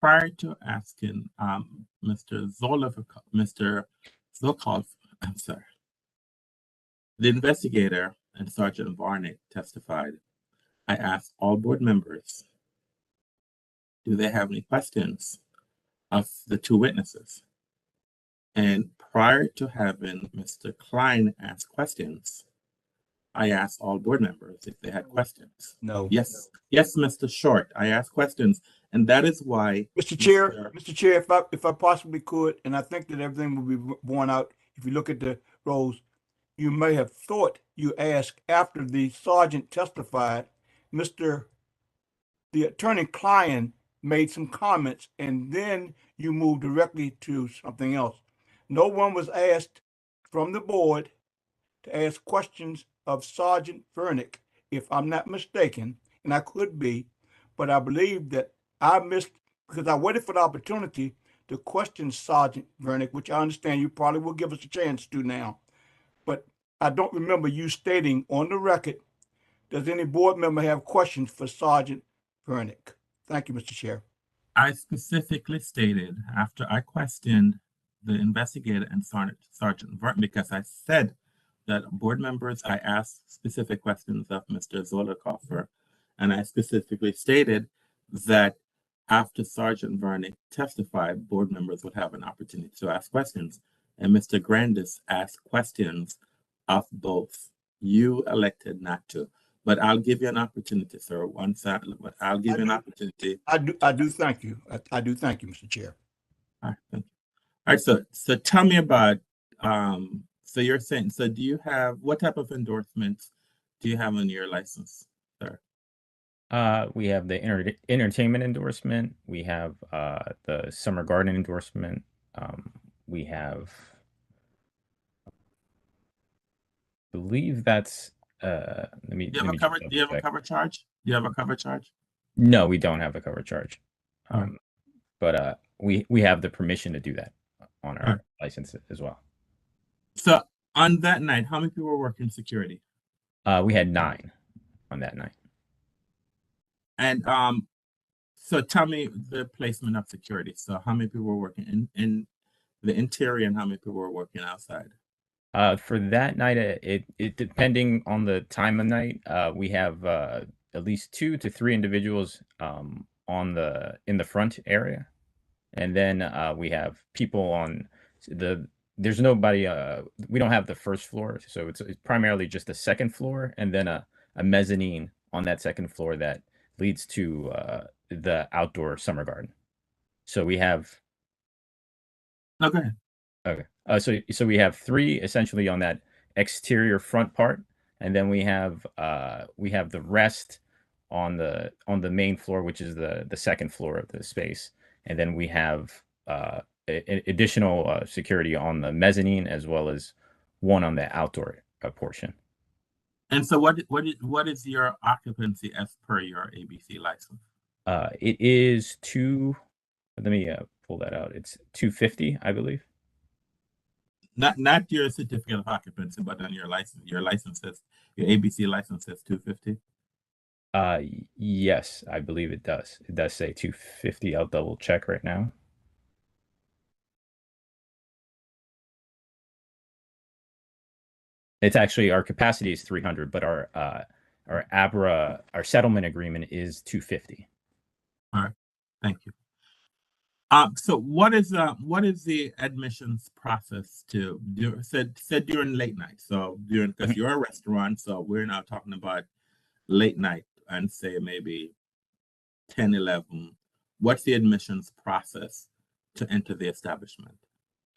Prior to asking Mr. Zolkov, I'm sorry, the investigator and Sergeant Varnick testified. I asked all board members, do they have any questions of the two witnesses? And prior to having Mr. Klein ask questions, I asked all board members if they had questions. No. Yes, Mr. Short, I asked questions, and that is why. Mr. Chair, if I possibly could, and I think that everything will be borne out if you look at the roles, you may have thought you asked after the sergeant testified, the attorney Klein made some comments, and then you moved directly to something else. No one was asked from the board to ask questions of Sergeant Vernick, if I'm not mistaken, and I could be, but I believe that I missed, because I waited for the opportunity to question Sergeant Vernick, which I understand you probably will give us a chance to now. But I don't remember you stating on the record, does any board member have questions for Sergeant Vernick? Thank you, Mr. Chair. I specifically stated after I questioned the investigator and Sergeant Vernick, because I said that board members, I asked specific questions of Mr. Zolokoffer, and I specifically stated that after Sergeant Vernick testified, board members would have an opportunity to ask questions. And Mr. Grandis asked questions of both. You elected not to, but I'll give you an opportunity, sir. I'll give you an opportunity. I do thank you. I do thank you, Mr. Chair. All right, thank you. All right, so tell me about so you're saying, so do you have, what type of endorsements do you have on your license, sir? We have the entertainment endorsement. We have the summer garden endorsement. We have, I believe that's, let me. Do you have a cover charge? Do you have a cover charge? No, we don't have a cover charge. But we have the permission to do that on our license as well. So on that night, how many people were working security? We had 9 on that night. And so tell me the placement of security. So how many people were working in the interior and how many people were working outside? For that night, it depending on the time of night, we have at least 2 to 3 individuals in the front area, and then we have people on there's nobody. We don't have the first floor, so it's primarily just the second floor, and then a mezzanine on that second floor that leads to the outdoor summer garden. So we have. Oh, go ahead. Okay. So we have 3 essentially on that exterior front part, and then we have the rest on the main floor, which is the second floor of the space, and then we have additional security on the mezzanine as well as one on the outdoor portion. And so what is your occupancy as per your ABC license? It is let me pull that out. It's 250, I believe. Not your certificate of occupancy, but on your license. Your ABC license says 250. Yes, I believe it does. It does say 250. I'll double check right now. It's actually, our capacity is 300, but our ABRA, our settlement agreement is 250. All right, thank you. So what is the admissions process to do? Said during late night. So during, because you're a restaurant, so we're now talking about late night and say maybe 10, 11. What's the admissions process to enter the establishment?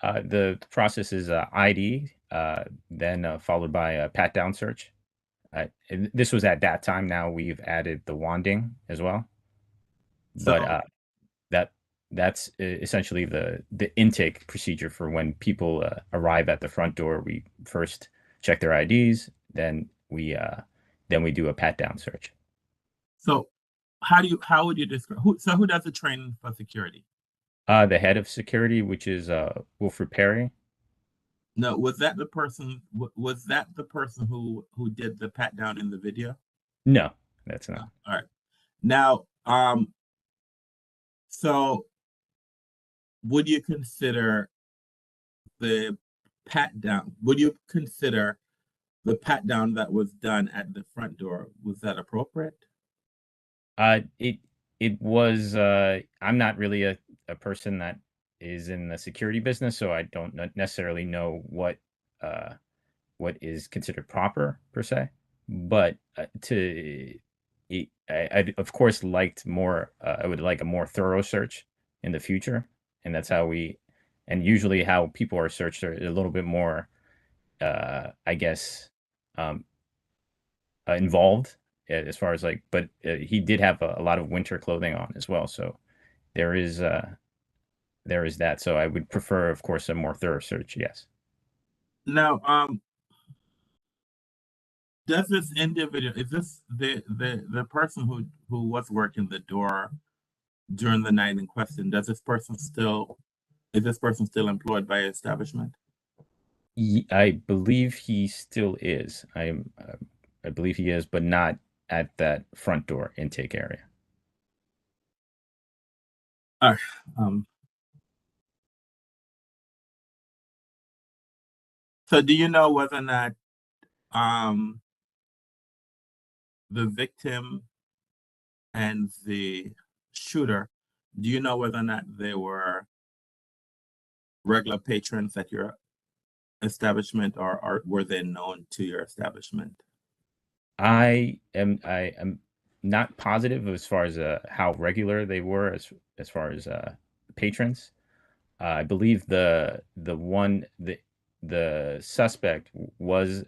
The process is ID, then followed by a pat down search. And this was at that time. Now we've added the wanding as well. But So that's essentially the intake procedure for when people arrive at the front door. We first check their IDs, then we do a pat down search. So how would you describe who does the training for security? The head of security, which is Wilfred Perry. No, was that the person? Was that the person who did the pat down in the video? No, that's not. All right. Now, so would you consider the pat down? Would you consider the pat down that was done at the front door, was that appropriate? It was. I'm not really a person that is in the security business, so I don't necessarily know what is considered proper per se. But I of course liked more. I would like a more thorough search in the future, and that's how we. And usually, how people are searched are a little bit more, I guess, involved as far as like. But he did have a lot of winter clothing on as well, so there is that. So I would prefer, of course, a more thorough search. Yes. Now, does this individual, is this the person who was working the door during the night in question? Is this person still employed by establishment? I believe he still is. I believe he is, but not at that front door intake area. All right. So do you know whether or not the victim and the shooter, do you know whether or not they were regular patrons at your establishment, or were they known to your establishment? I am not positive as far as how regular they were as far as patrons. I believe the suspect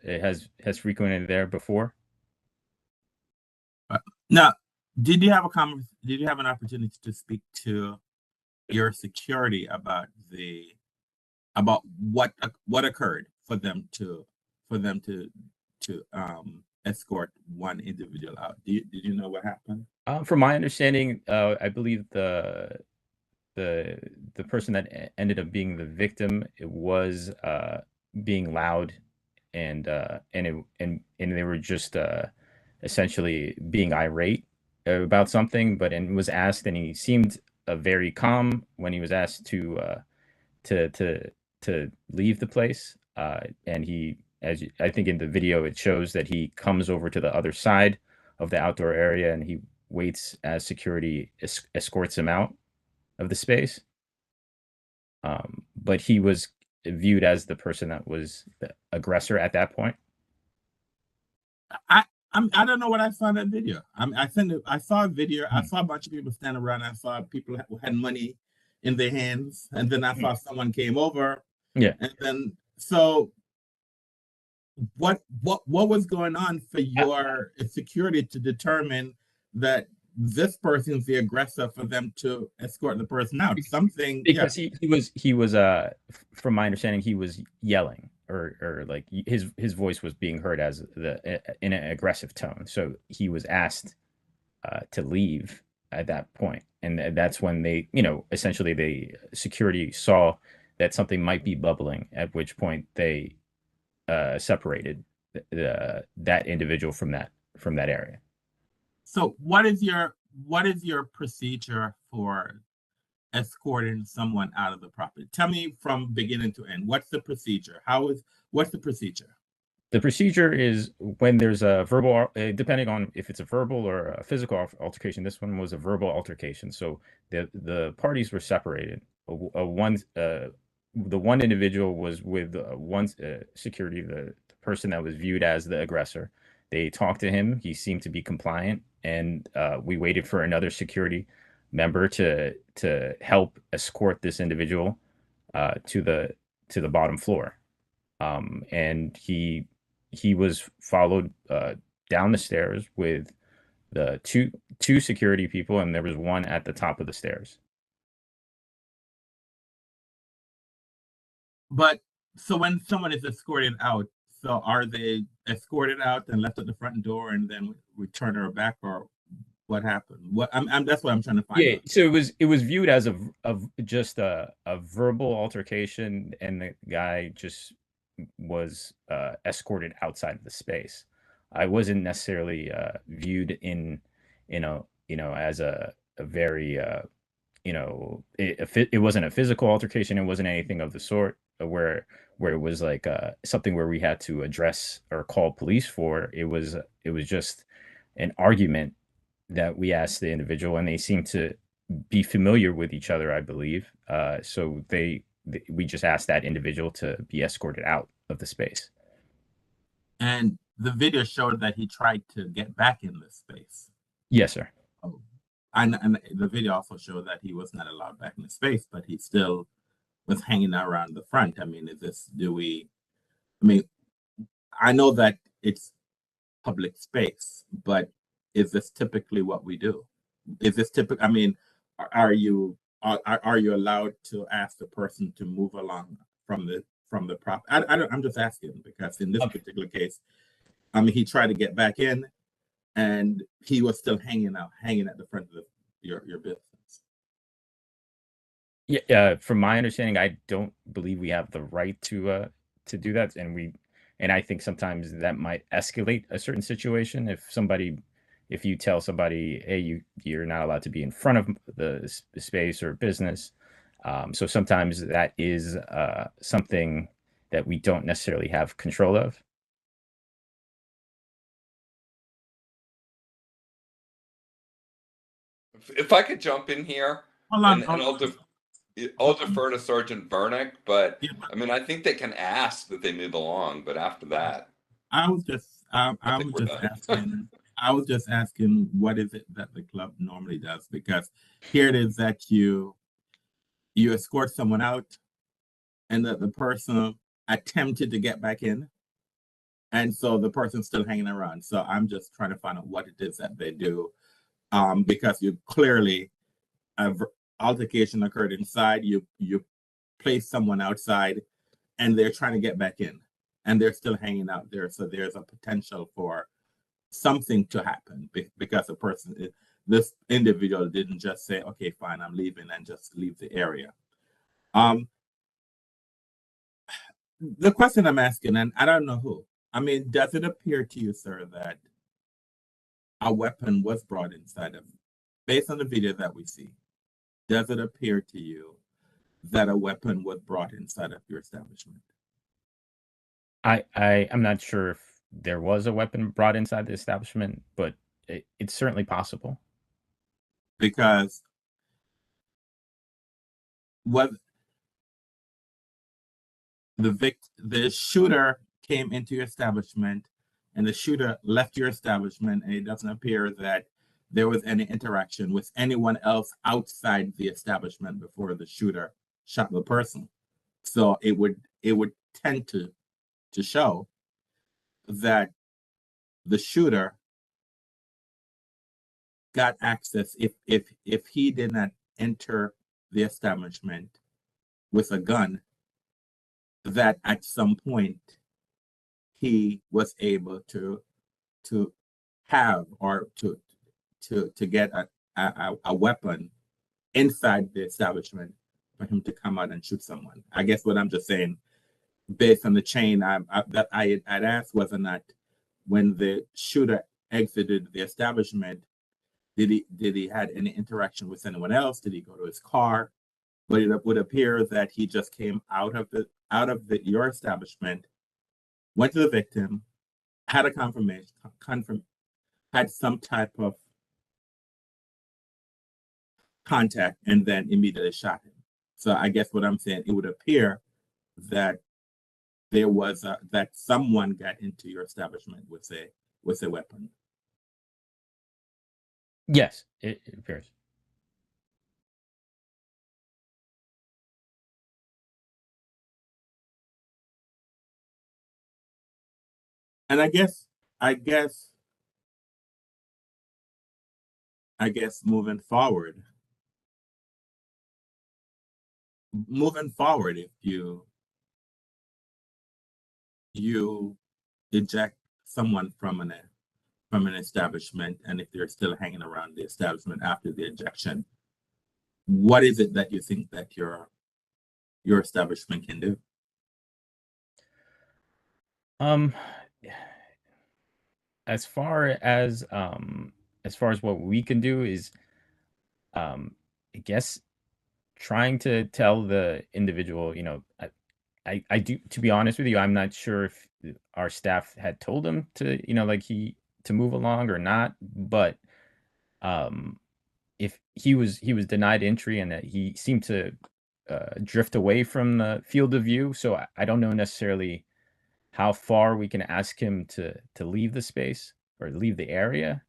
has frequented there before. Now, did you have an opportunity to speak to your security about what occurred for them to escort one individual out? Did you know what happened? From my understanding, I believe the person that ended up being the victim, it was being loud, and they were just essentially being irate about something, and was asked, and he seemed very calm when he was asked to leave the place, and he, I think in the video it shows that he comes over to the other side of the outdoor area, and he waits as security escorts him out of the space. But he was viewed as the person that was the aggressor at that point. I don't know what I saw in that video. I saw a video. I saw a bunch of people standing around. I saw people who had money in their hands, and then I saw someone came over. Yeah. And then so what was going on for your security to determine that this person's the aggressor, for them to escort the person out? Something, because he was from my understanding, he was yelling, or like his voice was being heard as in an aggressive tone. So he was asked to leave at that point, and that's when they, essentially the security saw that something might be bubbling, at which point they separated that individual from that area. So what is your procedure for escorting someone out of the property? Tell me from beginning to end. What's the procedure? What's the procedure? The procedure is when there's a verbal, depending on if it's a verbal or a physical altercation. This one was a verbal altercation, so the parties were separated. The one individual was with one security, the person that was viewed as the aggressor. They talked to him. He seemed to be compliant, and we waited for another security member to help escort this individual to the bottom floor. And he was followed down the stairs with the two security people, and there was one at the top of the stairs. But so when someone is escorted out, so are they escorted out and left at the front door and then return her back, or what happened? What that's what I'm trying to find Yeah, out. so it was viewed as just a verbal altercation, and the guy just was escorted outside of the space. I wasn't necessarily viewed in as a very it wasn't a physical altercation. It wasn't anything of the sort where it was like something where we had to address or call police for. It was just an argument that we asked the individual, and they seemed to be familiar with each other, I believe. So we just asked that individual to be escorted out of the space. And the video showed that he tried to get back in the space. Yes, sir. Oh. And the video also showed that he was not allowed back in the space, but he still was hanging around the front. I mean, I know that it's public space, but is this typically what we do? Is this typical? I mean, are you allowed to ask the person to move along from the prop? I'm just asking because in this particular case, I mean, he tried to get back in, and he was still hanging at the front of your business. Yeah, from my understanding, I don't believe we have the right to do that, and I think sometimes that might escalate a certain situation if you tell somebody, hey, you're not allowed to be in front of the space or business. So sometimes that is something that we don't necessarily have control of. If I could jump in here, and I'll defer to Sergeant Bernick, but I mean, I think they can ask that they move along, but after that, I was just asking, what is it that the club normally does? Because here it is that you escort someone out, and that the person attempted to get back in, and so the person's still hanging around. So I'm just trying to find out what it is that they do, because you clearly altercation occurred inside. You place someone outside, and they're trying to get back in, and they're still hanging out there. So there's a potential for something to happen because this individual didn't just say, okay, fine, I'm leaving, and just leave the area. The question I'm asking, and I don't know who, I mean, does it appear to you, sir, that a weapon was brought inside of, based on the video that we see, does it appear to you that a weapon was brought inside of your establishment? I'm not sure if there was a weapon brought inside the establishment, but it's certainly possible. Because what the shooter came into your establishment, and the shooter left your establishment, and it doesn't appear that there was any interaction with anyone else outside the establishment before the shooter shot the person. So it would tend to show that the shooter got access if he did not enter the establishment with a gun, that at some point he was able to have or to get a weapon inside the establishment for him to come out and shoot someone. I guess what I'm just saying, based on the chain that I'd asked, whether or not when the shooter exited the establishment, did he had any interaction with anyone else? Did he go to his car? But it would appear that he just came out of your establishment went to the victim, had a had some type of contact, and then immediately shot him. So I guess what I'm saying, it would appear that there was that someone got into your establishment with a weapon. Yes, it appears. And I guess moving forward, if you eject someone from an establishment, and if they're still hanging around the establishment after the ejection, what is it that you think that your establishment can do? As far as what we can do is, I guess trying to tell the individual, I do, to be honest with you, I'm not sure if our staff had told him to, to move along or not, but if he was denied entry and that he seemed to drift away from the field of view, so I don't know necessarily how far we can ask him to leave the space or leave the area,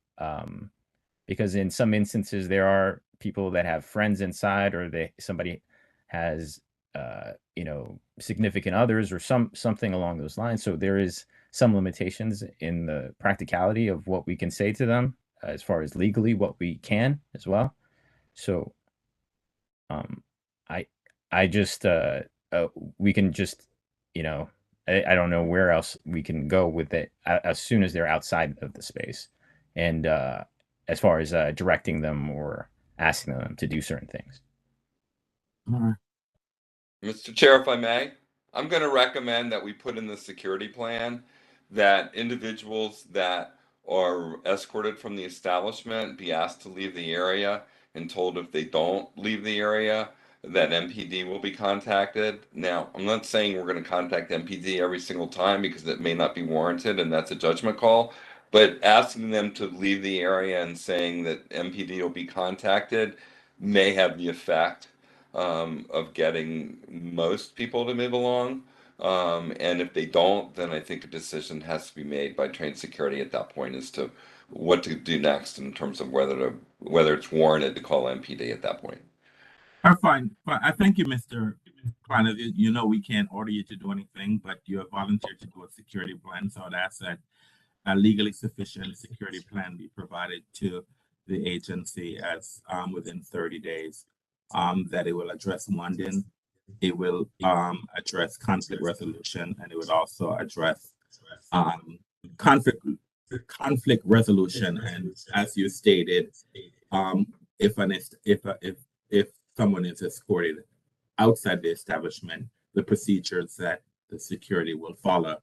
because in some instances there are people that have friends inside, or somebody has significant others or something along those lines. So there is some limitations in the practicality of what we can say to them, as far as legally what we can as well. So I just we can just, I don't know where else we can go with it as soon as they're outside of the space, and as far as directing them or asking them to do certain things. All right. Mr. Chair, if I may, I'm going to recommend that we put in the security plan that individuals that are escorted from the establishment be asked to leave the area, and told if they don't leave the area, that MPD will be contacted. Now, I'm not saying we're going to contact MPD every single time, because it may not be warranted, and that's a judgment call. But asking them to leave the area and saying that MPD will be contacted may have the effect of getting most people to move along. And if they don't, then I think a decision has to be made by trained security at that point as to what to do next in terms of whether it's warranted to call MPD at that point. Fine. I thank you, Mr. Klein. You know, we can't order you to do anything, but you have volunteered to do a security plan. So I'd ask that a legally sufficient security plan be provided to the agency as within 30 days. That it will address London, it will address conflict resolution, and it would also address conflict resolution. And as you stated, if someone is escorted outside the establishment, the procedures that the security will follow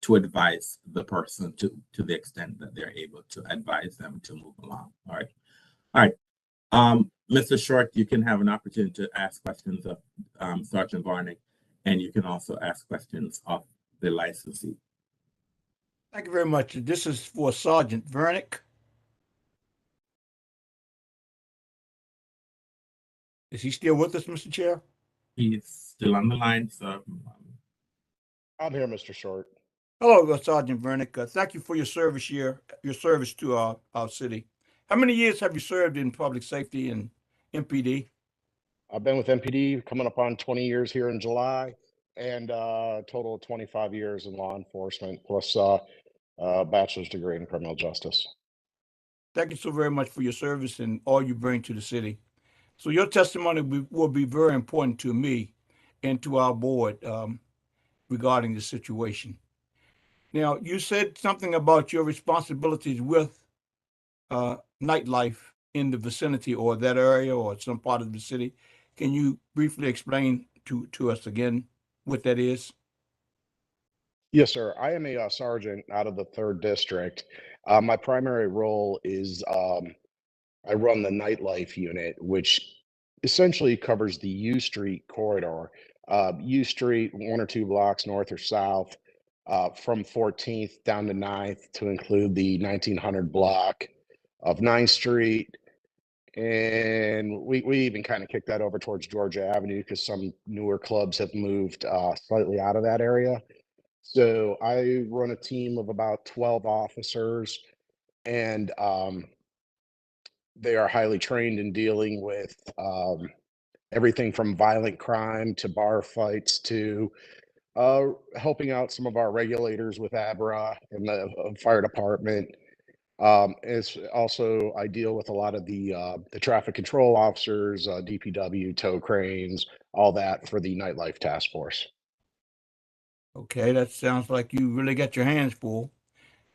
to advise the person to the extent that they're able to advise them to move along. All right. Mr. Short, you can have an opportunity to ask questions of Sergeant Varnick, and you can also ask questions of the licensee. Thank you very much. This is for Sergeant Vernick. Is he still with us, Mr. Chair? He's still on the line, so. I'm here, Mr. Short. Hello, Sergeant Vernick. Thank you for your service to our city. How many years have you served in public safety and MPD? I've been with MPD coming up on 20 years here in July, and a total of 25 years in law enforcement, plus a bachelor's degree in criminal justice. Thank you so very much for your service and all you bring to the city. So your testimony will be very important to me and to our board regarding the situation. Now, you said something about your responsibilities with nightlife in the vicinity or that area or some part of the city. Can you briefly explain to us again what that is? Yes, sir. I am a sergeant out of the 3rd District. My primary role is I run the nightlife unit, which essentially covers the U Street corridor. U Street, 1 or 2 blocks north or south, from 14th down to 9th to include the 1900 block of 9th Street. And we even kind of kicked that over towards Georgia Avenue because some newer clubs have moved slightly out of that area. So I run a team of about 12 officers, and they are highly trained in dealing with everything from violent crime to bar fights to helping out some of our regulators with ABRA and the fire department. It's also, I deal with a lot of the traffic control officers, DPW, tow cranes, all that for the nightlife task force. Okay, that sounds like you really got your hands full,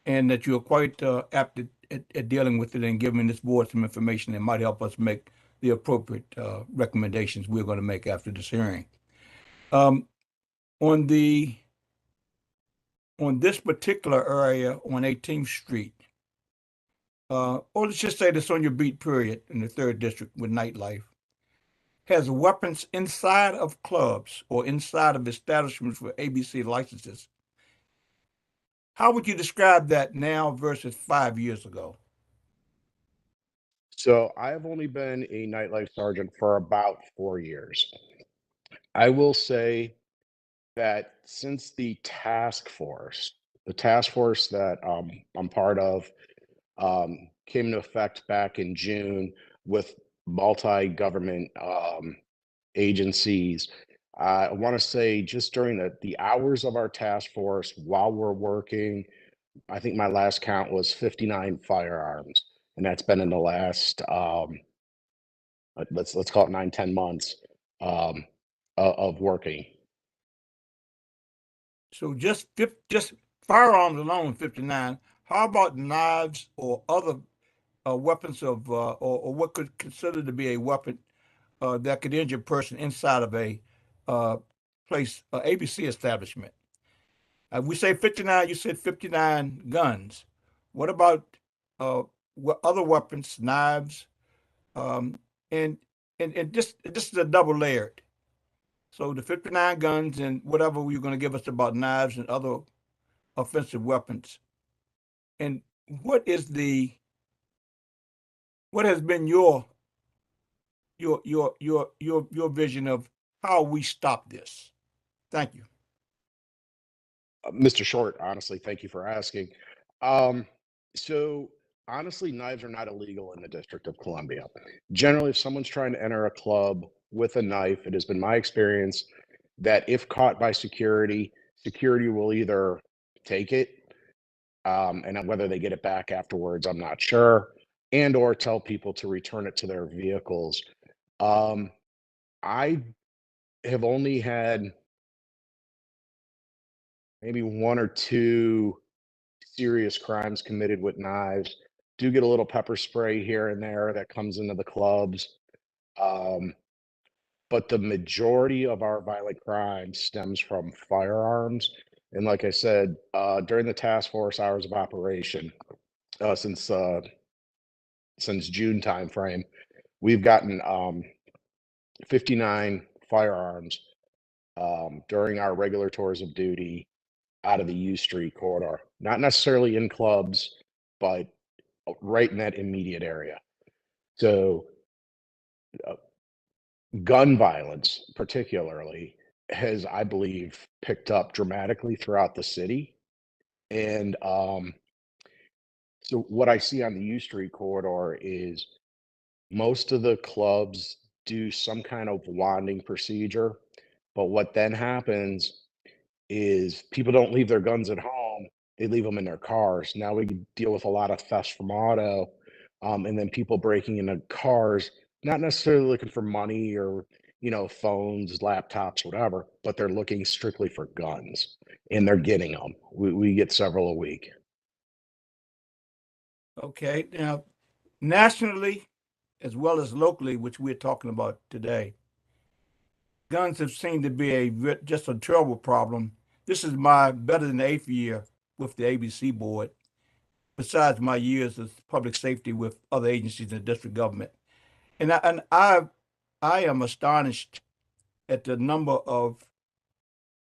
and that you're quite apt at dealing with it and giving this board some information that might help us make the appropriate recommendations we're going to make after this hearing. On this particular area on 18th Street, or let's just say this on your beat period in the 3rd District with nightlife, has weapons inside of clubs or inside of establishments with ABC licenses. How would you describe that now versus 5 years ago? So I've only been a nightlife sergeant for about 4 years. I will say that since the task force that I'm part of came into effect back in June with multi-government agencies, I want to say just during the hours of our task force while we're working, I think my last count was 59 firearms, and that's been in the last let's call it 9-10 months of working. So just firearms alone, 59. How about knives or other weapons of, or what could consider to be a weapon that could injure a person inside of a place, ABC establishment? We say 59, you said 59 guns. What about what other weapons, knives, and this is a double layered. So the 59 guns and whatever you're going to give us about knives and other offensive weapons. And what has been your vision of how we stop this? Thank you. Mr. Short, honestly, thank you for asking. So honestly, knives are not illegal in the District of Columbia. Generally, if someone's trying to enter a club with a knife, it has been my experience that if caught by security, security will either take it, and whether they get it back afterwards, I'm not sure, and or tell people to return it to their vehicles. I have only had maybe 1 or 2 serious crimes committed with knives. Do get a little pepper spray here and there that comes into the clubs. But the majority of our violent crime stems from firearms. And like I said, during the task force hours of operation, since June timeframe, we've gotten 59 firearms during our regular tours of duty out of the U Street corridor, not necessarily in clubs, but right in that immediate area. So gun violence particularly has, I believe, picked up dramatically throughout the city. And so what I see on the U Street corridor is most of the clubs do some kind of wanding procedure, but what then happens is people don't leave their guns at home, they leave them in their cars. Now we deal with a lot of thefts from auto, and then people breaking into cars, not necessarily looking for money or, phones, laptops, whatever, but they're looking strictly for guns, and they're getting them. We get several a week. Okay, now nationally as well as locally, which we're talking about today, guns have seemed to be just a terrible problem. This is my better than the 8th year with the ABC board, besides my years of public safety with other agencies in the district government. And I am astonished at the number of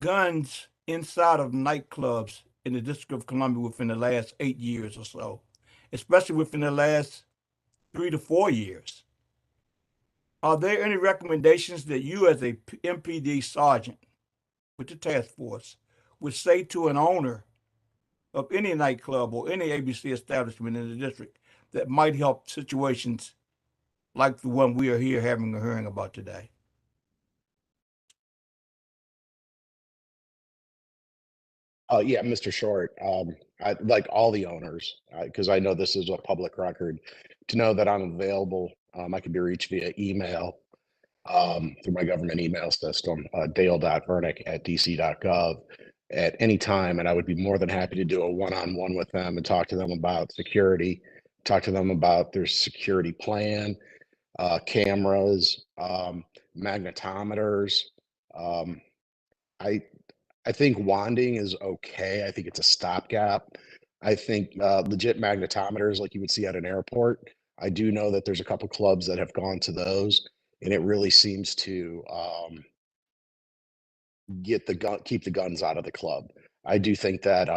guns inside of nightclubs in the District of Columbia within the last 8 years or so, especially within the last 3 to 4 years. Are there any recommendations that you as a MPD sergeant with the task force would say to an owner of any nightclub or any ABC establishment in the district that might help situations like the one we are here having a hearing about today? Yeah, Mr. Short, I like all the owners, because I know this is a public record, to know that I'm available. I can be reached via email, through my government email system, dale.vernick@dc.gov at any time. And I would be more than happy to do a one-on-one with them and talk to them about security, talk to them about their security plan, cameras, magnetometers. Um, I I think wanding is okay. I think it's a stopgap. I think legit magnetometers, like you would see at an airport. I do know that there's a couple clubs that have gone to those, and it really seems to keep the guns out of the club. I do think that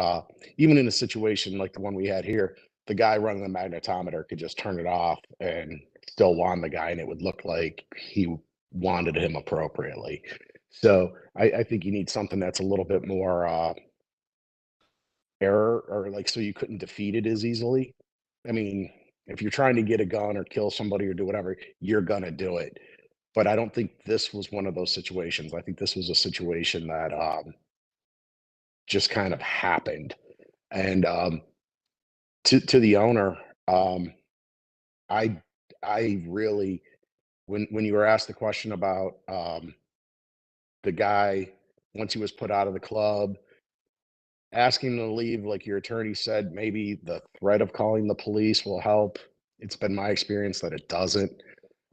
even in a situation like the one we had here, the guy running the magnetometer could just turn it off and still wand the guy, and it would look like he wanded him appropriately. So I think you need something that's a little bit more error, or like, so you couldn't defeat it as easily. I mean, if you're trying to get a gun or kill somebody or do whatever, you're gonna do it. But I don't think this was one of those situations. I think this was a situation that just kind of happened. And to the owner, I I really, when you were asked the question about the guy once he was put out of the club, asking him to leave, like your attorney said, maybe the threat of calling the police will help. It's been my experience that it doesn't.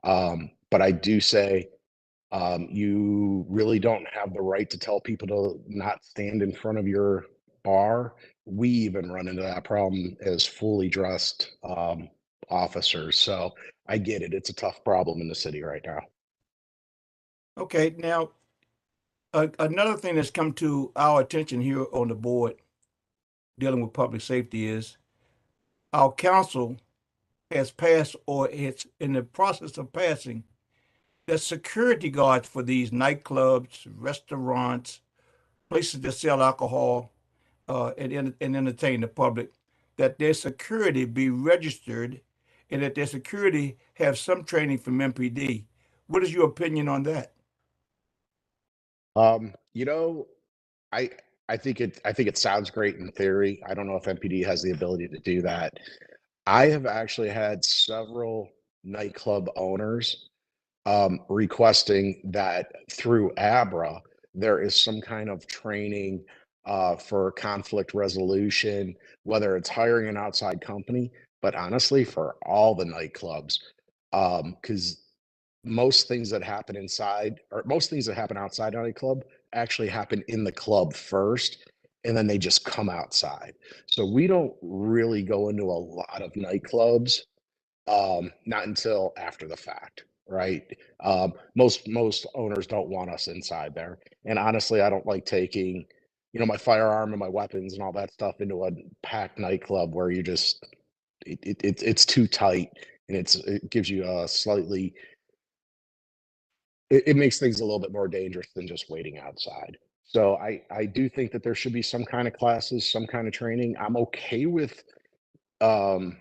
But I do say you really don't have the right to tell people to not stand in front of your bar. We even run into that problem as fully dressed officers. So I get it. It's a tough problem in the city right now. Okay, now another thing that's come to our attention here on the board dealing with public safety is our council has passed, or it's in the process of passing, that security guards for these nightclubs, restaurants, places that sell alcohol and entertain the public, that their security be registered and that their security have some training from MPD. What is your opinion on that? You know, I I think it sounds great in theory. I don't know if MPD has the ability to do that. I have actually had several nightclub owners requesting that through ABRA there is some kind of training for conflict resolution, whether it's hiring an outside company, but honestly, for all the nightclubs, because most things that happen inside, or most things that happen outside a nightclub, actually happen in the club first, and then they just come outside. So we don't really go into a lot of nightclubs, not until after the fact, right? Most owners don't want us inside there, and honestly, I don't like taking, you know, my firearm and my weapons and all that stuff into a packed nightclub where you just it's too tight, and it gives you a slightly it makes things a little bit more dangerous than just waiting outside. So I do think that there should be some kind of classes, some kind of training. I'm okay with um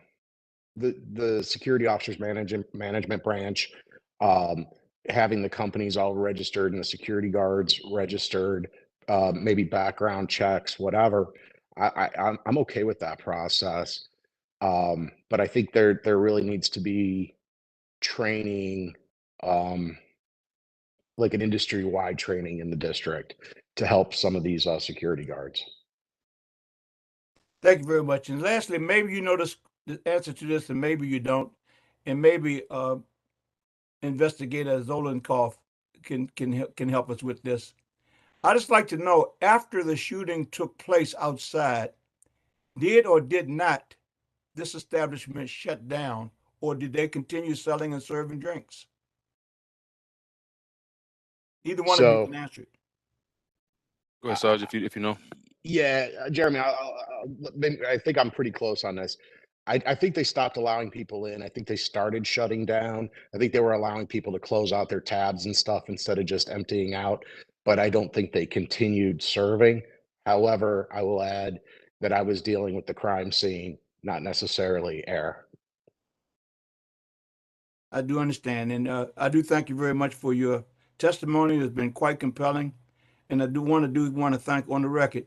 the security officers management branch having the companies all registered and the security guards registered, maybe background checks, whatever. I'm okay with that process. But I think there really needs to be training, um, like an industry-wide training in the district to help some of these security guards. Thank you very much. And lastly, maybe you know the answer to this, and maybe you don't, and maybe Investigator Zolenkoff can help us with this. I just like to know, after the shooting took place outside, did or did not this establishment shut down, or did they continue selling and serving drinks? Either one of you So can answer it. Go ahead, Sarge, if you know. Yeah, Jeremy, I think I'm pretty close on this. I think they stopped allowing people in. I think they started shutting down. I think they were allowing people to close out their tabs and stuff instead of just emptying out. But I don't think they continued serving. However, I will add that I was dealing with the crime scene, not necessarily air. I do understand, and I do thank you very much for your testimony. It's been quite compelling, and I do want to thank on the record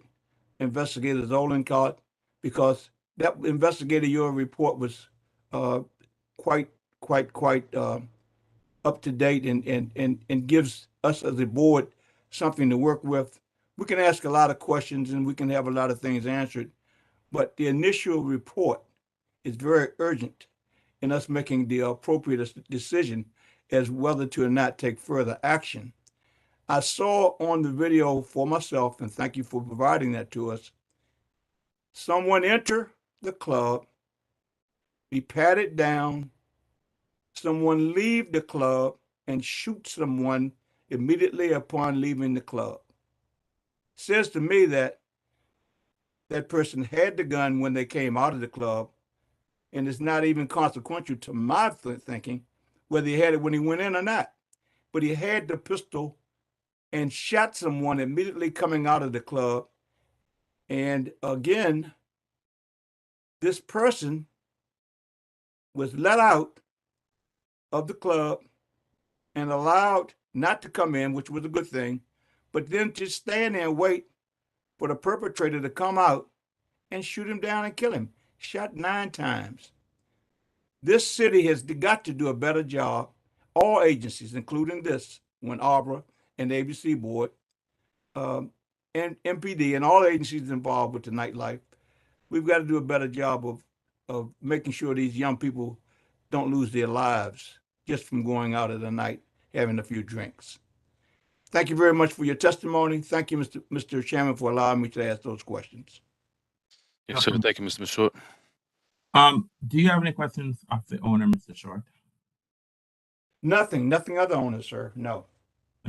Investigator Zolenkart, because that investigator, your report was quite up to date and gives us as a board something to work with. We can ask a lot of questions and we can have a lot of things answered, but the initial report is very urgent in us making the appropriate decision as whether to or not take further action. I saw on the video for myself, and thank you for providing that to us, someone enter the club, be patted down, someone leave the club and shoot someone immediately upon leaving the club. Says to me that that person had the gun when they came out of the club, and it's not even consequential to my thinking whether he had it when he went in or not. But he had the pistol and shot someone immediately coming out of the club. And again, this person was let out of the club and allowed not to come in, which was a good thing, but then to stand there and wait for the perpetrator to come out and shoot him down and kill him. Shot 9 times. This city has got to do a better job. All agencies, including this one, ABRA and the ABC board, and MPD and all agencies involved with the nightlife, we've got to do a better job of making sure these young people don't lose their lives just from going out at the night, having a few drinks. Thank you very much for your testimony. Thank you, Mr. Chairman, for allowing me to ask those questions. Yes, sir. Thank you, Mr. Short. Do you have any questions of the owner, Mr. Short? Nothing other owner, sir. No.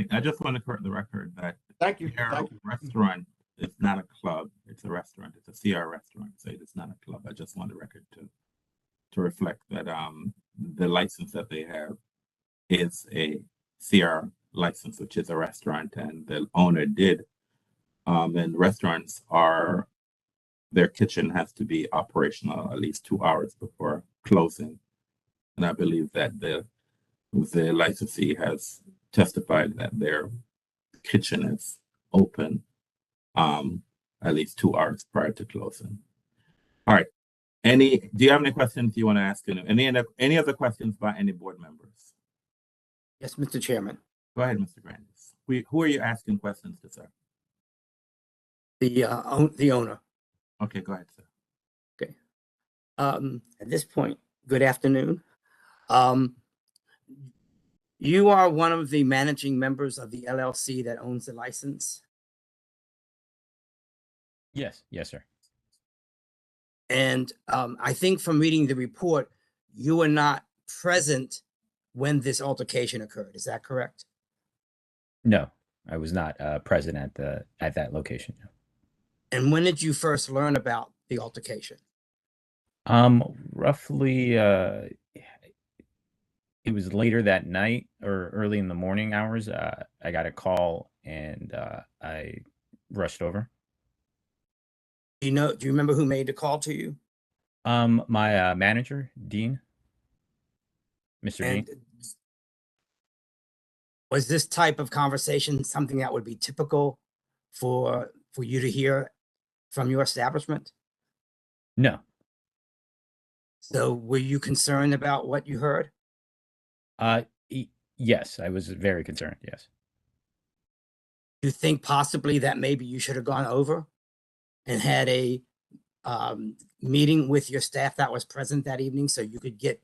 I just want to correct the record that Thank you. Restaurant is not a club. It's a restaurant. It's a CR restaurant. So it's not a club. I just want the record to reflect that the license that they have is a CR license, which is a restaurant, and the owner did. And restaurants are, their kitchen has to be operational at least 2 hours before closing. And I believe that the licensee has testified that their kitchen is open at least 2 hours prior to closing. All right. Do you have any questions you want to ask? Any other questions by any board members? Yes, Mr. Chairman. Go ahead, Mr. Grandis. Who are you asking questions to, sir? The owner. Okay, go ahead, sir. Okay. At this point, good afternoon. You are one of the managing members of the LLC that owns the license? Yes, sir. And I think from reading the report, you were not present when this altercation occurred. Is that correct? No, I was not present at that location. No. And when did you first learn about the altercation? Roughly, it was later that night or early in the morning hours. I got a call and I rushed over. Do you remember who made the call to you? My manager, Dean. Mr. Dean. Was this type of conversation something that would be typical for you to hear from your establishment? No. So were you concerned about what you heard? Yes, I was very concerned. Yes. You think possibly that maybe you should have gone over and had a meeting with your staff that was present that evening so you could get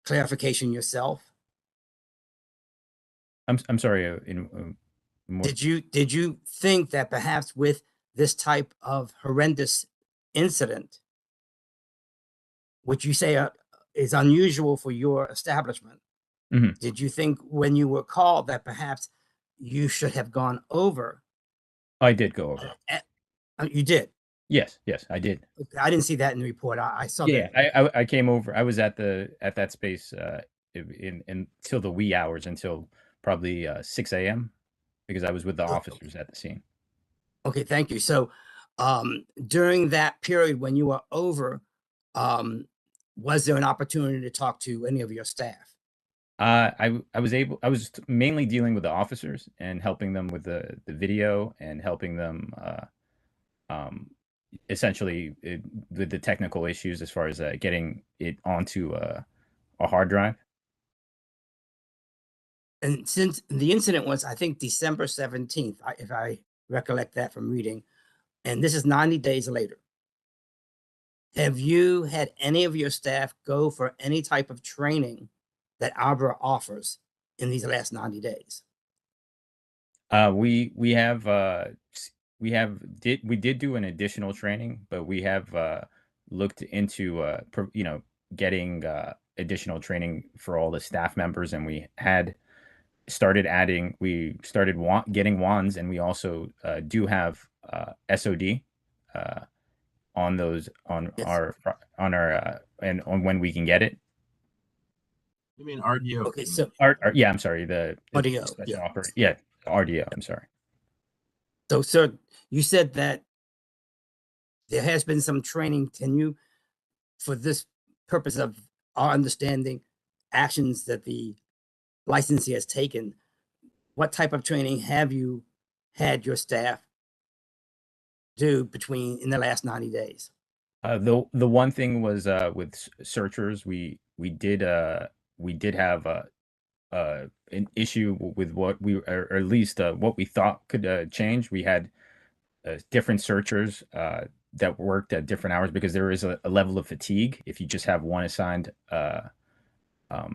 clarification yourself? I'm sorry. Did you think that perhaps with this type of horrendous incident, which you say is unusual for your establishment, did you think when you were called that perhaps you should have gone over I did go over. You did? Yes, yes, I did. Okay, I didn't see that in the report. I saw Yeah, that. I came over. I was at that space in until the wee hours, until probably 6 a.m. because I was with the officers at the scene. Okay, thank you. So, during that period when you were over, was there an opportunity to talk to any of your staff? I was mainly dealing with the officers and helping them with the video and helping them essentially with the technical issues as far as getting it onto a hard drive. And since the incident was, I think, December 17th, if I recollect that from reading, and this is 90 days later, have you had any of your staff go for any type of training that ABRA offers in these last 90 days? We did do an additional training, but we have looked into getting additional training for all the staff members, and we started getting wands, and we also do have SOD on those on our and on when we can get it. You mean RDO? Okay, so yeah, I'm sorry, the RDO, special yeah. yeah, RDO. I'm sorry. So, sir, you said that there has been some training. Can you, for this purpose of our understanding actions that the licensee has taken, what type of training have you had your staff do in the last 90 days? The one thing was with searchers, we did have an issue with what we, or at least what we thought could change. We had different searchers that worked at different hours because there is a level of fatigue if you just have one assigned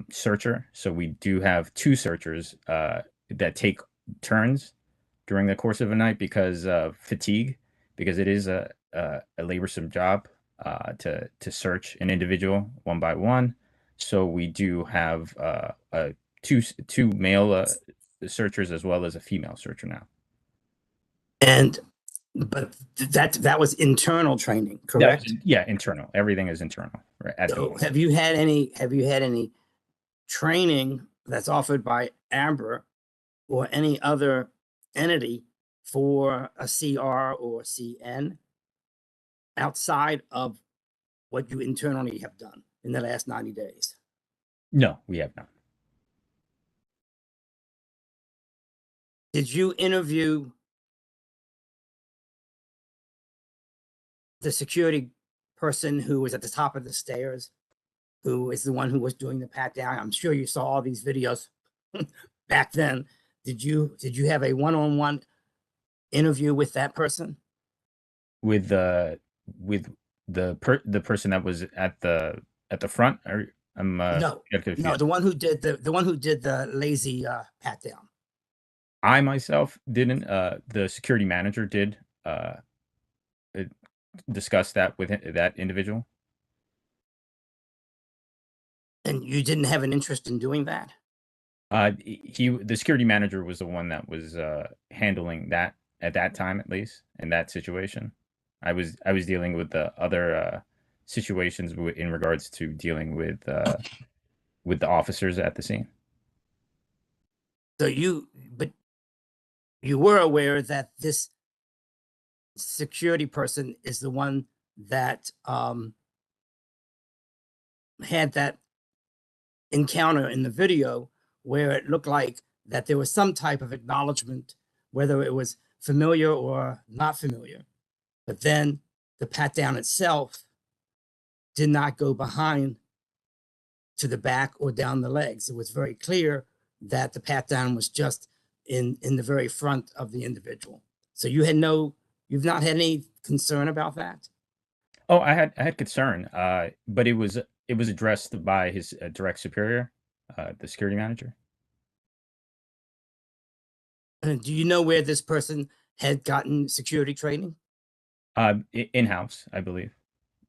searcher. So we do have two searchers that take turns during the course of a night because of fatigue, because it is a laborsome job to search an individual one by one. So we do have two male searchers as well as a female searcher now. But that was internal training, correct? Yeah, internal. Everything is internal. Right, so have you had any training that's offered by ABRA or any other entity for a CR or CN outside of what you internally have done in the last 90 days? No, we have not. Did you interview the security person who was at the top of the stairs, who is the one who was doing the pat down? I'm sure you saw all these videos back then. Did you have a one-on-one interview with that person? With the person that was at the front, or no, the one who did the lazy pat down. I myself didn't. The security manager did discuss that with that individual. And you didn't have an interest in doing that? The security manager was the one that was handling that at that time, at least in that situation. I was dealing with the other situations in regards to dealing with the officers at the scene. So but you were aware that this security person is the one that had that encounter in the video where it looked like that there was some type of acknowledgement, whether it was familiar or not familiar. But then the pat down itself did not go behind to the back or down the legs. It was very clear that the pat down was just in the very front of the individual. So you've not had any concern about that? Oh, I had concern, but it was addressed by his direct superior, the security manager. And do you know where this person had gotten security training? In-house, I believe.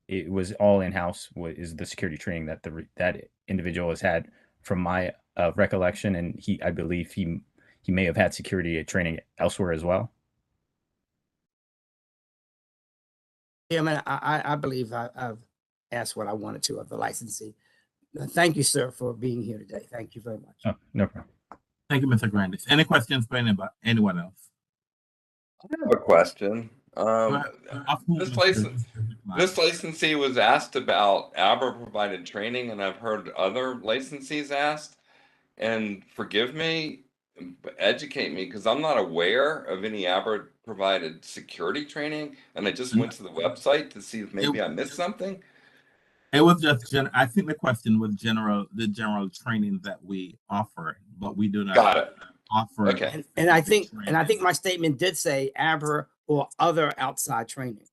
It was all in-house. What is the security training that that individual has had, from my recollection, and I believe he may have had security training elsewhere as well. Yeah, man, I believe I've asked what I wanted to of the licensee. Thank you, sir, for being here today. Thank you very much. Oh, no problem. Thank you, Mr. Grandis. Any questions for anyone else? I have a question. This This licensee was asked about ABRA provided training, and I've heard other licensees asked. And forgive me, educate me, because I'm not aware of any ABRA provided security training, and I just went to the website to see if maybe I missed something. It was just I think the question was the general training that we offer, but we do not offer. Okay. And I think my statement did say ABRA or other outside training.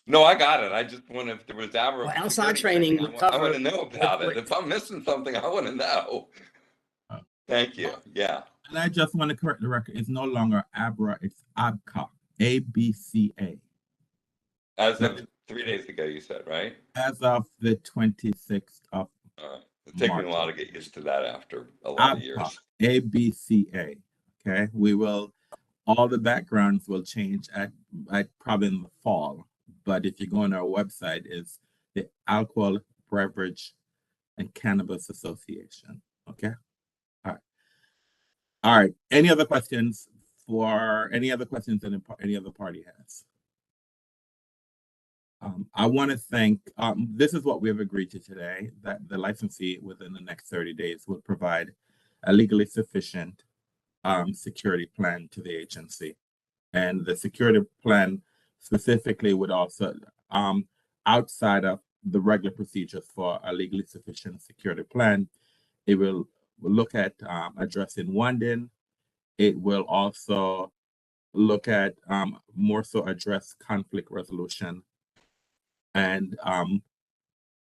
No, I got it. I just wonder if there was ABRA Well, outside security training would I want cover to know about what- it. If I'm missing something, I want to know. Thank you. Yeah. And I just want to correct the record. It's no longer ABRA, it's ABCA, ABCA. As of 3 days ago, you said, right? As of the 26th of It's taken me a while to get used to that after a lot of years. ABCA. Okay. We will, all the backgrounds will change at probably in the fall. But if you go on our website, it's the Alcohol, Beverage, and Cannabis Association. Okay. All right. All right. Any other questions any other party has? I want to thank, this is what we have agreed to today, that the licensee within the next 30 days will provide a legally sufficient security plan to the agency. And the security plan specifically would also, outside of the regular procedures for a legally sufficient security plan, it will look at addressing wounding. It will also look at more so address conflict resolution. And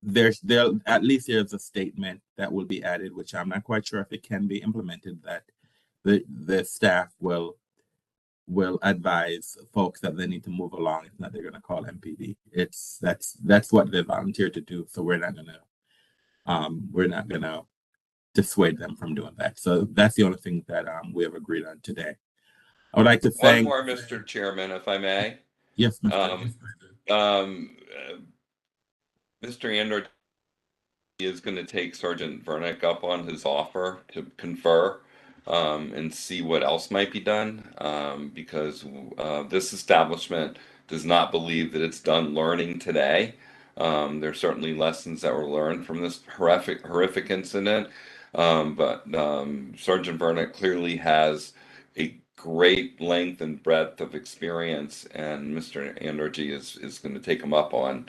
there's a statement that will be added, which I'm not quite sure if it can be implemented, that the staff will advise folks that they need to move along. If not, they're going to call MPD. That's what they volunteered to do. So we're not gonna dissuade them from doing that. So that's the only thing that we have agreed on today. I would like to thank one more, Mr. Chairman, if I may. Yes, Mr. Mr. Andor is going to take Sergeant Vernick up on his offer to confer and see what else might be done, because this establishment does not believe that it's done learning today. There's certainly lessons that were learned from this horrific incident, but Sergeant Vernick clearly has a great length and breadth of experience, and Mr. Andorji is going to take him up on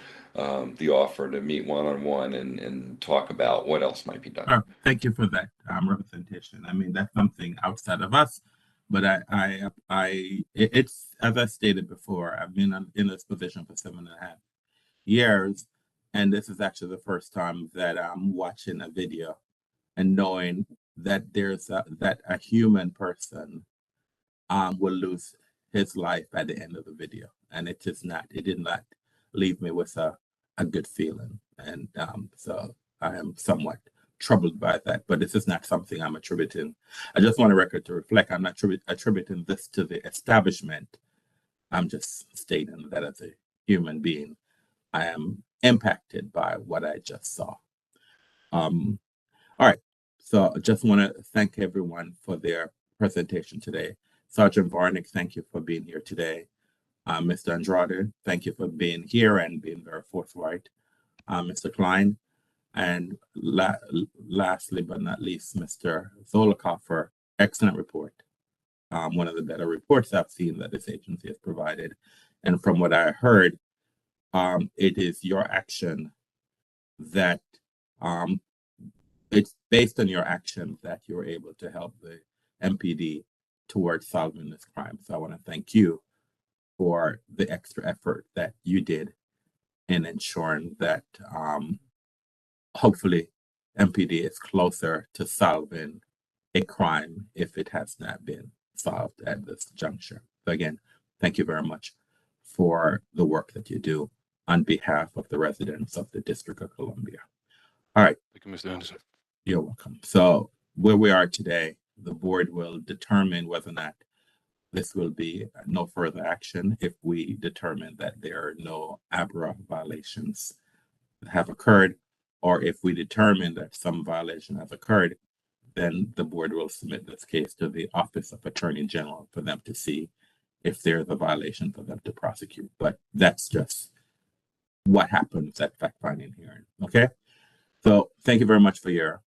the offer to meet one-on-one and talk about what else might be done. Thank you for that representation. I mean, that's something outside of us, but it's, as I stated before, I've been in this position for 7.5 years, and this is actually the first time that I'm watching a video and knowing that that a human person will lose his life at the end of the video, and it did not leave me with a good feeling, and so I am somewhat troubled by that. But this is not something I'm attributing. I just want a record to reflect. I'm not attributing this to the establishment. I'm just stating that as a human being, I am impacted by what I just saw. All right, so I just want to thank everyone for their presentation today. Sergeant Varnick, thank you for being here today. Mr. Andrade, thank you for being here and being very forthright. Mr. Klein, and lastly but not least, Mr. Zolokoffer, excellent report. One of the better reports I've seen that this agency has provided. And from what I heard, it is your action that, it's based on your action that you're able to help the MPD towards solving this crime. So I want to thank you for the extra effort that you did in ensuring that hopefully MPD is closer to solving a crime if it has not been solved at this juncture. So again, thank you very much for the work that you do on behalf of the residents of the District of Columbia. All right. Thank you, Mr. Anderson. You're welcome. So where we are today, the board will determine whether or not this will be no further action if we determine that there are no ABRA violations that have occurred, or if we determine that some violation has occurred, then the board will submit this case to the Office of Attorney General for them to see if there's a violation for them to prosecute. But that's just what happens at fact-finding hearing. Okay, so thank you very much for your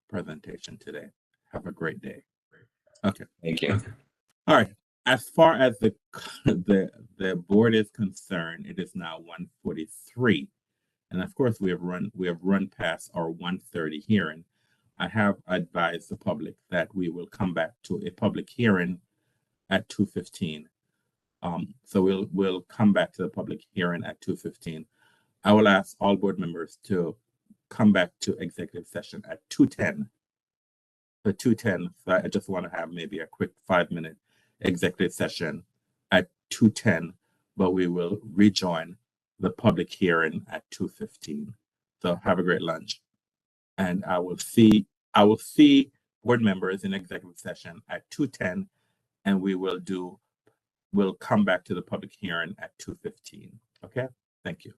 presentation today. Have a great day. Okay, Thank you. All right. As far as the board is concerned, it is now 1:43, and of course we have run past our 1:30 hearing. I have advised the public that we will come back to a public hearing at 2:15. So we'll come back to the public hearing at 2:15. I will ask all board members to come back to executive session at 2:10. The 2:10. So I just want to have maybe a quick 5-minute executive session at 2:10, but we will rejoin the public hearing at 2:15. So have a great lunch, and I will see board members in executive session at 2:10, and we'll come back to the public hearing at 2:15. Okay, thank you.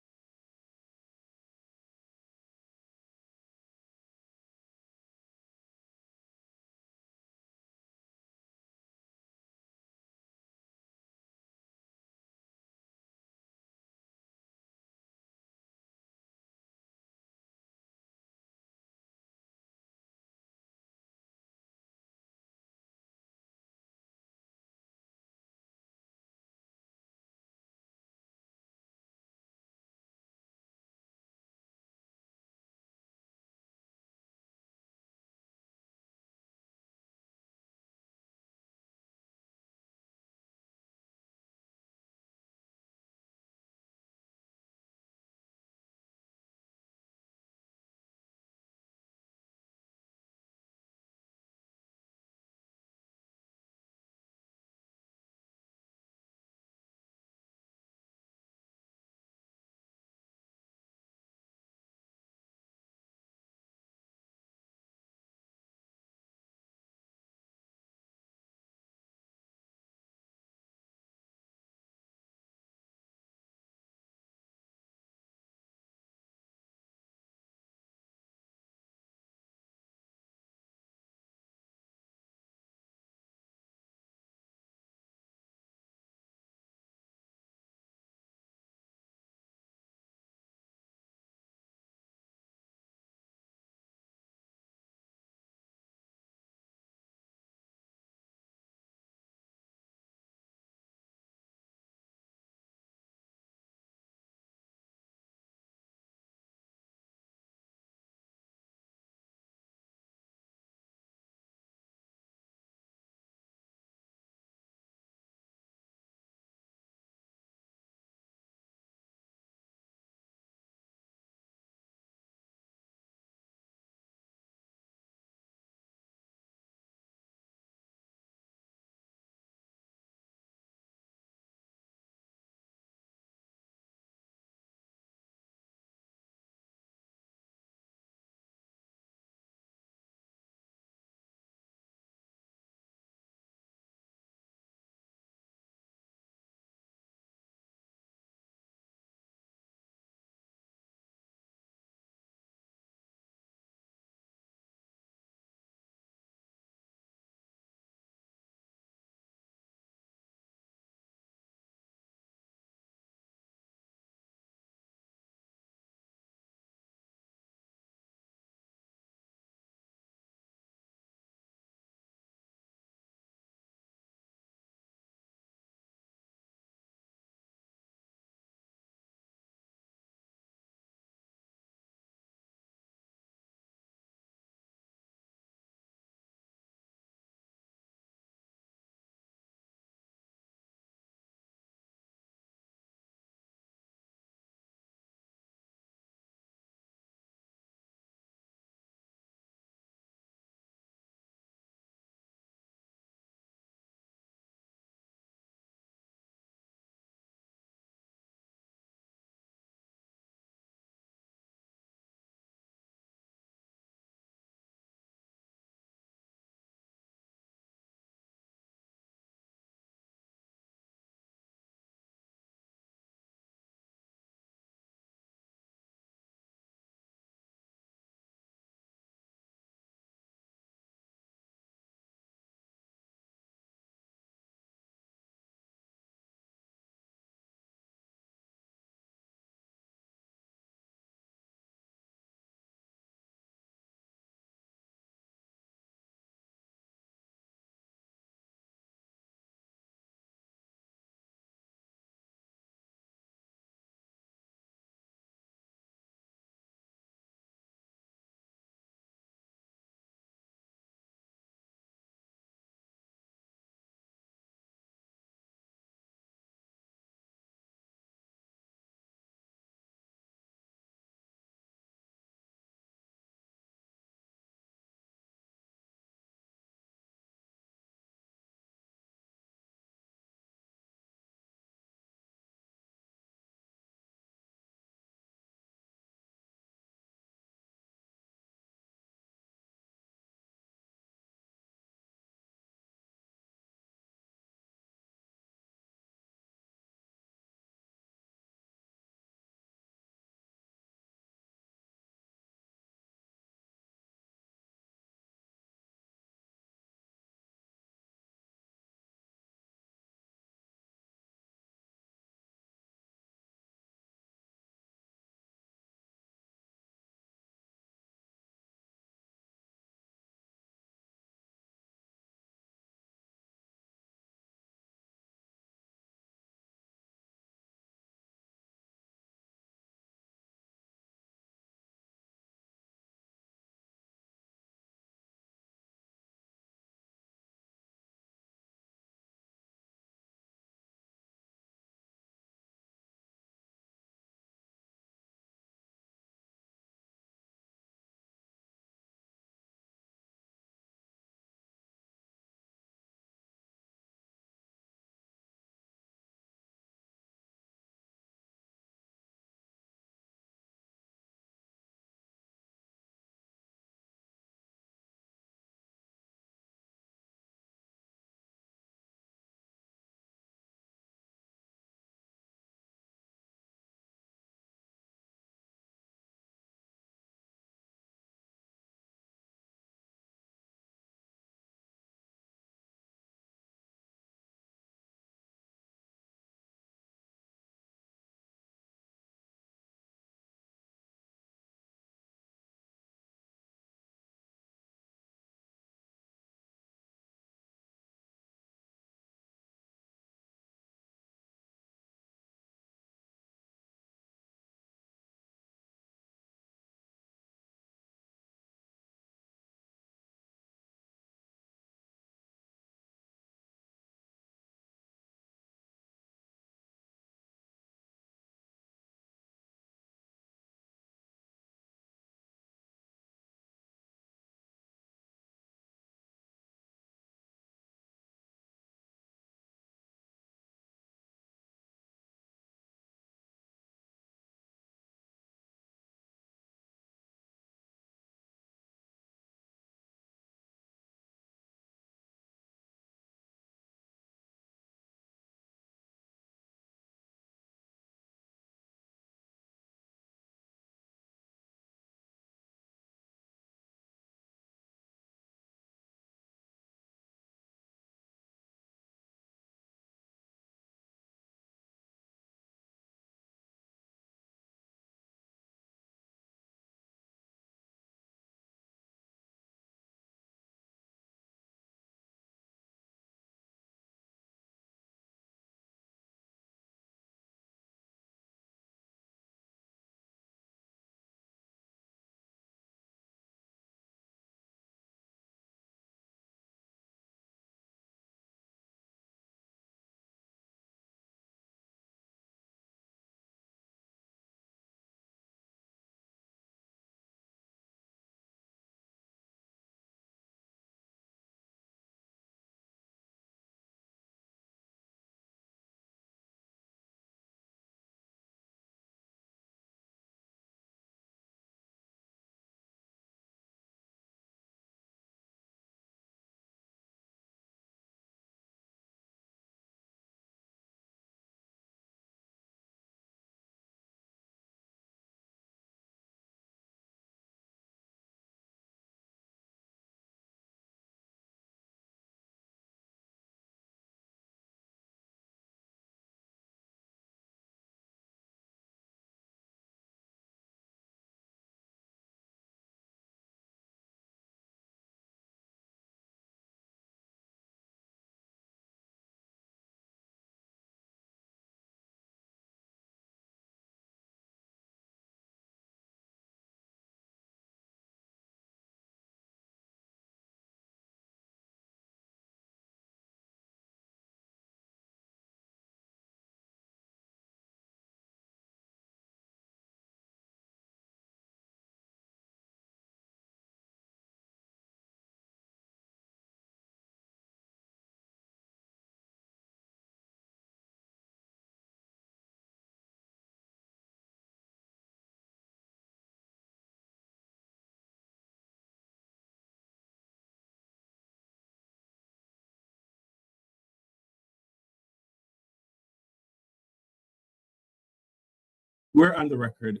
We're on the record.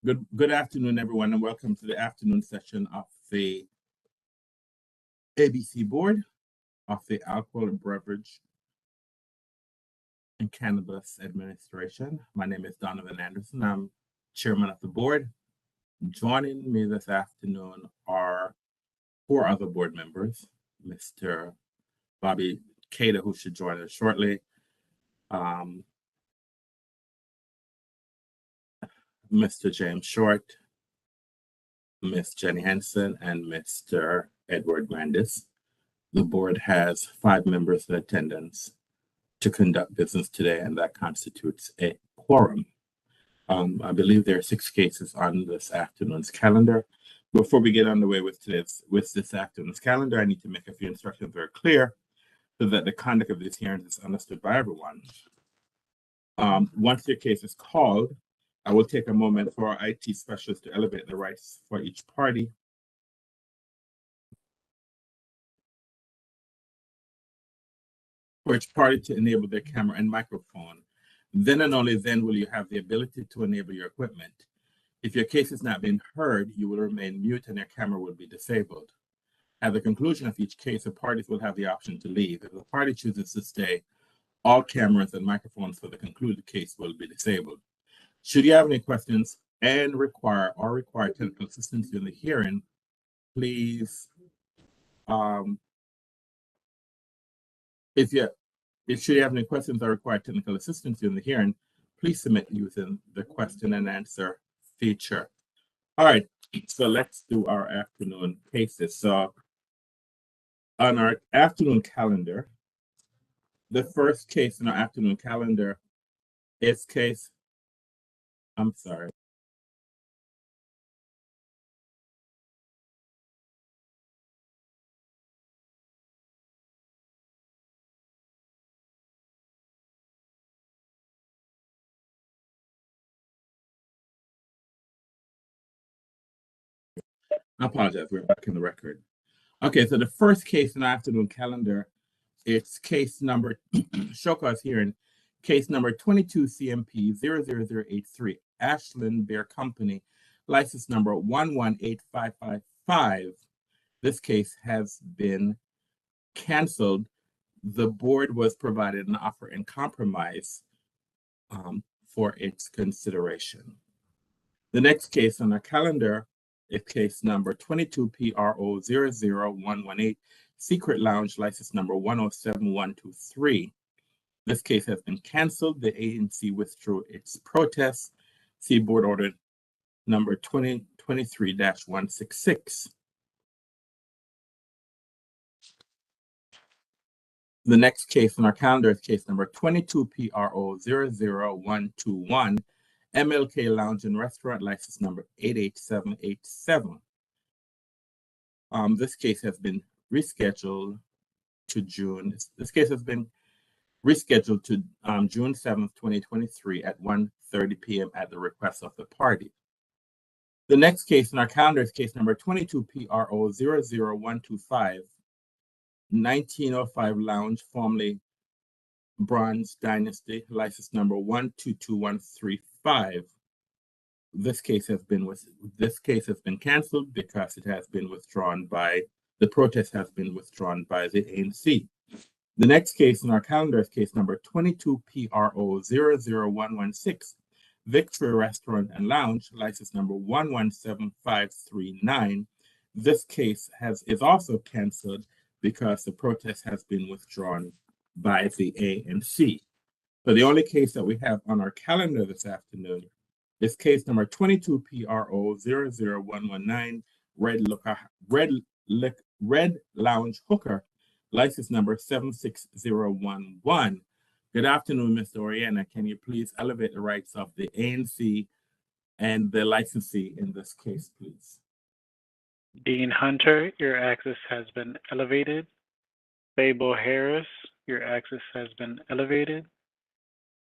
Good afternoon, everyone, and welcome to the afternoon session of the ABC Board of the Alcohol and Beverage and Cannabis Administration. My name is Donovan Anderson. I'm chairman of the board. Joining me this afternoon are 4 other board members, Mr. Bobby Cater, who should join us shortly, Mr. James Short, Ms. Jenny Henson, and Mr. Edward Grandis. The board has 5 members in attendance to conduct business today, and that constitutes a quorum. I believe there are 6 cases on this afternoon's calendar. Before we get underway with this afternoon's calendar, I need to make a few instructions very clear so that the conduct of this hearing is understood by everyone. Once your case is called, I will take a moment for our IT specialist to elevate the rights for each party. For each party to enable their camera and microphone. Then and only then will you have the ability to enable your equipment. If your case is not being heard, you will remain mute and your camera will be disabled. At the conclusion of each case, the parties will have the option to leave. If the party chooses to stay, all cameras and microphones for the concluded case will be disabled. Should you have any questions and require technical assistance during the hearing, please, if you have any questions or require technical assistance during the hearing, please submit using the question and answer feature. All right, so let's do our afternoon cases. So on our afternoon calendar, the first case in our afternoon calendar is case, I'm sorry. I apologize, we're back in the record. Okay, so the first case in our afternoon calendar, it's case number, Shoka's hearing, case number 22 CMP 00083, Ashland Bear Company, license number 118555. This case has been canceled. The board was provided an offer in compromise for its consideration. The next case on our calendar is case number 22 PRO 00118, Secret Lounge, license number 107123. This case has been canceled. The agency withdrew its protest. See board order number 2023-166. The next case on our calendar is case number 22 PRO 00121, MLK Lounge and Restaurant, license number 88787. This case has been rescheduled to June. This case has been rescheduled to June 7th, 2023 at 1:30 p.m. at the request of the party. The next case in our calendar is case number 22 PRO 00125, 1905 Lounge, formerly Bronze Dynasty, license number 122135. This case has been canceled because it has been withdrawn by the protest has been withdrawn by the ANC. The next case in our calendar is case number 22 PRO 00116, Victory Restaurant and Lounge, license number 117539. This case is also canceled because the protest has been withdrawn by the ANC. So the only case that we have on our calendar this afternoon is case number 22 PRO 00119, Red Lounge Hooker, license number 76011. Good afternoon, Mr. Oriana. Can you please elevate the rights of the ANC and the licensee in this case, please? Dean Hunter, your access has been elevated. Fable Harris, your access has been elevated.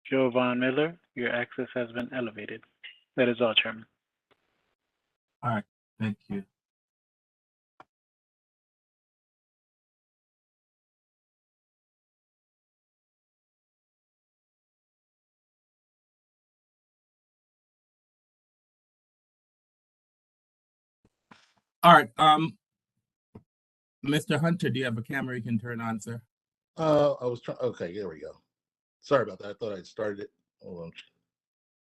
Joe Von Miller, your access has been elevated. That is all, Chairman. All right, thank you. All right. Mr. Hunter, do you have a camera you can turn on, sir? I was trying. Okay, there we go. Sorry about that. I thought I'd started it. Hold on.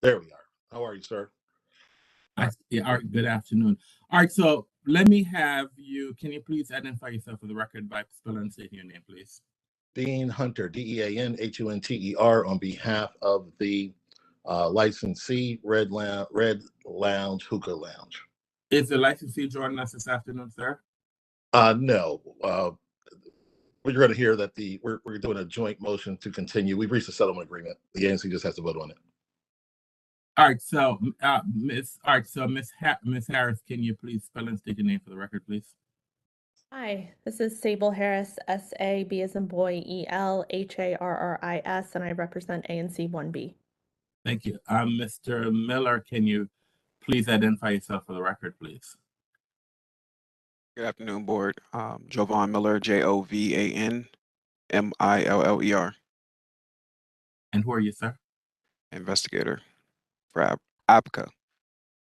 There we are. How are you, sir? Yeah, all right, good afternoon. All right, so let me have you, can you please identify yourself for the record by spelling and stating your name, please? Dean Hunter, DeanHunter, on behalf of the licensee, Red Lounge Hookah Lounge. Is the licensee joining us this afternoon, sir? No. We're going to hear that we're doing a joint motion to continue. We've reached a settlement agreement. The ANC just has to vote on it. All right, so Miss Harris, can you please spell and state your name for the record, please? Hi, this is Sable Harris, S-A-B as in boy, E-L-H-A-R-R-I-S, and I represent ANC 1B. Thank you. Mr. Miller, can you please identify yourself for the record, please? Good afternoon, board. Jovan Miller, Jovan Miller. And who are you, sir? Investigator for ABRA.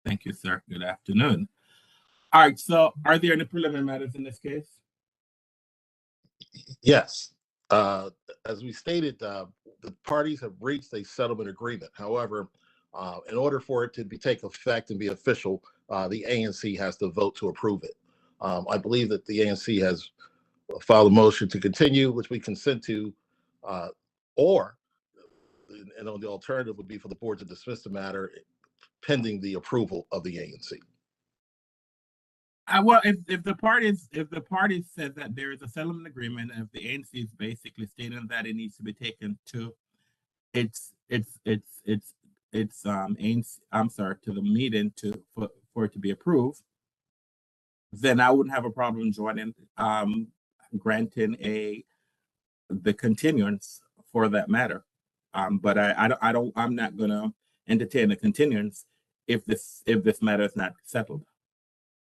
Thank you, sir. Good afternoon. All right, so are there any preliminary matters in this case? Yes. As we stated, the parties have reached a settlement agreement. However, in order for it to take effect and be official, the ANC has to vote to approve it. I believe that the ANC has filed a motion to continue, which we consent to, or and the alternative would be for the board to dismiss the matter pending the approval of the ANC. Well, if the parties said that there is a settlement agreement, and if the ANC is basically stating that it needs to be taken to its ANC, to the meeting for it to be approved, then I wouldn't have a problem joining granting the continuance for that matter. But I'm not gonna entertain a continuance if this matter is not settled.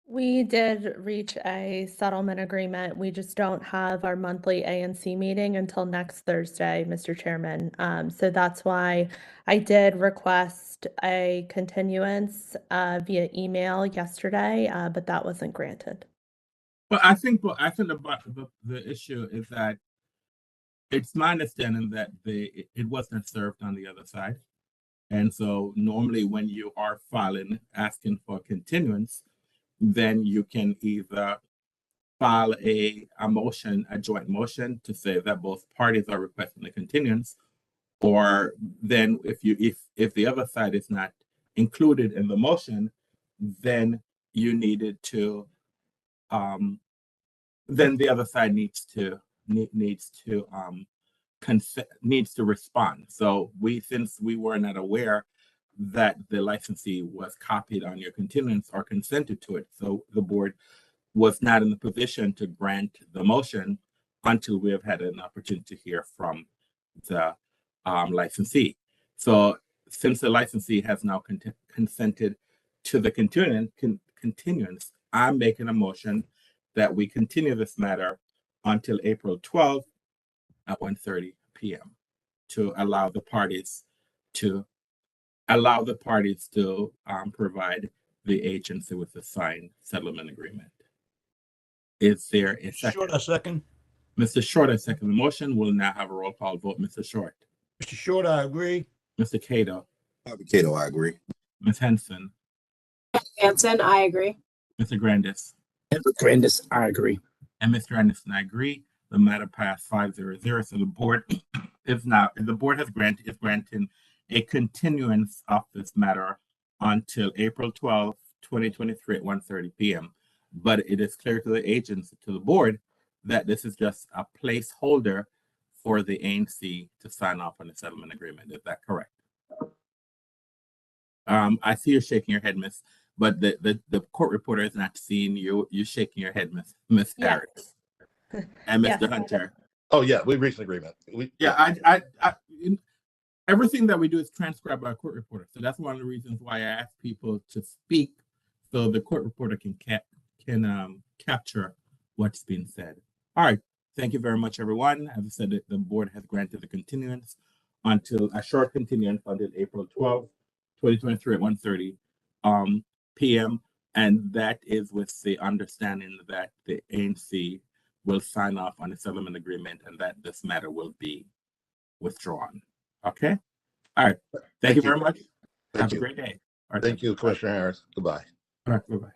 We did reach a settlement agreement. We just don't have our monthly ANC meeting until next Thursday, Mr. Chairman. So that's why I did request a continuance via email yesterday, but that wasn't granted. Well, I think the issue is that it's my understanding that it wasn't served on the other side. And so normally when you are asking for continuance, then you can either file a joint motion to say that both parties are requesting the continuance, or then if the other side is not included in the motion, then you needed to then the other side needs to respond. So since we were not aware that the licensee was copied on your continuance or consented to it, so the board was not in the position to grant the motion until we have had an opportunity to hear from the licensee. So since the licensee has now consented to the continuance, I'm making a motion that we continue this matter until April 12th at 1:30 p.m. to allow the parties to provide the agency with a signed settlement agreement. Is there a second? Short, a second. Mr. Short, I second the motion. We'll now have a roll call vote. Mr. Short. Mr. Short, I agree. Mr. Cato. Cato, I agree. Ms. Henson. Hanson, I agree. Mr. Grandis. Mr. Grandis, I agree. And Mr. Anderson, I agree. The matter passed 5-0. So the board is granting a continuance of this matter until April 12th, 2023 at 1:30 p.m. But it is clear to the agency, to the board, that this is just a placeholder for the ANC to sign off on the settlement agreement. Is that correct? I see you're shaking your head, Miss, but the court reporter is not seeing you. You're shaking your head, Miss Harris. And Mr. Hunter. Oh yeah, we reached an agreement. Everything that we do is transcribed by a court reporter. So that's one of the reasons why I ask people to speak, so the court reporter can capture what's being said. All right. Thank you very much, everyone. As I said, the board has granted the continuance until a short continuance until April 12th, 2023 at 1:30 p.m. And that is with the understanding that the ANC will sign off on the settlement agreement and that this matter will be withdrawn. Okay? All right. Thank you very much. Have a great day. All right, Thank you, Commissioner Harris. Goodbye. All right, bye-bye.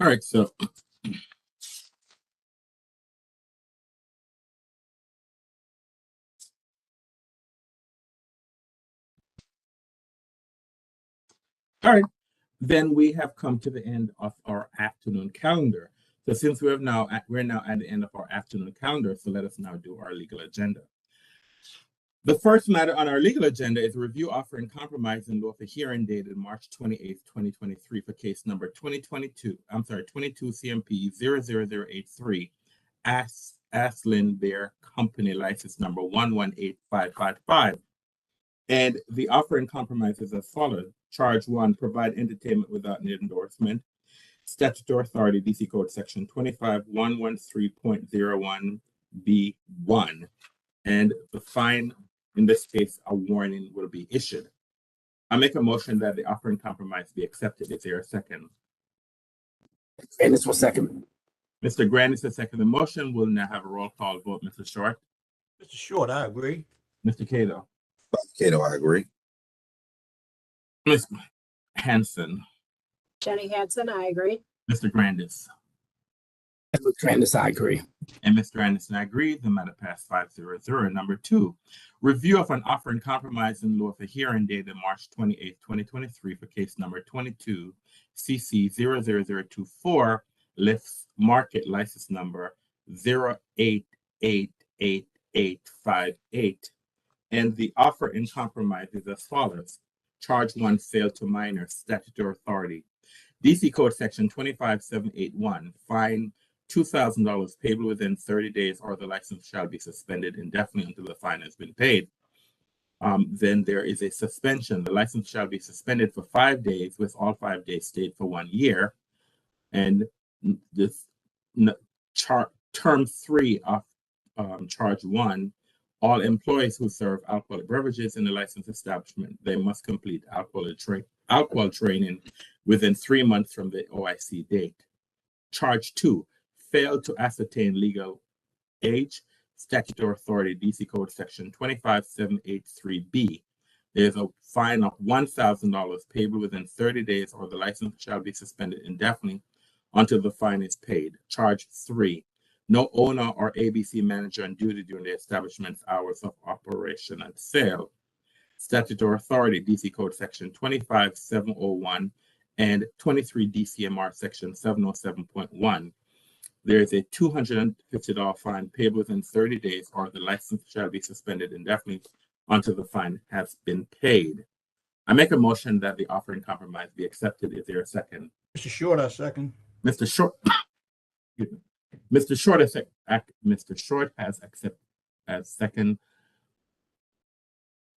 All right, so all right, then we have come to the end of our afternoon calendar. So since we're now at the end of our afternoon calendar, so let us now do our legal agenda. The first matter on our legal agenda is a review, offer, and compromise in lieu of a hearing dated March 28th, 2023 for case number 22 CMP 00083, Aslin Bear Company, license number 118555. And the offer and compromise is as follows. Charge 1, provide entertainment without an endorsement. Statutory authority, DC Code section 25113.01B1. And the fine, in this case, a warning will be issued. I make a motion that the offer and compromise be accepted. Is there a second? Grandis will second. Mr. Grandis has seconded the motion. We'll now have a roll call vote. Mr. Short? Mr. Short, I agree. Mr. Cato? Cato, I agree. Ms. Hanson? Jenny Hansen, I agree. Mr. Grandis? Edward Grandis, I agree. And Mr. Anderson, I agree. The matter passed 5-0. Number 2, review of an offer and compromise in lieu of a hearing dated March 28th, 2023 for case number 22 CC 00024, Lifts Market license number 0888858. And the offer and compromise is as follows. Charge 1, sale to minor, statutory authority. DC Code section 25781, fine $2,000 payable within 30 days or the license shall be suspended indefinitely until the fine has been paid. Then there is a suspension. The license shall be suspended for 5 days with all 5 days stayed for 1 year. And this term 3 of charge 1, all employees who serve alcoholic beverages in the licensed establishment, they must complete alcohol training within 3 months from the OIC date. Charge 2, fail to ascertain legal age, statutory authority, DC Code section 25783B. There's a fine of $1,000 payable within 30 days or the license shall be suspended indefinitely until the fine is paid. Charge 3, no owner or ABC manager on duty during the establishment's hours of operation and sale. Statutory authority, DC Code section 25701 and 23 DCMR section 707.1. There is a $250 fine payable within 30 days or the license shall be suspended indefinitely until the fine has been paid. I make a motion that the offer and compromise be accepted. Is there a second? Mr. Short, I second. Mr. Short, Mr. Short has accepted as second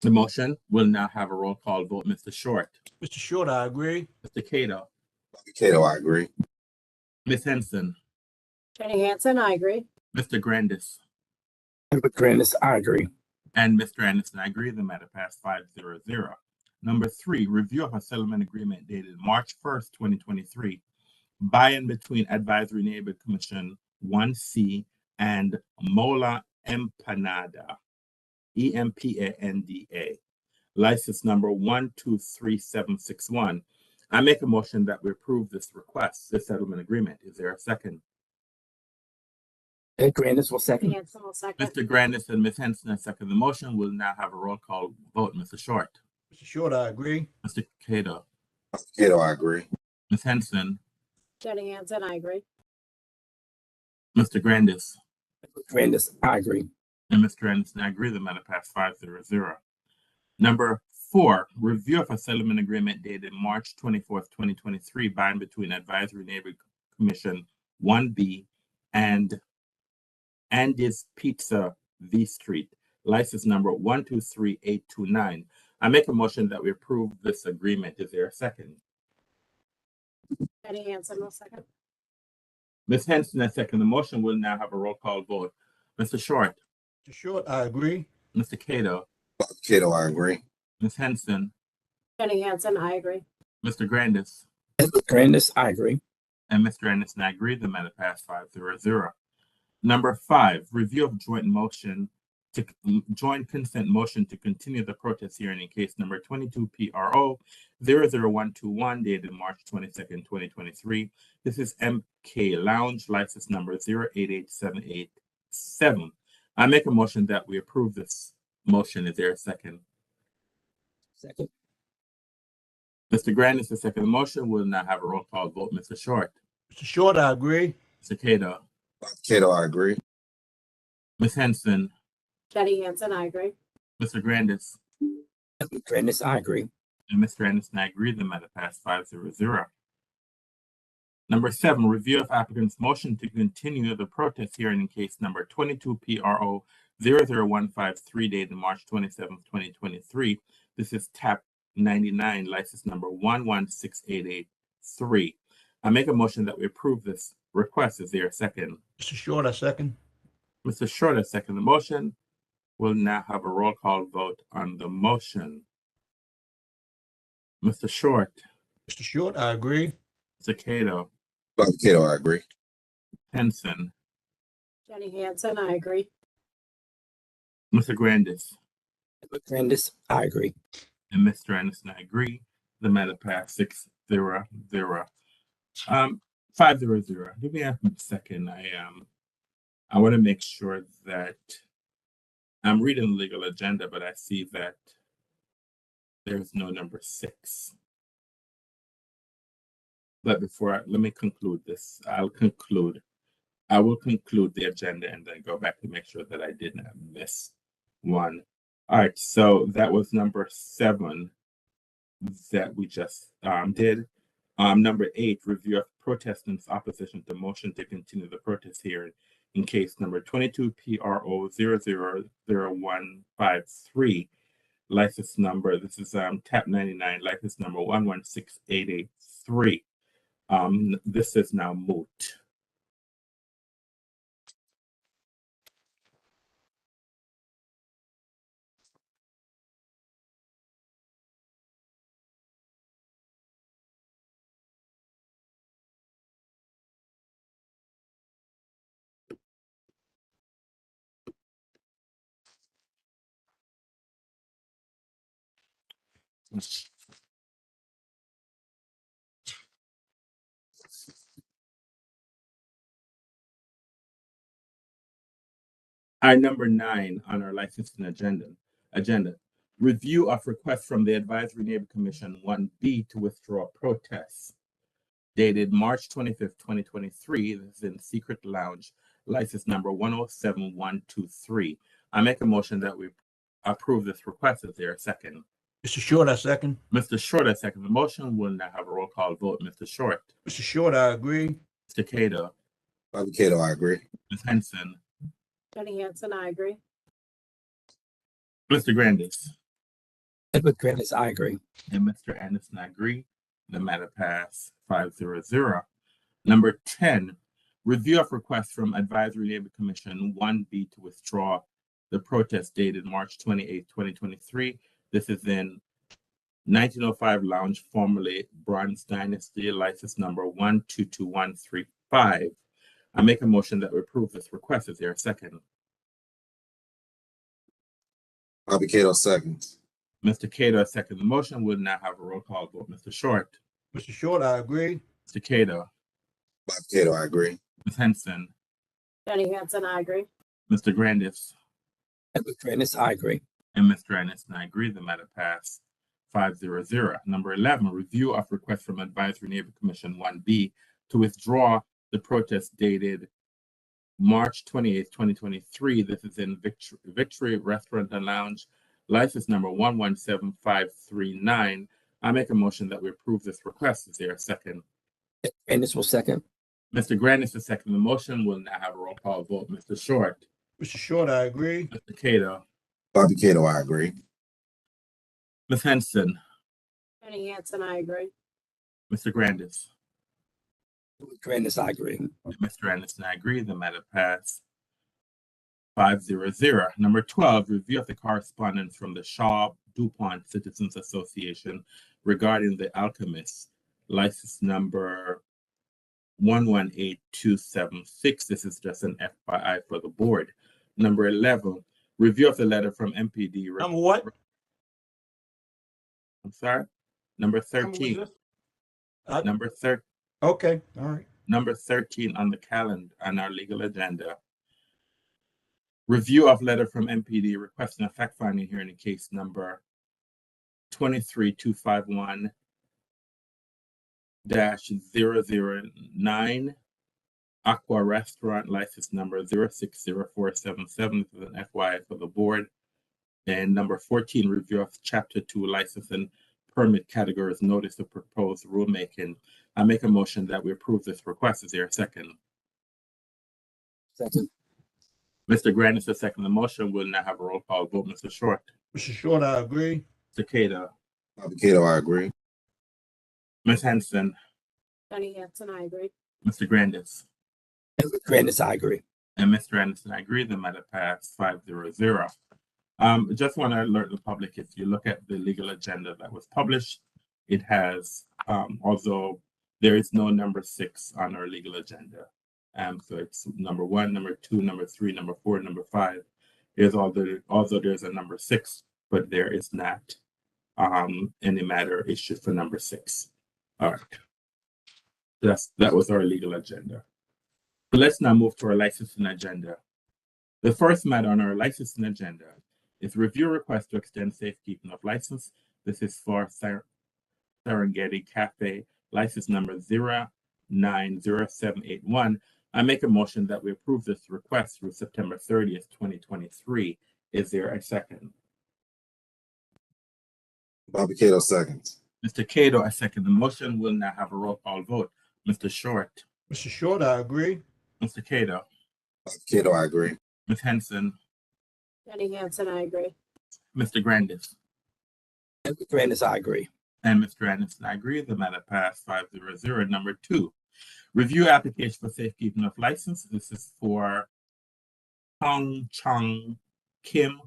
the motion. We'll now have a roll call vote. Mr. Short. Mr. Short, I agree. Mr. Cato. Cato, I agree. Ms. Henson. Jenny Hansen, I agree. Mr. Grandis. Edward Grandis, I agree. And Mr. Anderson, I agree. The matter passed 5-0. Number 3, review of a settlement agreement dated March 1st, 2023, by and between Advisory Neighborhood Commission 1C and Mola Empanada, EMPANDA, license number 123761. I make a motion that we approve this request, this settlement agreement. Is there a second? Ed Grandis will second. Hansen will second. Mr. Grandis and Ms. Henson have seconded the motion. We'll now have a roll call vote. Mr. Short. Mr. Short, I agree. Mr. Cato. Cato, I agree. Ms. Henson. Jenny Hansen, I agree. Mr. Grandis. Edward Grandis, I agree. And Mr. Anderson, I agree. The matter passed 5-0. Number 4, review of a settlement agreement dated March 24th, 2023, by and between Advisory Neighborhood Commission 1B and Andy's Pizza V Street, license number 123829. I make a motion that we approve this agreement. Is there a second? Jenny Hansen will second. Ms. Henson has seconded the motion. We'll now have a roll call vote. Mr. Short. Mr. Short, I agree. Mr. Cato. Cato, I agree. Ms. Henson. Jenny Hansen, I agree. Mr. Grandis. Grandis, I agree. And Mr. Anderson, I agree. The matter passed 5-0. Number 5, review of joint consent motion to continue the protest hearing in case number 22 PRO 00121 dated March 22nd, 2023. This is MK Lounge, license number 088787. I make a motion that we approve this motion. Is there a second? Second. Mr. Grant is the second motion. We'll now have a roll call vote. Mr. Short. Mr. Short, I agree. Mr. Cato. Cato, I agree. Ms. Henson. Jenny Hansen, I agree. Mr. Grandis. Grandis, I agree. And Mr. Anderson, I agree. The matter passed 5-0. Number 7, review of applicant's motion to continue the protest hearing in case number 22 PRO 00153 dated March 27th, 2023. This is TAP 99, license number 116883. I make a motion that we approve this request. Is there a second? Mr. Short, I second. Mr. Short has seconded the motion. We'll now have a roll call vote on the motion. Mr. Short. Mr. Short, I agree. Mr. Cato. Cato, I agree. Henson. Jenny Hansen, I agree. Mr. Grandis. Grandis, I agree. And Mr. Anderson, I agree. The matter passed 6-0. 5-0. Give me a second. I want to make sure that I'm reading the legal agenda, but I see that there's no number 6. But let me conclude this. I will conclude the agenda and then go back to make sure that I did not miss one. All right, so that was number 7 that we just did. Number 8, review of protestants' opposition to motion to continue the protest hearing in case number 22 PRO 00153. License number, this is TAP 99, license number 116883. This is now moot. Number 9 on our licensing agenda. Review of request from the Advisory Neighborhood Commission 1B to withdraw protests. Dated March 25th, 2023. This is in Secret Lounge, license number 107123. I make a motion that we approve this request. Is there a second? Mr. Short, I second. Mr. Short, I second the motion. We'll now have a roll call vote. Mr. Short. Mr. Short, I agree. Mr. Cato. Cato, I agree. Ms. Henson. Jenny Hansen, I agree. Mr. Grandis. Edward Grandis, I agree. And Mr. Anderson, I agree. The matter passed 5-0. Number 10, review of request from Advisory Neighborhood Commission 1B to withdraw the protest dated March 28, 2023. This is in 1905 Lounge, formerly Bronze Dynasty, license number 122135. I make a motion that we approve this request. Is there a second? Cato, seconds. Mr. Cato has seconded the motion. We'll now have a roll call vote. Mr. Short. Mr. Short, I agree. Mr. Cato. Cato, I agree. Ms. Henson. Jenny Hansen, I agree. Mr. Grandis. Edward Grandis, I agree. And Mr. Anderson, I agree. The matter passed 5-0. Number 11, review of request from Advisory Neighborhood Commission 1B to withdraw the protest dated March 28th, 2023. This is in Victory Restaurant and Lounge, license number 117539. I make a motion that we approve this request. Is there a second? Grandis will second. Mr. Grandis is second the motion. We'll now have a roll call vote. Mr. Short. Mr. Short, I agree. Mr. Cato. Cato, I agree. Ms. Henson. Jenny Hansen, I agree. Mr. Grandis. Grandis, I agree. Mr. Anderson, I agree. The matter passed 5-0-0. Number 12, review of the correspondence from the Shaw DuPont Citizens Association regarding the Alchemist, license number 118276. This is just an FYI for the board. Number 11, review of the letter from MPD. Number what? I'm sorry? Number 13. Number 13. Okay, all right. Number 13 on the calendar on our legal agenda. Review of letter from MPD requesting a fact-finding hearing in case number 23251-009, Aqua Restaurant, license number 060477. This is an FYI for the board. And number 14, review of Chapter 2 license and permit categories, notice of proposed rulemaking. I make a motion that we approve this request. Is there a second? Second. Mr. Grant is the second. The motion will now have a roll call vote. Mr. Short. Mr. Short, I agree. Mr. Cato. Cato, I agree. Ms. Henson. Jenny Hansen, I agree. Mr. Grandis. Grandis, I agree. And Mr. Anderson, I agree. The matter passed 5-0-0. Just want to alert the public, if you look at the legal agenda that was published, it has, although there is no number 6 on our legal agenda. So it's number 1, number 2, number 3, number 4, number 5. There's although there's a number 6, but there is not any matter issued for number 6. All right. That was our legal agenda. So let's now move to our licensing agenda. The first matter on our licensing agenda is review request to extend safekeeping of license. This is for Serengeti Cafe, license number 090781. I make a motion that we approve this request through September 30th, 2023. Is there a second? Cato seconds. Mr. Cato, I second the motion. We'll now have a roll call vote. Mr. Short. Mr. Short, I agree. Mr. Cato. Cato, I agree. Ms. Henson. Jenny Hansen, I agree. Mr. Grandis. Grandis, I agree. And Mr. Anderson, I agree. The matter passed 5-0-0. Number 2, review application for safekeeping of license. This is for Hong Chong Kim,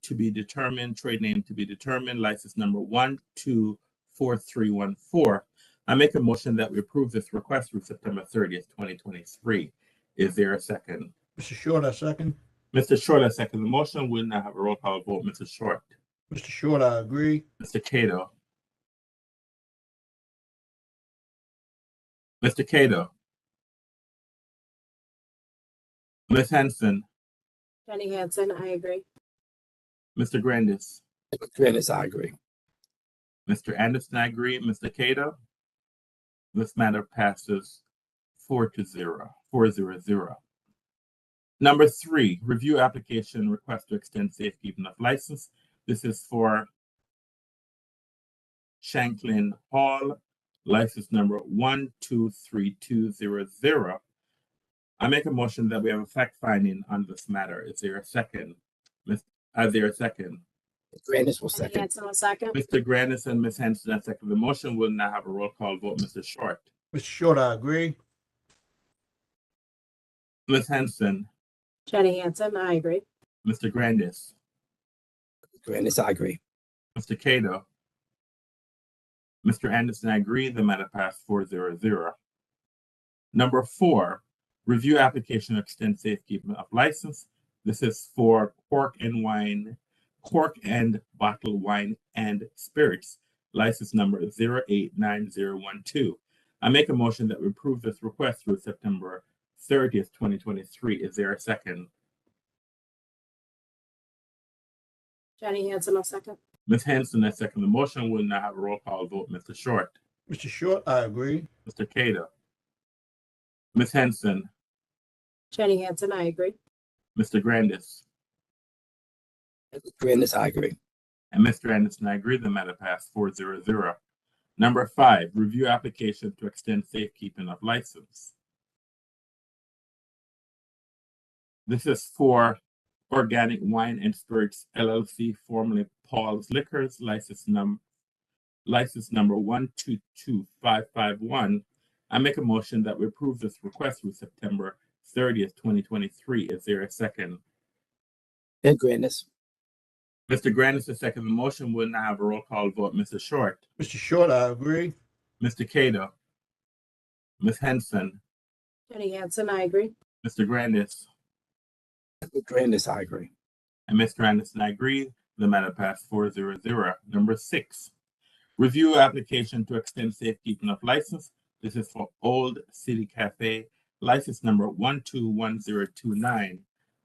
to be determined, trade name to be determined, license number 124314. I make a motion that we approve this request through September 30th, 2023. Is there a second? Mr. Short, I second. Mr. Short, I second the motion. We'll now have a roll call vote. Mr. Short. Mr. Short, I agree. Mr. Cato. Mr. Cato. Ms. Henson. Jenny Hansen, I agree. Mr. Grandis. Grandis, I agree. Mr. Anderson, I agree. Mr. Cato. This matter passes 4-0. Number 3, review application request to extend safekeeping of license. This is for Shanklin Hall, license number 123200. I make a motion that we have a fact finding on this matter. Is there a second? Is there a second? Grandis will Jenny second. Hansen will second. Mr. Grandis and Ms. Henson, I second the motion. We'll now have a roll call vote. Mr. Short. Mr. Short, I agree. Ms. Henson. Jenny Hansen, I agree. Mr. Grandis. Grandis, I agree. Mr. Cato. Mr. Anderson, I agree. The matter passed 4-0-0. Number 4, review application to extend safekeeping of license. This is for cork and bottled wine and spirits, license number 089012. I make a motion that we approve this request through September 30th, 2023. Is there a second? Jenny Hansen will second. Ms. Henson, I second the motion. We'll now have a roll call vote. Mr. Short. Mr. Short, I agree. Mr. Cato. Ms. Henson. Jenny Hansen, I agree. Mr. Grandis. Grandis, I agree. And Mr. Anderson, I agree. The matter passed 4-0-0. Number 5, review application to extend safekeeping of license. This is for Organic Wine and Spirits LLC, formerly Paul's Liquors, license number 122551. I make a motion that we approve this request through September 30th, 2023. Is there a second? Ed Grandis. Mr. Grandis is second. The motion will now have a roll call vote. Mr. Short. Mr. Short, I agree. Mr. Cato. Ms. Henson. Jenny Hansen, I agree. Mr. Grandis. Edward Grandis, I agree. And Mr. Anderson, I agree. The matter passed 4-0-0. Number 6, review application to extend safekeeping of license. This is for Old City Cafe, license number 121029.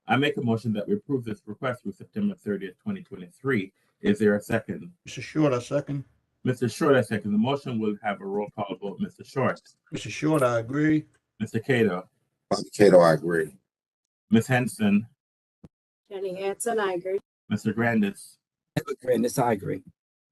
I make a motion that we approve this request through September 30th, 2023. Is there a second? Mr. Short, I second. Mr. Short, I second. The motion will have a roll call vote. Mr. Short. Mr. Short, I agree. Mr. Cato. Bobby Cato, I agree. Ms. Henson. Jenny Hansen, I agree. Mr. Grandis. Edward Grandis, I agree.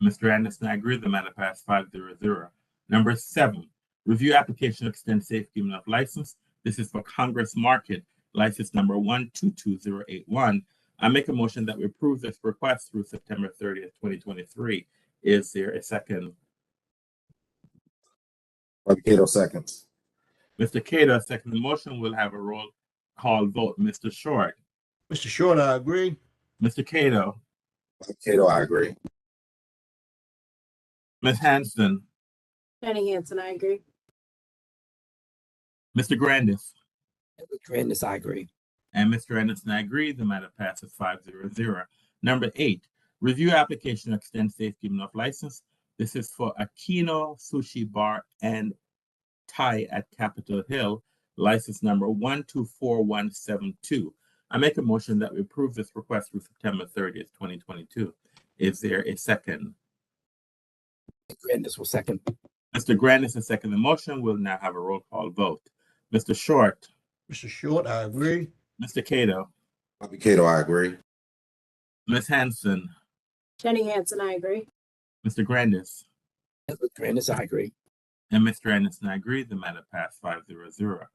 Mr. Anderson, I agree. The matter passed 5-0-0. Number 7, review application to extend safekeeping of license. This is for Congress Market, license number 122081. I make a motion that we approve this request through September 30th, 2023. Is there a second? Bobby Cato seconds. Mr. Cato, second. The motion will have a roll call vote. Mr. Short. Mr. Short, I agree. Mr. Cato. Bobby Cato, I agree. Ms. Hanson. Jenny Hansen, I agree. Mr. Grandis. Edward Grandis, I agree. And Mr. Anderson, I agree. The matter passes 5-0-0. Number 8, review application to extend safekeeping of license. This is for Aquino Sushi Bar and Thai at Capitol Hill, license number 124172. I make a motion that we approve this request through September 30th, 2022. Is there a second? Grandis will second. Mr. Grandis is second. The motion will now have a roll call vote. Mr. Short. Mr. Short, I agree. Mr. Cato. Bobby Cato, I agree. Ms. Hanson. Jenny Hansen, I agree. Mr. Grandis. Edward Grandis, I agree. And Mr. Anderson, I agree. The matter passed 5-0-0.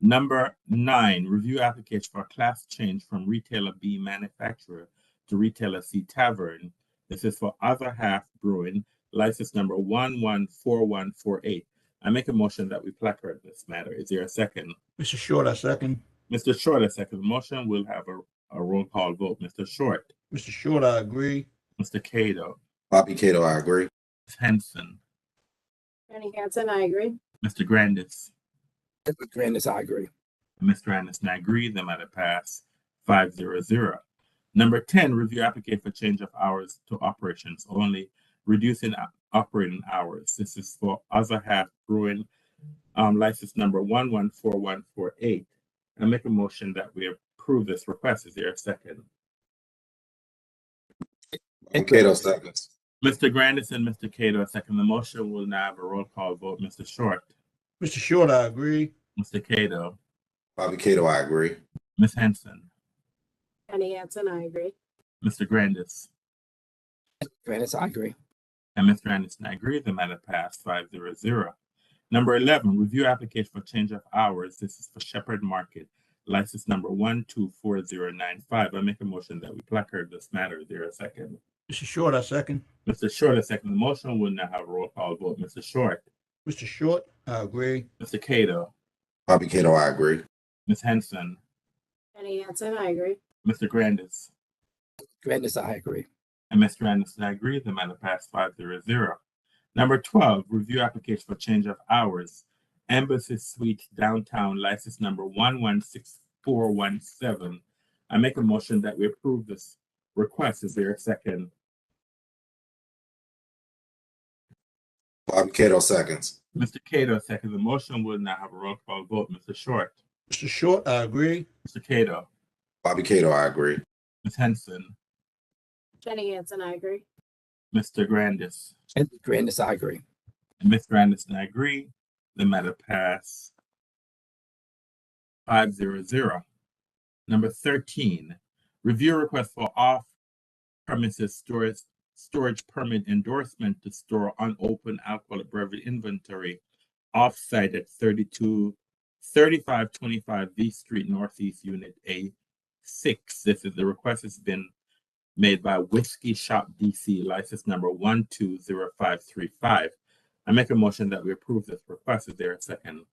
Number 9, review application for class change from retailer B manufacturer to retailer C tavern. This is for Other Half Brewing, license number 114148. I make a motion that we placard this matter. Is there a second? Mr. Short, I second. Mr. Short, I second the motion. We'll have a roll call vote. Mr. Short. Mr. Short, I agree. Mr. Cato. Bobby Cato, I agree. Ms. Henson. Jenny Hansen, I agree. Mr. Grandis. Edward Grandis, I agree. Mr. Anderson, I agree. The matter passed 5-0-0. Number 10, review application for change of hours to operations only, reducing operating hours. This is for Other Half Brewing, license number 114148. I make a motion that we approve this request. Is there a second? Cato seconds. Mr. Grandis and Mr. Cato, second. The motion will now have a roll call vote. Mr. Short. Mr. Short, I agree. Mr. Cato. Bobby Cato, I agree. Ms. Henson. Jenny Hansen, I agree. Mr. Grandis. Grandis, I agree. And Mr. Anderson, I agree. The matter passed 5-0-0. Number 11, review application for change of hours. This is for Shepherd Market, license number 124095. I make a motion that we placard this matter. Is there a second? Mr. Short, I second. Mr. Short, I second the motion. We'll now have a roll call vote. Mr. Short. Mr. Short, I agree. Mr. Cato. Bobby Cato, I agree. Ms. Henson. Jenny Hansen, I agree. Mr. Grandis. Grandis, I agree. And Mr. Anderson, I agree. The matter passed 5-0-0. Number 12, review application for change of hours. Embassy Suite Downtown, license number 116417. I make a motion that we approve this request. Is there a second? Bobby Cato seconds. Mr. Cato, second. The motion will now have a roll call vote. Mr. Short. Mr. Short, I agree. Mr. Cato. Bobby Cato, I agree. Ms. Henson. Jenny Hansen, I agree. Mr. Grandis. Edward Grandis, I agree. And Mr. Anderson, I agree. The matter passed 5-0-0. Number 13, review request for off-premises storage permit endorsement to store unopened alcoholic beverage inventory off-site at 3525 V Street Northeast Unit A6. The request has been made by Whiskey Shop DC, license number 120535. I make a motion that we approve this request. Is there a second?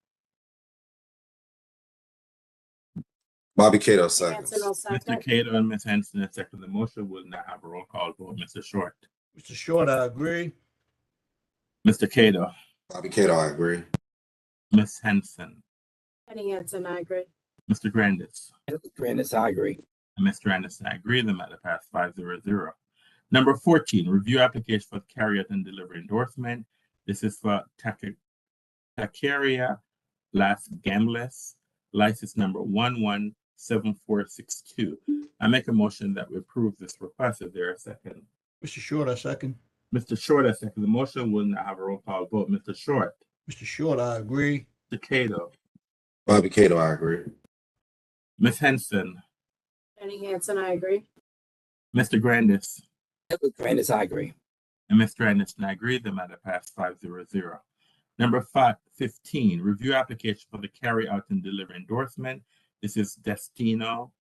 Bobby Cato Hanson seconds. will Mr. second. Cato and Ms. Henson has seconded the motion. We'll now have a roll call vote. Mr. Short. Mr. Short, I agree. Mr. Cato. Bobby Cato, I agree. Ms. Henson. Penny Hanson, I agree. Mr. Grandis. Grandis, I agree. And Mr. Anderson, I agree. The matter passed 5-0. Number 14, review application for carry out and delivery endorsement. This is for Taqueria Las Gambles, license number 117462. I make a motion that we approve this request. Is there a second? Mr. Short, I second. Mr. Short, I second the motion. We'll now have a roll call vote. Mr. Short. Mr. Short, I agree. Mr. Cato. Bobby Cato, I agree. Ms. Henson. Penny Hanson, I agree. Mr. Grandis. Grandis, I agree. And Mr. Anderson, I agree. The matter passed 5-0. Number 15, review application for the carry out and delivery endorsement. This is Destino,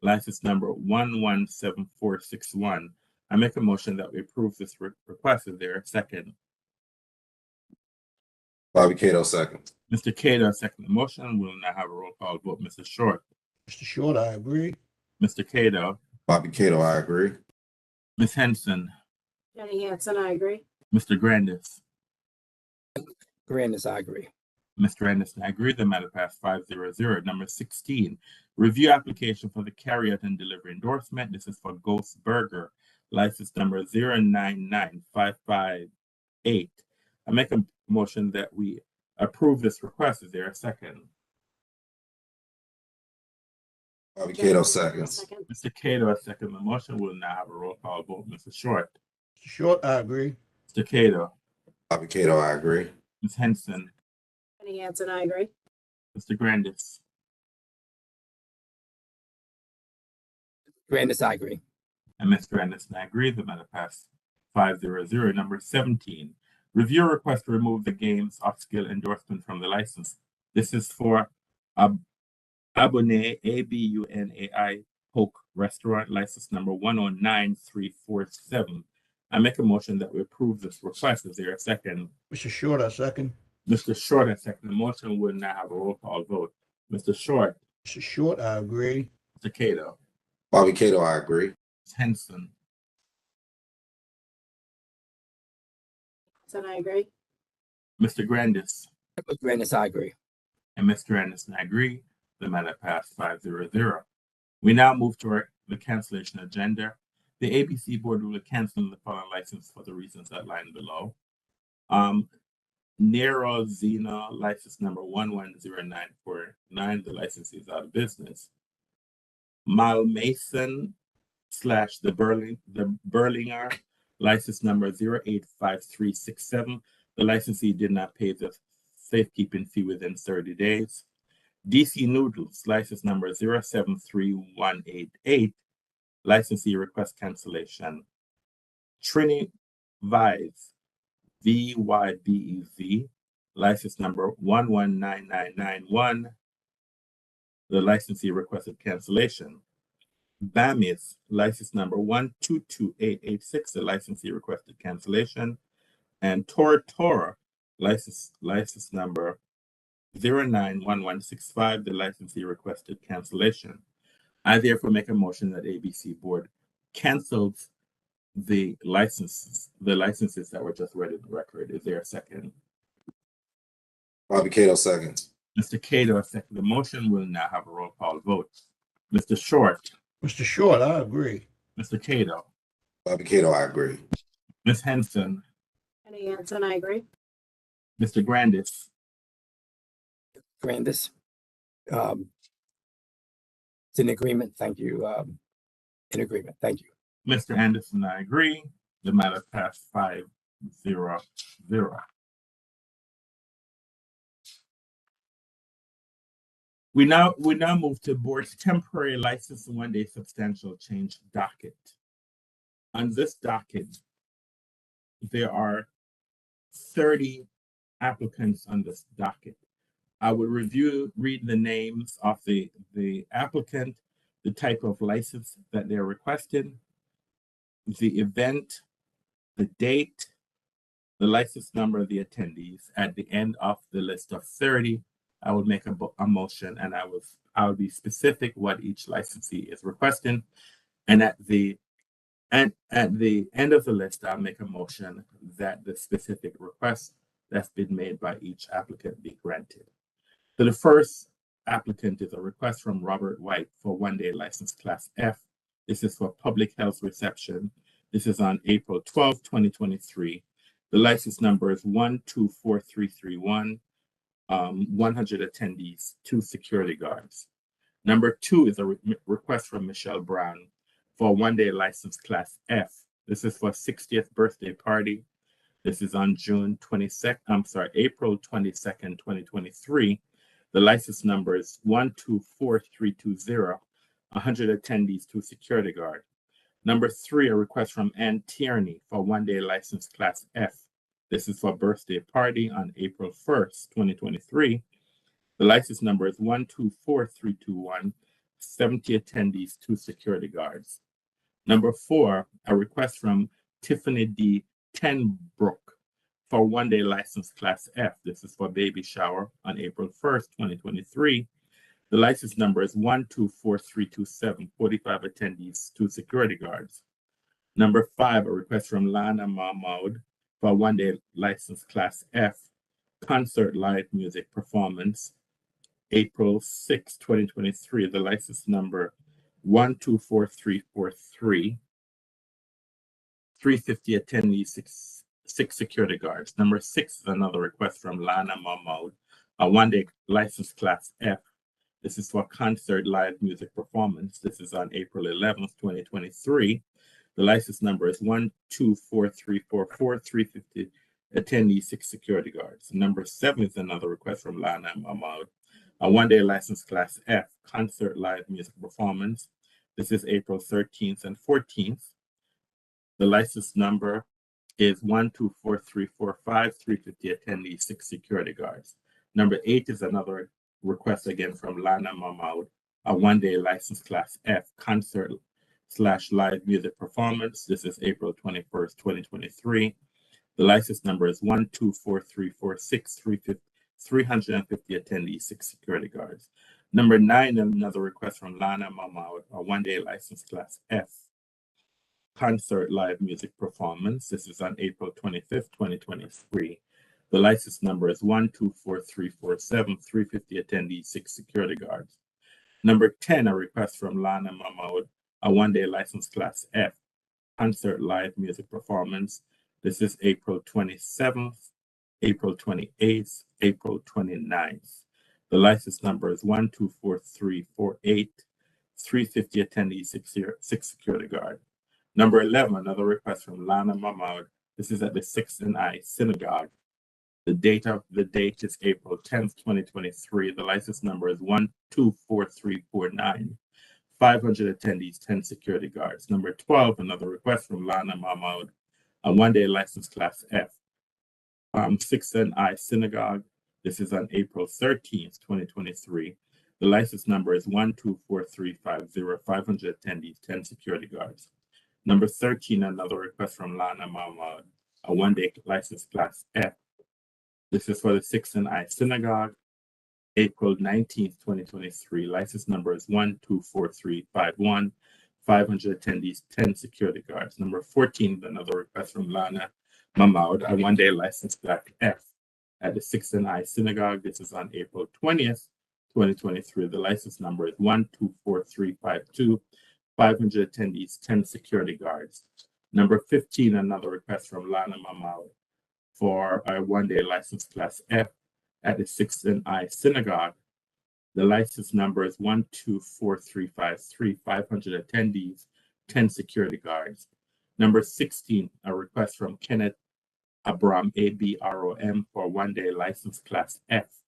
license number 117461. I make a motion that we approve this request. Is there a second? Bobby Cato seconds. Mr. Cato, second the motion. We'll now have a roll call vote. Mr. Short. Mr. Short, I agree. Mr. Cato. Bobby Cato, I agree. Ms. Henson. Penny Hanson, I agree. Mr. Grandis. Grandis, I agree. Mr. Anderson, I agree. The matter passed 5-0. Number 16, review application for the carryout and delivery endorsement. This is for Ghost Burger, license number 099558. I make a motion that we approve this request. Is there a second? Bobby Cato seconds. Mr. Cato, I second the motion. We'll now have a roll call vote. Mr. Short. Mr. Short, I agree. Mr. Cato. Bobby Cato, I agree. Ms. Henson. Penny Hanson, I agree. Mr. Grandis. Grandis, I agree. And Mr. Anderson, I agree. The matter passed 5-0. Number 17, review request to remove the games off-skill endorsement from the license. This is for Abunai, ABUNAI Poke Restaurant, license number 109347. I make a motion that we approve this request. Is there a second? Mr. Short, I second. Mr. Short, I second the motion. We'll now have a roll call vote. Mr. Short. Mr. Short, I agree. Mr. Cato. Bobby Cato, I agree. Ms. Henson. Hanson, I agree. Mr. Grandis. Grandis, I agree. And Mr. Anderson, I agree. The matter passed 5-0. We now move to the cancellation agenda. The ABC Board will cancel the following license for the reasons outlined below. Nero Zena, license number 110949. The licensee is out of business. Mal Mason / the Berlinger, license number 085367. The licensee did not pay the safekeeping fee within 30 days. DC Noodles, license number 073188. Licensee request cancellation. Trini Vives, VYBEV, license number 119991. The licensee requested cancellation. BAMIS, license number 122886. The licensee requested cancellation. And Tora, license number 091165. The licensee requested cancellation. I therefore make a motion that ABC Board cancels the licenses that were just read in the record. Is there a second? Bobby Cato seconds. Mr. Cato, I second the motion. We'll now have a roll call vote. Mr. Short. Mr. Short, I agree. Mr. Cato. Bobby Cato, I agree. Ms. Henson. Penny Hanson, I agree. Mr. Grandis. Grandis. It's in agreement. Thank you. In agreement. Thank you. Mr. Anderson, I agree. The matter passed 5-0. We now move to board's temporary license and one-day substantial change docket. On this docket, there are 30 applicants on this docket. I will read the names of the applicant, the type of license that they're requesting, the event, the date, the license number of the attendees. At the end of the list of 30, I will make a motion, and I will be specific what each licensee is requesting. And at the end of the list, I'll make a motion that the specific request that's been made by each applicant be granted. So the first applicant is a request from Robert White for one-day license class F. This is for public health reception. This is on April 12, 2023. The license number is 124331. 100 attendees, 2 security guards. Number 2 is a request from Michelle Brown for a one-day license class F. This is for 60th birthday party. This is on April 22nd, 2023. The license number is 124320, 100 attendees, 2 security guard. Number 3, a request from Ann Tierney for one-day license class F. This is for a birthday party on April 1st, 2023. The license number is 124321, 70 attendees, 2 security guards. Number 4, a request from Tiffany D. Tenbrook for one-day license class F. This is for baby shower on April 1st, 2023. The license number is 124327, 45 attendees, 2 security guards. Number 5, a request from Lana Mahmoud for a one-day license class F, concert live music performance, April 6, 2023. The license number 124343, 350 attendees, 6 security guards. Number 6 is another request from Lana Mahmoud, a one-day license class F. This is for concert live music performance. This is on April 11th, 2023. The license number is 124344, 350 attendees, 6 security guards. Number 7 is another request from Lana Mahmoud, a one-day license class F, concert live music performance. This is April 13th and 14th. The license number is 124345, 350 attendees, 6 security guards. Number 8 is another request again from Lana Mahmoud, a one-day license class F, concert/live music performance. This is April 21st, 2023. The license number is 124346, 350 attendees, 6 security guards. Number 9, another request from Lana Mahmoud, a one-day license class F, concert live music performance. This is on April 25th, 2023. The license number is 124347, 350 attendees, 6 security guards. Number 10, a request from Lana Mahmoud, a one-day license class F, concert live music performance. This is April 27th, April 28th, April 29th. The license number is 124348, 350 attendees, 6 security guard. Number 11, another request from Lana Mahmoud. This is at the 6th and I Synagogue. The date is April 10th, 2023. The license number is 124349. 500 attendees, 10 security guards. Number 12, another request from Lana Mahmoud, a one-day license class F. 6th and I Synagogue. This is on April 13th, 2023. The license number is 124350. 500 attendees, 10 security guards. Number 13, another request from Lana Mahmoud, a one-day license class F. This is for the 6th and I Synagogue, April 19th, 2023. License number is 124351. 500 attendees, 10 security guards. Number 14, another request from Lana Mahmoud, a one-day license class F at the 6th and I Synagogue. This is on April 20th, 2023. The license number is 124352. 500 attendees, 10 security guards. Number 15, another request from Lana Mahmoud for a one-day license class F at the 6th and I Synagogue. The license number is 124353. 500 attendees, 10 security guards. Number 16, a request from Kenneth Abram, ABROM, for a one-day license class F,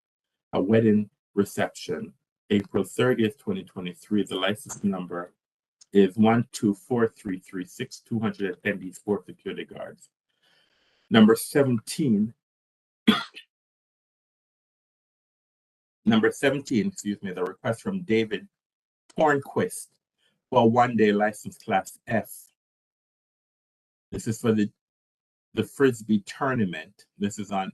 a wedding reception, April 30th, 2023. The license number is 124336. 200 attendees, 4 security guards. Number 17, the request from David Tornquist for a one-day license class F. This is for the the Frisbee tournament. This is on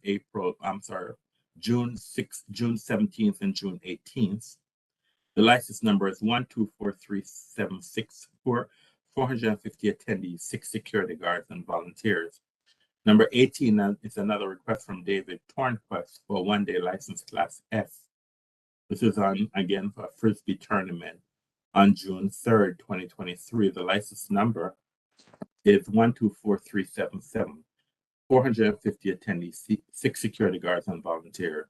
June 6th, June 17th, and June 18th. The license number is 1243764. 450 attendees, 6 security guards and volunteers. Number 18 is another request from David Tornquist for a one-day license class F. This is again for a Frisbee tournament on June 3rd, 2023. The license number is 124377. 450 attendees, 6 security guards and volunteers.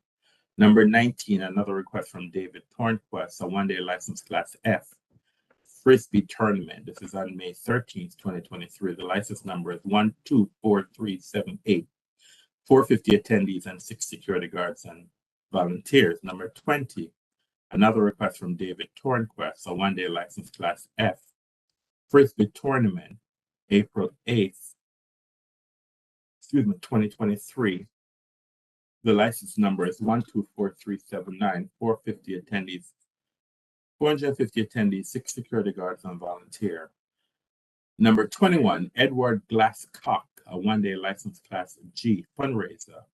Number 19, another request from David Tornquist, a one-day license class F. Frisbee tournament. This is on May 13th, 2023. The license number is 124378. 450 attendees and 6 security guards and volunteers. Number 20, another request from David Tornquist, a one-day license class F. Frisbee tournament, April 8th, 2023. The license number is 124379. 450 attendees, 450 attendees, 6 security guards and volunteer. Number 21, Edward Glasscock, a one-day license class G fundraiser,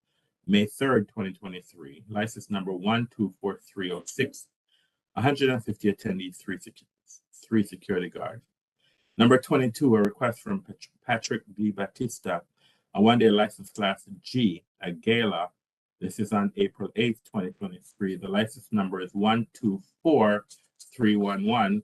May 3rd, 2023. License number 124306. 150 attendees, 3 security guards. Number 22, a request from Patrick B. Batista, a one-day license class G, a gala. This is on April 8th, 2023. The license number is 124311.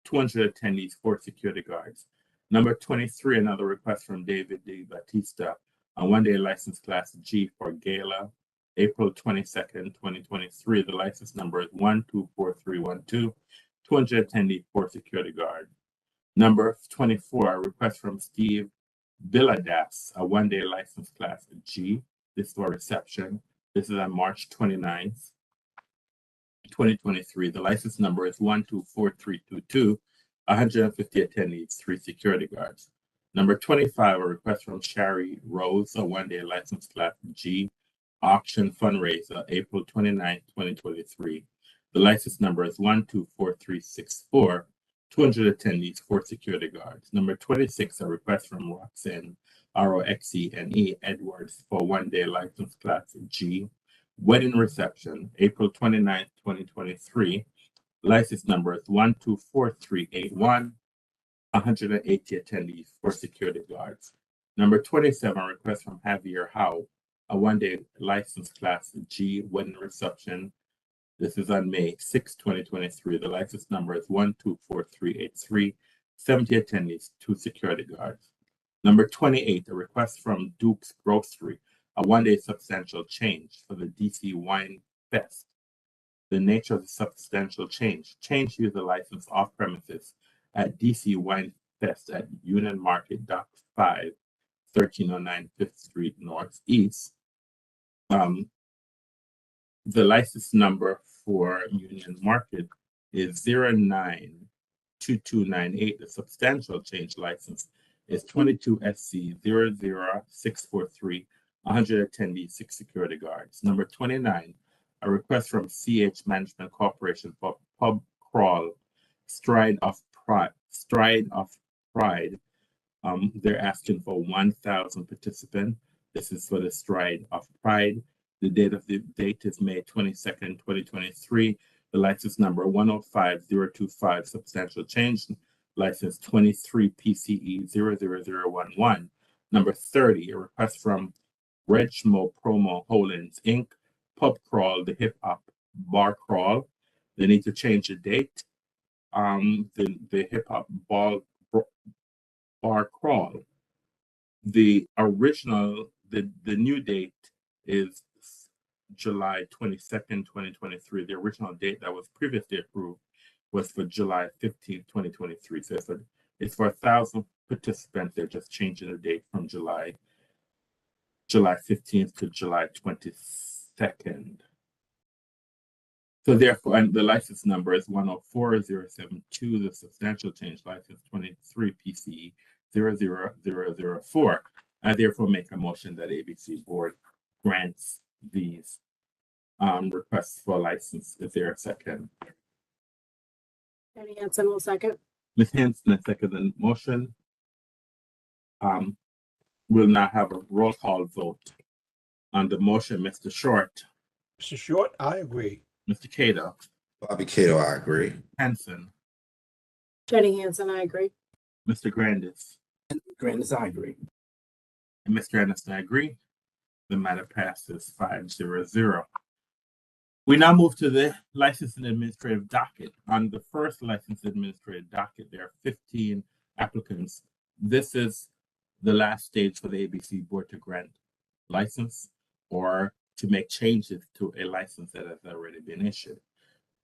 200 attendees, 4 security guards. Number 23, another request from David D. Batista, a one-day license class G for gala, April 22nd, 2023. The license number is 124312. 200 attendees, 4 security guards. Number 24, a request from Steve Billadas, a one-day license class G. This is for reception. This is on March 29th, 2023. The license number is 124322. 150 attendees, 3 security guards. Number 25, a request from Shari Rose, a one-day license class G auction fundraiser, April 29th, 2023. The license number is 124364. 200 attendees, 4 security guards. Number 26, a request from Roxanne ROXENE Edwards for one-day license class G wedding reception, April 29th, 2023. License number is 124381. 180 attendees, 4 security guards. Number 27, a request from Javier Howe, a one-day license class G wedding reception. This is on May 6, 2023. The license number is 124383. 70 attendees, 2 security guards. Number 28, a request from Duke's Grocery, a one-day substantial change for the DC Wine Fest. The nature of the substantial change use the license off premises at DC Wine Fest at Union Market, Dock 5, 1309 5th Street Northeast. The license number for Union Market is 092298. The substantial change license is 22 SC 00643. 100 attendees, 6 security guards. Number 29, a request from CH Management Corporation for pub crawl, Stride of Pride. They're asking for 1,000 participants. This is for the Stride of Pride. The date is May 22nd, 2023. The license number 105025, substantial change. License 23 PCE 00011. Number 30, a request from Regmo Promo Holdings Inc. Pub crawl, the hip hop bar crawl. They need to change the date. The hip hop bar crawl. The original, the new date is July 22nd, 2023. The original date that was previously approved was for July 15th, 2023. So it's for 1,000 participants. They're just changing the date from July 15th to July 22nd. So therefore, and the license number is 104072, the substantial change license 23 PCE 00004. I therefore make a motion that ABC Board grants these requests for license. Is there a second? Jenny Hansen will second. Ms. Hanson, I second the motion. We'll now have a roll call vote on the motion. Mr. Short. Mr. Short, I agree. Mr. Cato. Bobby Cato, I agree. Hanson. Jenny Hansen, I agree. Mr. Grandis. Grandis, I agree. And Mr. Anderson, I agree. The matter passes 5-0. We now move to the license and administrative docket. On the first license administrative docket, there are 15 applicants. This is the last stage for the ABC board to grant license or to make changes to a license that has already been issued.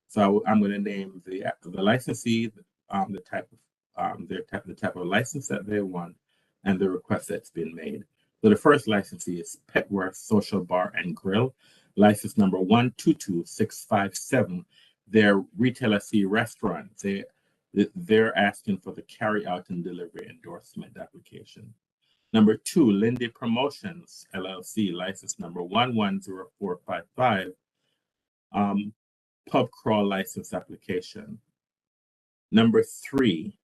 So I'm going to name the licensee, the type of license that they want, and the request that's been made. So the first licensee is Petworth Social Bar and Grill, license number 122657. Their Retail SC restaurant. They're asking for the carry out and delivery endorsement application. Number 2, Lindy Promotions LLC, license number 110455. Pub crawl license application. Number 3,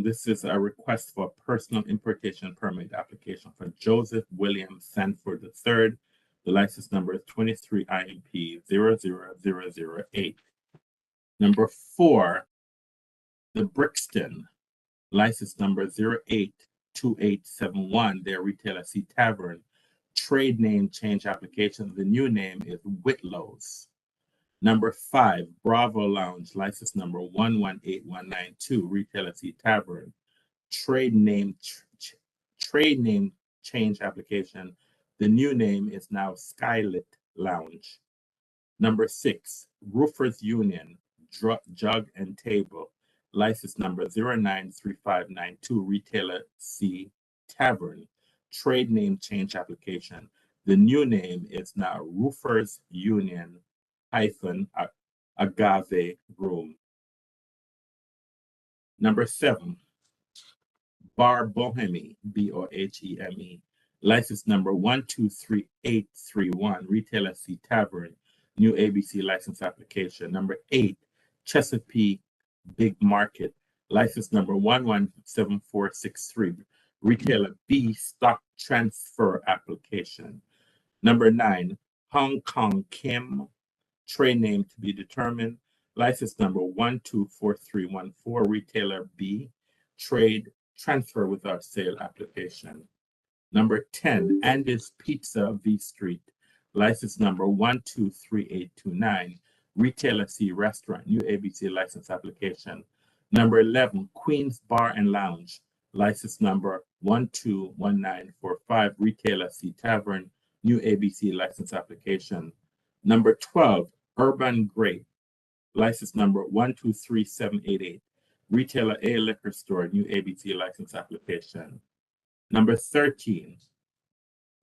this is a request for a personal importation permit application for Joseph William Sanford III. The license number is 23 IMP 00008. Number 4, the Brixton, license number 082871, their Retail SC Tavern. Trade name change application. The new name is Whitlow's. Number 5, Bravo Lounge, license number 118192, Retail SC Tavern. Trade name change application. The new name is now Skylit Lounge. Number 6, Roofers Union, Jug and Table, license number 093592, Retailer C Tavern. Trade name change application. The new name is now Roofers Union Agave Room. Number 7, Bar Boheme, BOHEME, license number 123831, Retail SC Tavern, new ABC license application. Number 8, Chesapeake Big Market, license number 117463, Retailer B stock transfer application. Number 9, Hong Kong Kim, trade name to be determined, license number 124314, Retailer B, trade transfer without sale application. Number 10, Andy's Pizza V Street, license number 123829, Retailer C Restaurant, new ABC license application. Number 11, Queen's Bar and Lounge, license number 121945, Retailer C Tavern, new ABC license application. Number 12, Urban Grape, license number 123788, Retailer A Liquor Store, new ABC license application. Number 13,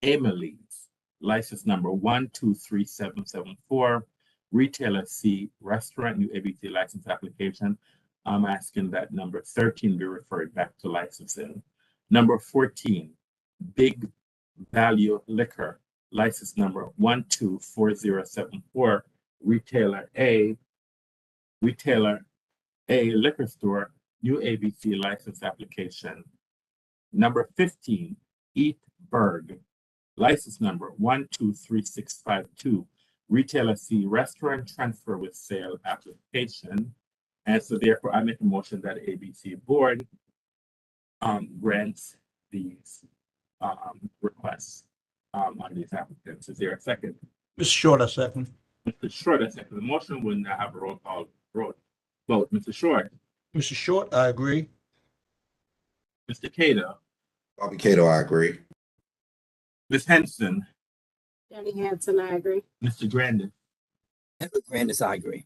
Emily's, license number 123774, Retailer C Restaurant, new ABC license application. I'm asking that number 13 be referred back to licensing. Number 14, Big Value Liquor, license number 124074, Retailer A Liquor Store, new ABC license application. Number 15, Eat Berg, license number 123652, Retailer C Restaurant transfer with sale application. And so therefore I make a motion that ABC board grants these requests on these applicants. Is there a second? Mr. Short, I second. Mr. Short, I second. The motion will now have a roll call vote. Mr. Short. Mr. Short, I agree. Mr. Cato. Bobby Cato, I agree. Ms. Henson. Jenny Hansen, I agree. Mr. Grandis. Edward Grandis, I agree.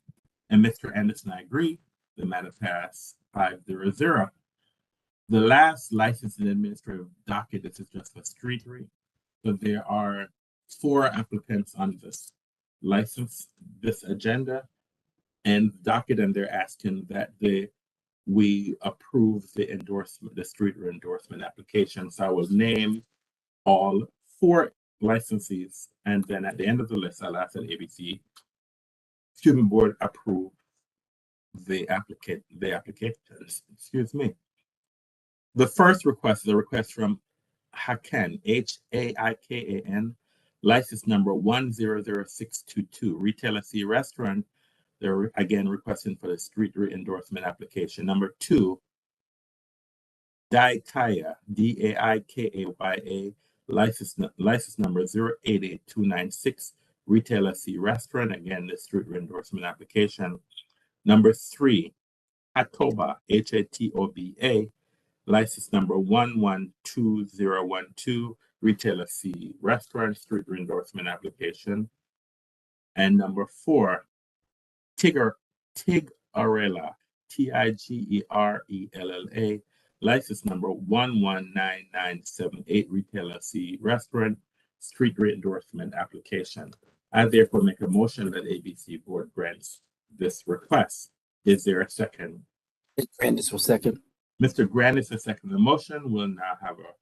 And Mr. Anderson, I agree. The matter passed 5-0. The last license and administrative docket, this is just for streetery. So there are 4 applicants on this license, this agenda, and docket, and they're asking that we approve the endorsement, the streetery endorsement application. So I will name all 4 licensees, and then at the end of the list, I'll ask that ABC board approve the applications. Excuse me. The first request is a request from Hakan, H-A-I-K-A-N, license number 100622, Retailer C Restaurant. They're again requesting for the street re-endorsement application. Number 2, Daikaya, D-A-I-K-A-Y-A, license number 088296, Retailer C Restaurant. Again, the street re-endorsement application. Number 3, Hatoba, H-A-T-O-B-A, license number 112012, Retailer C Restaurant, street re-endorsement application. And number 4, Tigarella, Tigerella, license number 119978, Retailer C Restaurant, street re-endorsement application. I therefore make a motion that ABC Board grants this request. Is there a second? Grandis will second. Mr. Grandis has seconded the motion. We'll now have a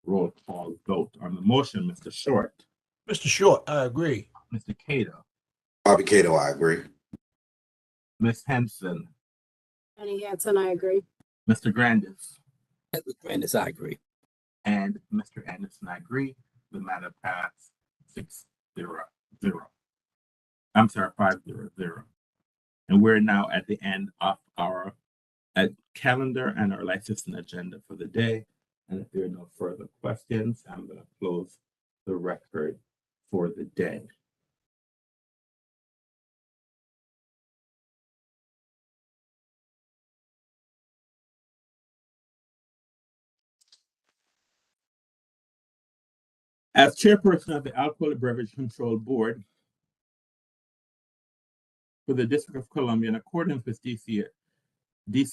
roll call vote on the motion. Mr. Short. Mr. Short, I agree. Mr. Cato. Bobby Cato, I agree. Ms. Henson. Jenny Hansen, I agree. Mr. Grandis. Edward Grandis, I agree. And Mr. Anderson, I agree. The matter passed 6-0-0. I'm sorry, 5-0-0. And we're now at the end of our calendar and our licensing agenda for the day. And if there are no further questions, I'm going to close the record for the day. As chairperson of the Alcoholic Beverage Control Board for the District of Columbia, in accordance with DC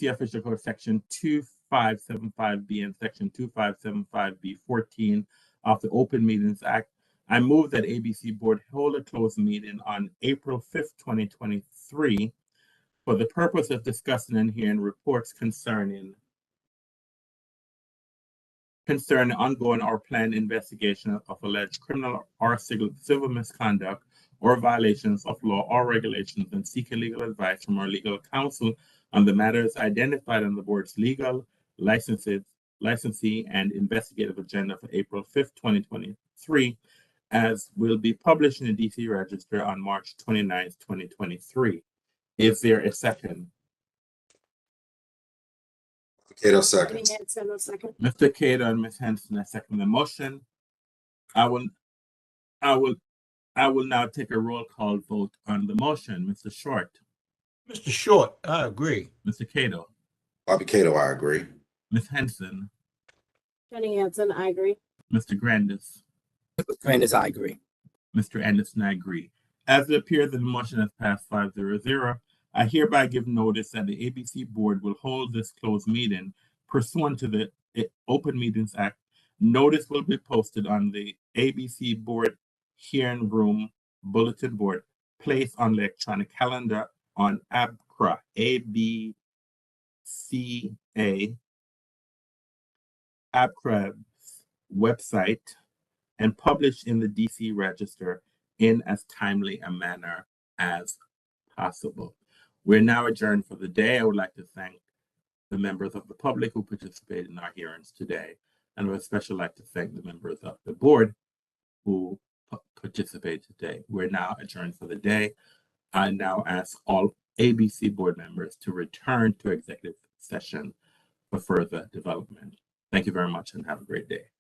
Official Code Section 2575B and Section 2575B14 of the Open Meetings Act, I move that ABC Board hold a closed meeting on April 5th, 2023, for the purpose of discussing and hearing reports concerning ongoing or planned investigation of alleged criminal or civil misconduct or violations of law or regulations, and seeking legal advice from our legal counsel on the matters identified on the board's legal, licensee, and investigative agenda for April 5th, 2023, as will be published in the DC Register on March 29th, 2023. Is there a second? Cato seconds. Jenny Hansen, a second. Mr. Cato and Ms. Henson, I second the motion. I will now take a roll call vote on the motion. Mr. Short. Mr. Short, I agree. Mr. Cato. Bobby Cato, I agree. Ms. Henson. Jenny Hansen, I agree. Mr. Grandis. Edward Grandis, I agree. Mr. Anderson, I agree. As it appears that the motion has passed 5-0-0, I hereby give notice that the ABC Board will hold this closed meeting pursuant to the Open Meetings Act. Notice will be posted on the ABC Board hearing room bulletin board, placed on the electronic calendar on ABRA, A-B-C-A, ABRA's website, and published in the DC Register in as timely a manner as possible. We're now adjourned for the day. I would like to thank the members of the public who participated in our hearings today. And I would especially like to thank the members of the board who participated today. We're now adjourned for the day. I now ask all ABC board members to return to executive session for further development. Thank you very much and have a great day.